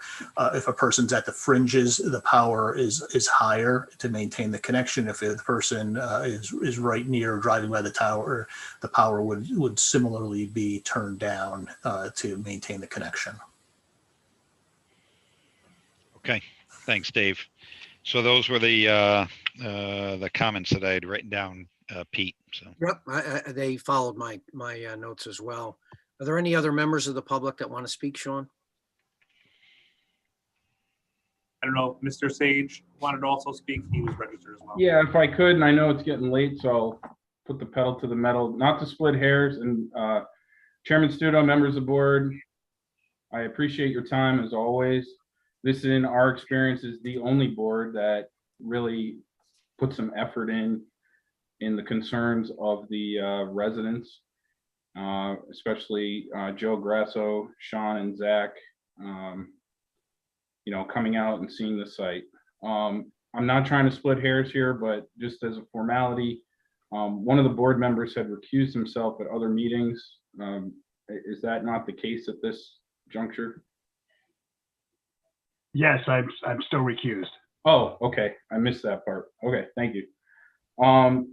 if a person's at the fringes, the power is higher to maintain the connection. If the person is right near driving by the tower, the power would similarly be turned down to maintain the connection. Okay, thanks, Dave. So those were the comments that I had written down, Pete. So Yep, they followed my notes as well. Are there any other members of the public that want to speak, Sean? I don't know if Mr. Sage wanted to also speak. He was registered as well. Yeah, if I could, and I know it's getting late, so I'll put the pedal to the metal, not to split hairs. And Chairman Studo, members of the board, I appreciate your time as always. This, in our experience, is the only board that really put some effort in the concerns of the residents, especially Joe Grasso, Sean, and Zach, coming out and seeing the site. I'm not trying to split hairs here, but just as a formality, one of the board members had recused himself at other meetings. Is that not the case at this juncture? Yes, I'm still recused. Oh, okay. I missed that part. Okay, thank you.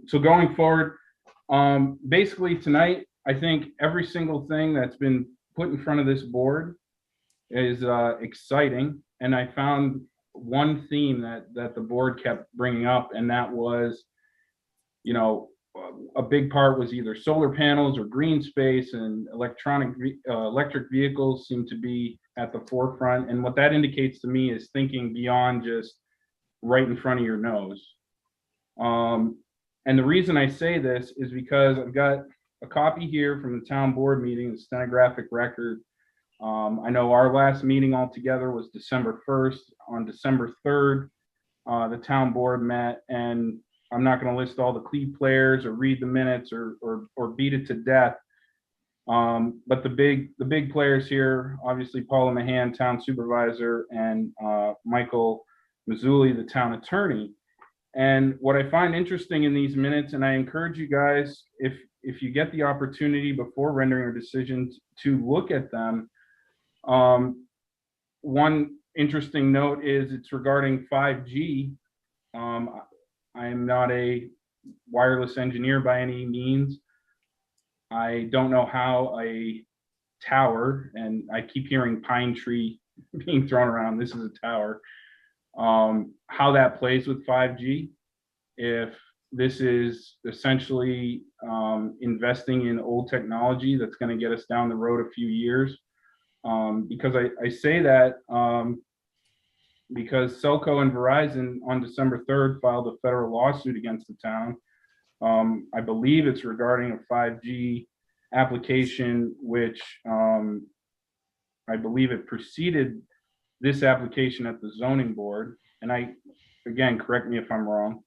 So going forward, basically tonight, I think every single thing that's been put in front of this board is exciting. And I found one theme that the board kept bringing up, and that was, a big part was either solar panels or green space, and electric vehicles seem to be at the forefront. And what that indicates to me is thinking beyond just right in front of your nose. And the reason I say this is because I've got a copy here from the town board meeting, the stenographic record. I know our last meeting altogether was December 1st. On December 3rd, the town board met, and I'm not going to list all the key players or read the minutes or beat it to death. But the big players here, obviously Paula Mahan, town supervisor, and Michael Mazzulli, the town attorney. And what I find interesting in these minutes, and I encourage you guys, if you get the opportunity before rendering a decision, to look at them. One interesting note is it's regarding 5G. I am not a wireless engineer by any means. I don't know how a tower, and I keep hearing pine tree being thrown around, this is a tower, how that plays with 5G. If this is essentially investing in old technology that's going to get us down the road a few years. Because I say that because Celco and Verizon on December 3rd filed a federal lawsuit against the town. I believe it's regarding a 5G application, which I believe it preceded this application at the zoning board. And again, correct me if I'm wrong.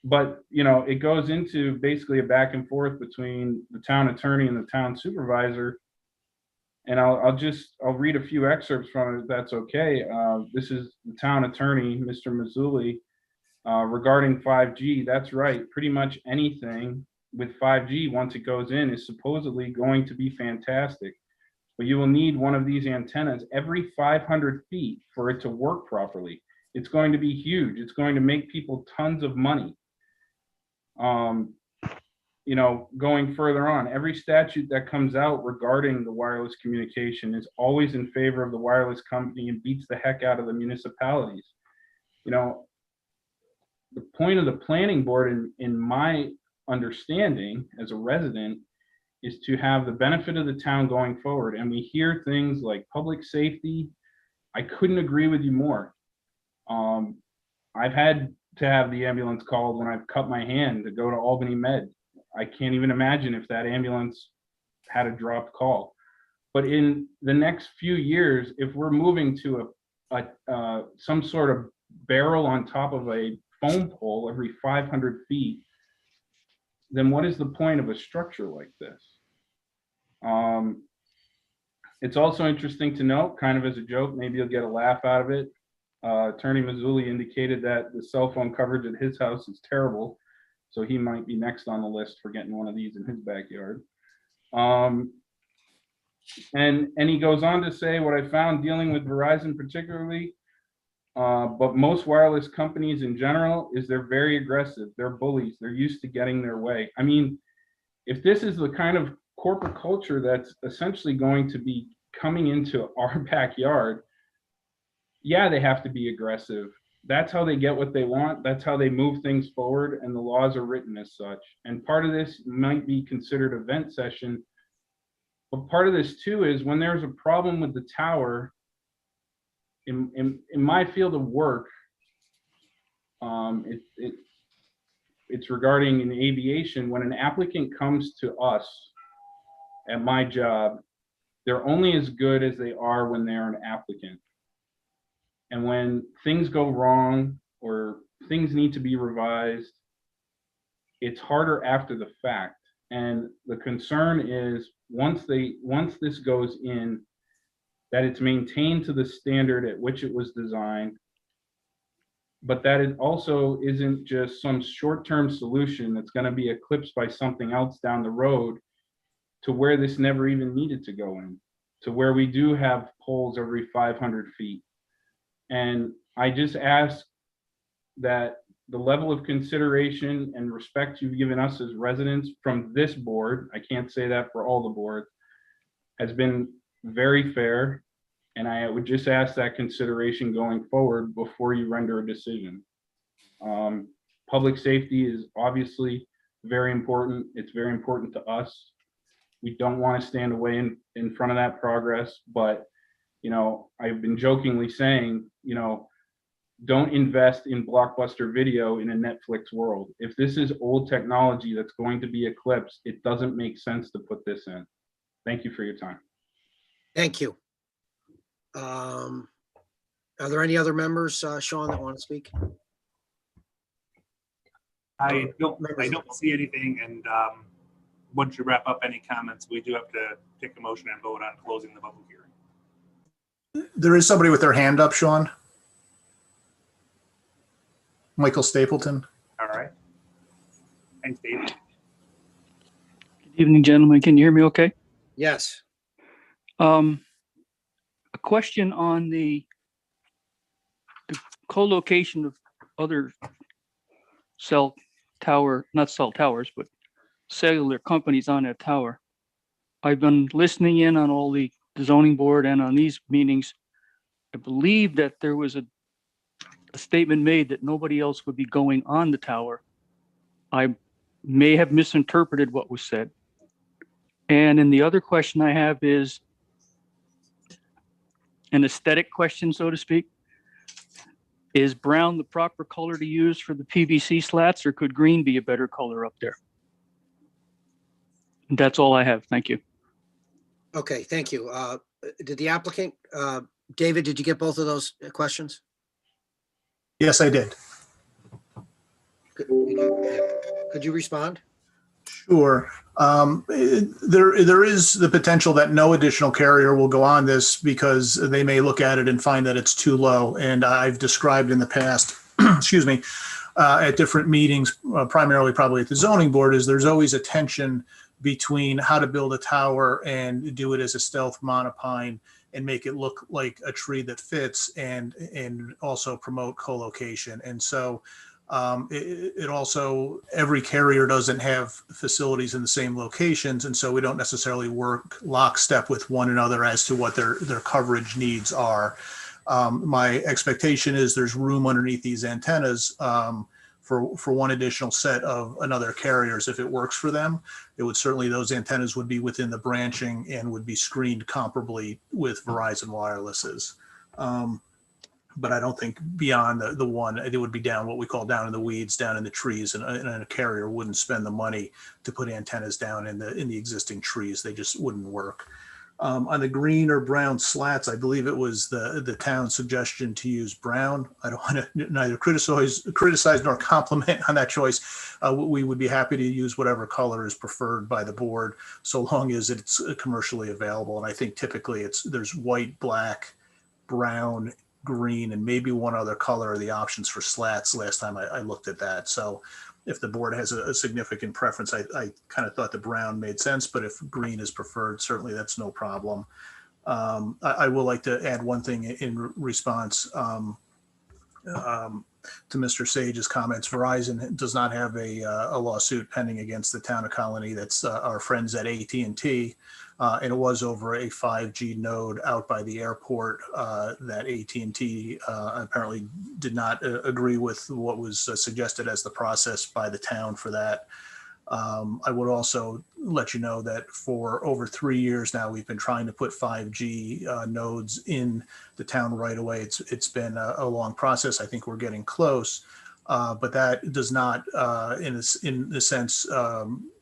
But it goes into basically a back and forth between the town attorney and the town supervisor. And I'll read a few excerpts from it, if that's okay. This is the town attorney, Mr. Mazzulli, regarding 5G. That's right. Pretty much anything with 5G, once it goes in, is supposedly going to be fantastic. But you will need one of these antennas every 500 feet for it to work properly. It's going to be huge. It's going to make people tons of money. Going further on, every statute that comes out regarding the wireless communication is always in favor of the wireless company and beats the heck out of the municipalities. The point of the planning board, in my understanding as a resident, is to have the benefit of the town going forward. And we hear things like public safety. I couldn't agree with you more. I've had to have the ambulance called when I've cut my hand to go to Albany Med. I can't even imagine if that ambulance had a dropped call. But in the next few years, if we're moving to some sort of barrel on top of a phone pole every 500 feet, then what is the point of a structure like this? It's also interesting to note, kind of as a joke, maybe you'll get a laugh out of it. Attorney Mazzulli indicated that the cell phone coverage at his house is terrible, so he might be next on the list for getting one of these in his backyard. And he goes on to say, what I found dealing with Verizon particularly, but most wireless companies in general, is they're very aggressive. They're bullies. They're used to getting their way. I mean, if this is the kind of corporate culture that's essentially going to be coming into our backyard, yeah, they have to be aggressive. That's how they get what they want. That's how they move things forward, and the laws are written as such. And part of this might be considered a vent session, but part of this too is when there's a problem with the tower, in my field of work, it's regarding in aviation. When an applicant comes to us at my job, they're only as good as they are when they're an applicant. And when things go wrong or things need to be revised, it's harder after the fact. And the concern is once this goes in, that it's maintained to the standard at which it was designed, but that it also isn't just some short-term solution that's going to be eclipsed by something else down the road to where this never even needed to go in, to where we do have poles every 500 feet. And I just ask that the level of consideration and respect you've given us as residents from this board, I can't say that for all the boards, has been very fair. And I would just ask that consideration going forward before you render a decision. Public safety is obviously very important. It's very important to us. We don't want to stand away in front of that progress, but you know, I've been jokingly saying, you know, don't invest in blockbuster video in a Netflix world. If this is old technology that's going to be eclipsed, it doesn't make sense to put this in. Thank you for your time. Thank you. Are there any other members, Sean, that want to speak? I don't see anything, and once you wrap up any comments, we do have to take a motion and vote on closing the public hearing. There is somebody with their hand up, Sean. Michael Stapleton. All right. Thanks, Dave. Good evening, gentlemen. Can you hear me okay? Yes. A question on the co-location of other cell tower, not cell towers, but cellular companies on that tower. I've been listening in on all the zoning board and on these meetings. I believe that there was a statement made that nobody else would be going on the tower. I may have misinterpreted what was said. And then the other question I have is an aesthetic question, so to speak. Is brown the proper color to use for the PVC slats, or could green be a better color up there? And that's all I have. Thank you. Okay, thank you. Did the applicant, David, did you get both of those questions? Yes, I did. Could you respond? Sure. There is the potential that no additional carrier will go on this because they may look at it and find that it's too low. And I've described in the past, excuse me, at different meetings, primarily probably at the zoning board, is there's always a tension between how to build a tower and do it as a stealth monopine and make it look like a tree that fits and also promote co-location. And so it also, every carrier doesn't have facilities in the same locations. And so we don't necessarily work lockstep with one another as to what their coverage needs are. My expectation is there's room underneath these antennas for one additional set of another carriers if it works for them. It would certainly, those antennas would be within the branching and would be screened comparably with Verizon wirelesses. But I don't think beyond the one, it would be down what we call down in the weeds, down in the trees, and a carrier wouldn't spend the money to put antennas down in the existing trees. They just wouldn't work. On the green or brown slats, I believe it was the town's suggestion to use brown. I don't want to neither criticize nor compliment on that choice. We would be happy to use whatever color is preferred by the board, so long as it's commercially available. And I think typically there's white, black, brown, green, and maybe one other color are the options for slats last time I looked at that. So if the board has a significant preference, I kind of thought the brown made sense, but if green is preferred, certainly that's no problem. I will like to add one thing in response to Mr. Sage's comments. Verizon does not have a lawsuit pending against the town of Colonie. That's our friends at AT&T. And it was over a 5G node out by the airport that AT&T apparently did not agree with what was suggested as the process by the town for that. I would also let you know that for over 3 years now, we've been trying to put 5G nodes in the town right away. It's been a long process. I think we're getting close, but that does not, in a sense,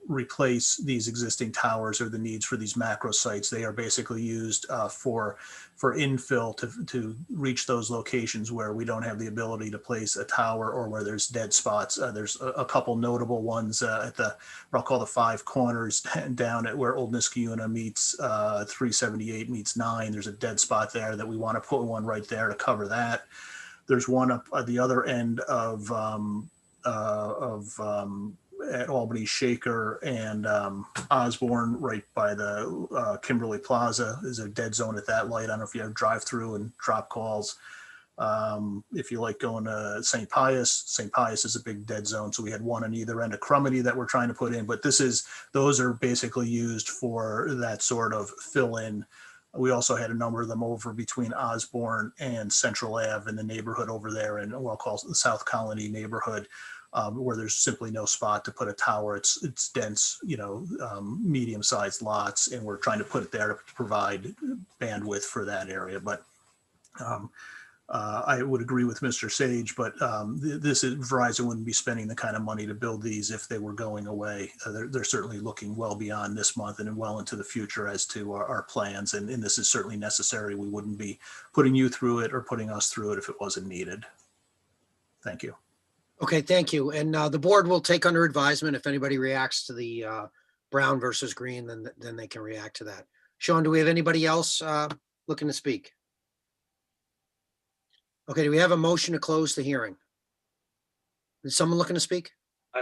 replace these existing towers or the needs for these macro sites. They are basically used for infill to reach those locations where we don't have the ability to place a tower or where there's dead spots. There's a couple notable ones at what I'll call the 5 corners down at where Old Niskayuna meets 378 meets 9. There's a dead spot there that we want to put one right there to cover that. There's one up at the other end of at Albany Shaker and Osborne, right by the Kimberly Plaza. Is a dead zone at that light. I don't know if you have drive through and drop calls. If you like going to St. Pius is a big dead zone. So we had one on either end of Crummity that we're trying to put in, but those are basically used for that sort of fill in. We also had a number of them over between Osborne and Central Ave in the neighborhood over there in what I'll call the South Colonie neighborhood, where there's simply no spot to put a tower. It's dense, medium-sized lots, and we're trying to put it there to provide bandwidth for that area. But I would agree with Mr. Sage, but Verizon wouldn't be spending the kind of money to build these if they were going away. They're certainly looking well beyond this month and well into the future as to our plans. And this is certainly necessary. We wouldn't be putting you through it or putting us through it if it wasn't needed. Thank you. Okay, thank you. And the board will take under advisement if anybody reacts to the brown versus green, then they can react to that. Sean, do we have anybody else looking to speak? Okay, do we have a motion to close the hearing? Is someone looking to speak?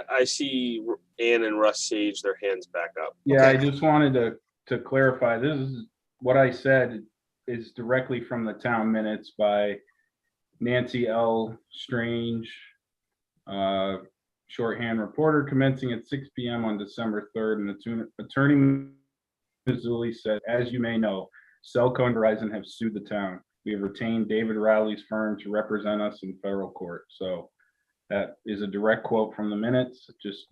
I see Ann and Russ Sage, their hands back up. Yeah, Okay. I just wanted to clarify, this is what I said is directly from the town minutes by Nancy L. Strange, shorthand reporter, commencing at 6 p.m. on December 3rd. And Attorney Mazzulli said, as you may know, Cellco and Verizon have sued the town. We have retained David Rowley's firm to represent us in federal court. So that is a direct quote from the minutes, just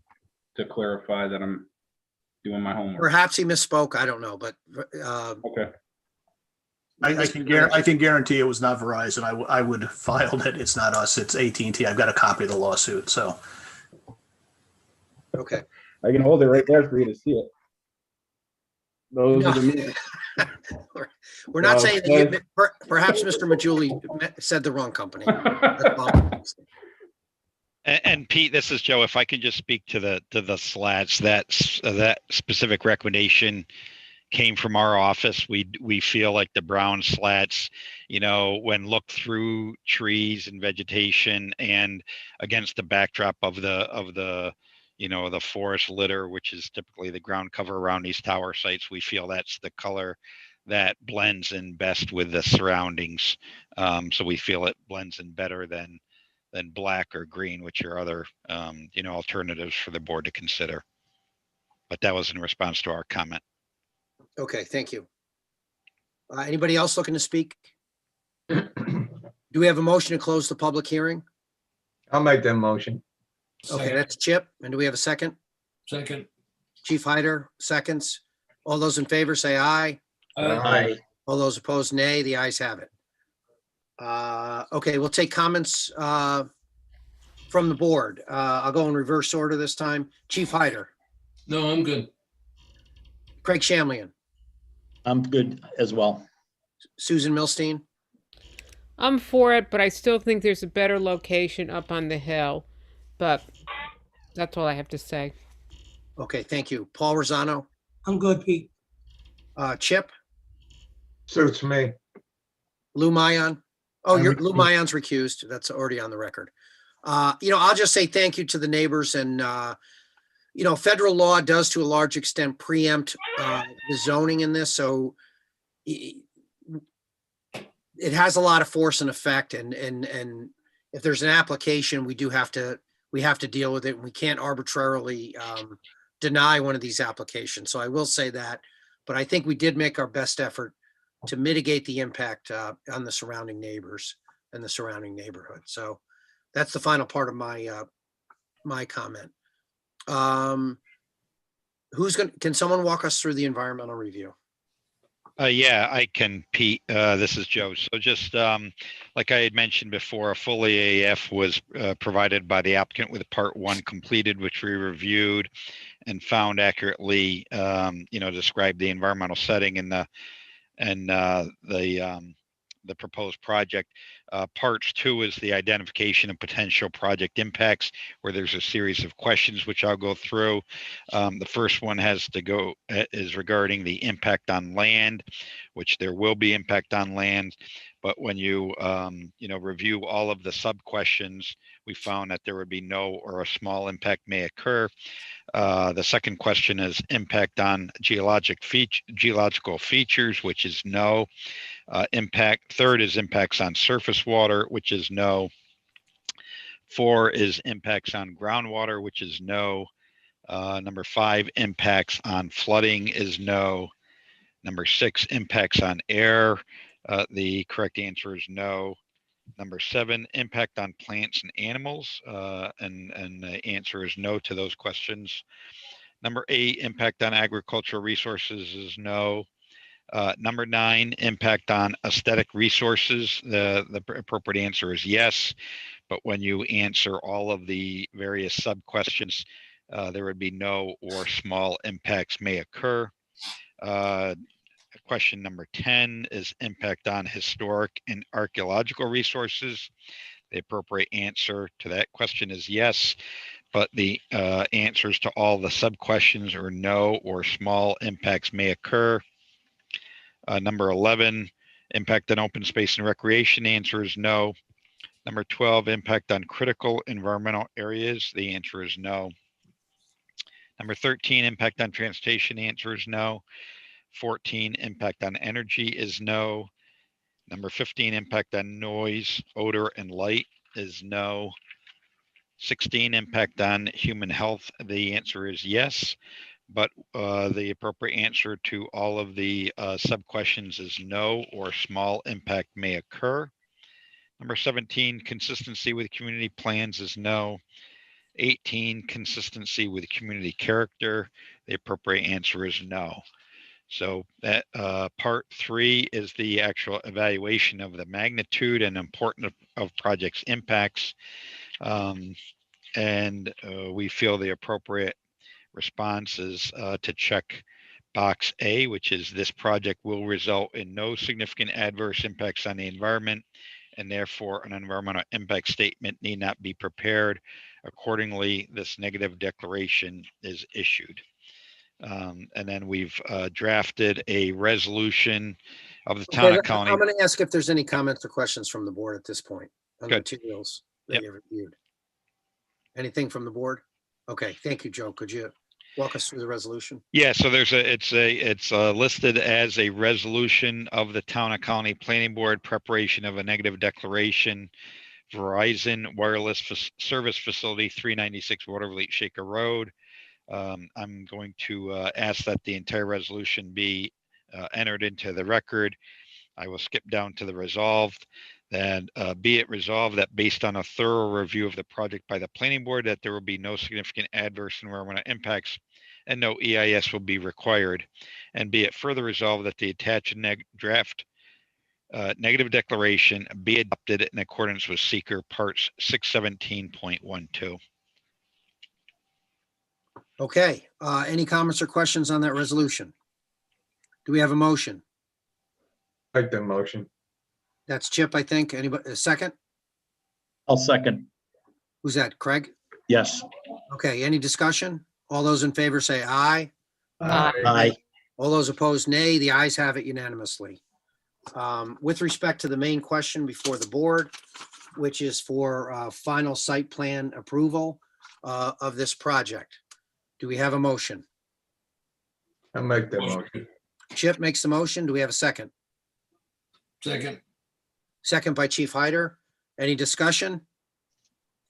to clarify that I'm doing my homework. Perhaps he misspoke, I don't know, but Okay. I can guarantee it was not Verizon. I would have filed it. It's not us. It's AT&T. I've got a copy of the lawsuit. So. Okay. I can hold it right there for you to see it. Those are the minutes. We're not saying that perhaps Mr. Majuli said the wrong company. And Pete, this is Joe. If I can just speak to the slats, that specific recommendation came from our office. We feel like the brown slats, when looked through trees and vegetation and against the backdrop of the the forest litter, which is typically the ground cover around these tower sites, we feel that's the color that blends in best with the surroundings. So we feel it blends in better than black or green, which are other alternatives for the board to consider. But that was in response to our comment. Okay, thank you. Anybody else looking to speak? Do we have a motion to close the public hearing? I'll make that motion. Okay, that's Chip. And do we have a second? Second. Chief Hyder, seconds. All those in favor say aye. Aye. All those opposed, nay. The ayes have it. Okay, we'll take comments from the board. I'll go in reverse order this time. Chief Hyder. No, I'm good. Craig Shamlian. I'm good as well. Susan Milstein. I'm for it, but I still think there's a better location up on the hill. But that's all I have to say. Okay, thank you. Paul Rosano. I'm good, Pete. Chip. Suits me. Lou Mayon. Oh, Lou Mayon's recused. That's already on the record. I'll just say thank you to the neighbors, and federal law does to a large extent preempt the zoning in this, so it has a lot of force and effect. And if there's an application, we have to deal with it. We can't arbitrarily deny one of these applications. So I will say that. But I think we did make our best effort to mitigate the impact on the surrounding neighbors and the surrounding neighborhood. So that's the final part of my comment. Can someone walk us through the environmental review? Yeah, I can, Pete. This is Joe. So just like I had mentioned before, a full EAF was provided by the applicant with part 1 completed, which we reviewed and found accurately, described the environmental setting and the proposed project. Parts 2 is the identification of potential project impacts, where there's a series of questions which I'll go through. The first one is regarding the impact on land, which there will be impact on land. But when you review all of the sub questions, we found that there would be no or a small impact may occur. The second question is impact on geological features, which is no. Third is impacts on surface water, which is no. 4 is impacts on groundwater, which is no. Number 5, impacts on flooding is no. Number 6, impacts on air. The correct answer is no. Number 7, impact on plants and animals, and the answer is no to those questions. Number 8, impact on agricultural resources is no. Number 9, impact on aesthetic resources. The appropriate answer is yes, but when you answer all of the various sub questions, there would be no or small impacts may occur. Question number 10 is impact on historic and archaeological resources. The appropriate answer to that question is yes, but the answers to all the sub questions are no or small impacts may occur. Number 11, impact on open space and recreation. The answer is no. Number 12, impact on critical environmental areas. The answer is no. Number 13, impact on transportation. The answer is no. 14, impact on energy is no. Number 15, impact on noise, odor, and light is no. 16, impact on human health. The answer is yes, but the appropriate answer to all of the sub questions is no or small impact may occur. Number 17, consistency with community plans is no. 18, consistency with community character. The appropriate answer is no. So that part 3 is the actual evaluation of the magnitude and importance of project's impacts. And we feel the appropriate response is to check box A, which is this project will result in no significant adverse impacts on the environment, and therefore an environmental impact statement need not be prepared. Accordingly, this negative declaration is issued. And then we've drafted a resolution of the town of Colonie. I'm going to ask if there's any comments or questions from the board at this point on the Good. materials that you reviewed. Anything from the board? Okay, thank you, Joe. Could you walk us through the resolution? Yeah, so it's listed as a resolution of the town of Colonie Planning Board, preparation of a negative declaration, Verizon Wireless Service Facility, 396 Watervliet Shaker Road. I'm going to ask that the entire resolution be entered into the record. I will skip down to the resolved. That be it resolved that based on a thorough review of the project by the planning board, that there will be no significant adverse environmental impacts and no EIS will be required. And be it further resolved that the attached draft negative declaration be adopted in accordance with Seeker Parts 617.12. Okay, any comments or questions on that resolution? Do we have a motion? Like the motion. That's Chip, I think. Anybody, a second? I'll second. Who's that, Craig? Yes. Okay, any discussion? All those in favor say aye. Aye. All those opposed, nay. The ayes have it unanimously. With respect to the main question before the board, which is for final site plan approval of this project, do we have a motion? I'll make that motion. Chip makes the motion. Do we have a second? Second. Second by Chief Hyder. Any discussion?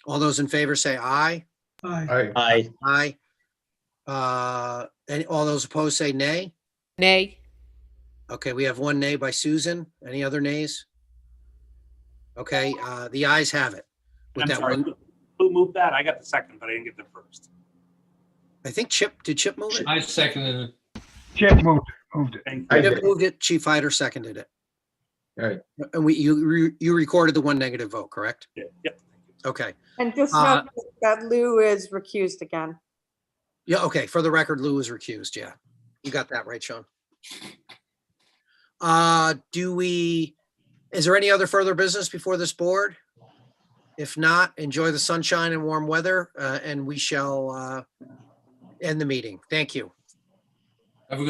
All those in favor say aye. Aye. Aye. Aye. And all those opposed say nay. Nay. Okay, we have one nay by Susan. Any other nays? Okay, the ayes have it. With I'm that sorry, one, who moved that? I got the second, but I didn't get the first. I think did Chip move it? I seconded it. Chip moved it. Thank I you. did. Chip moved it, Chief Hyder seconded it. All right. And you recorded the one negative vote, correct? Yeah, yep. Okay. And just Uh, note that Lou is recused again. Yeah, okay. For the record, Lou is recused. Yeah. You got that right, Sean. Is there any other further business before this board? If not, enjoy the sunshine and warm weather, and we shall end the meeting. Thank you.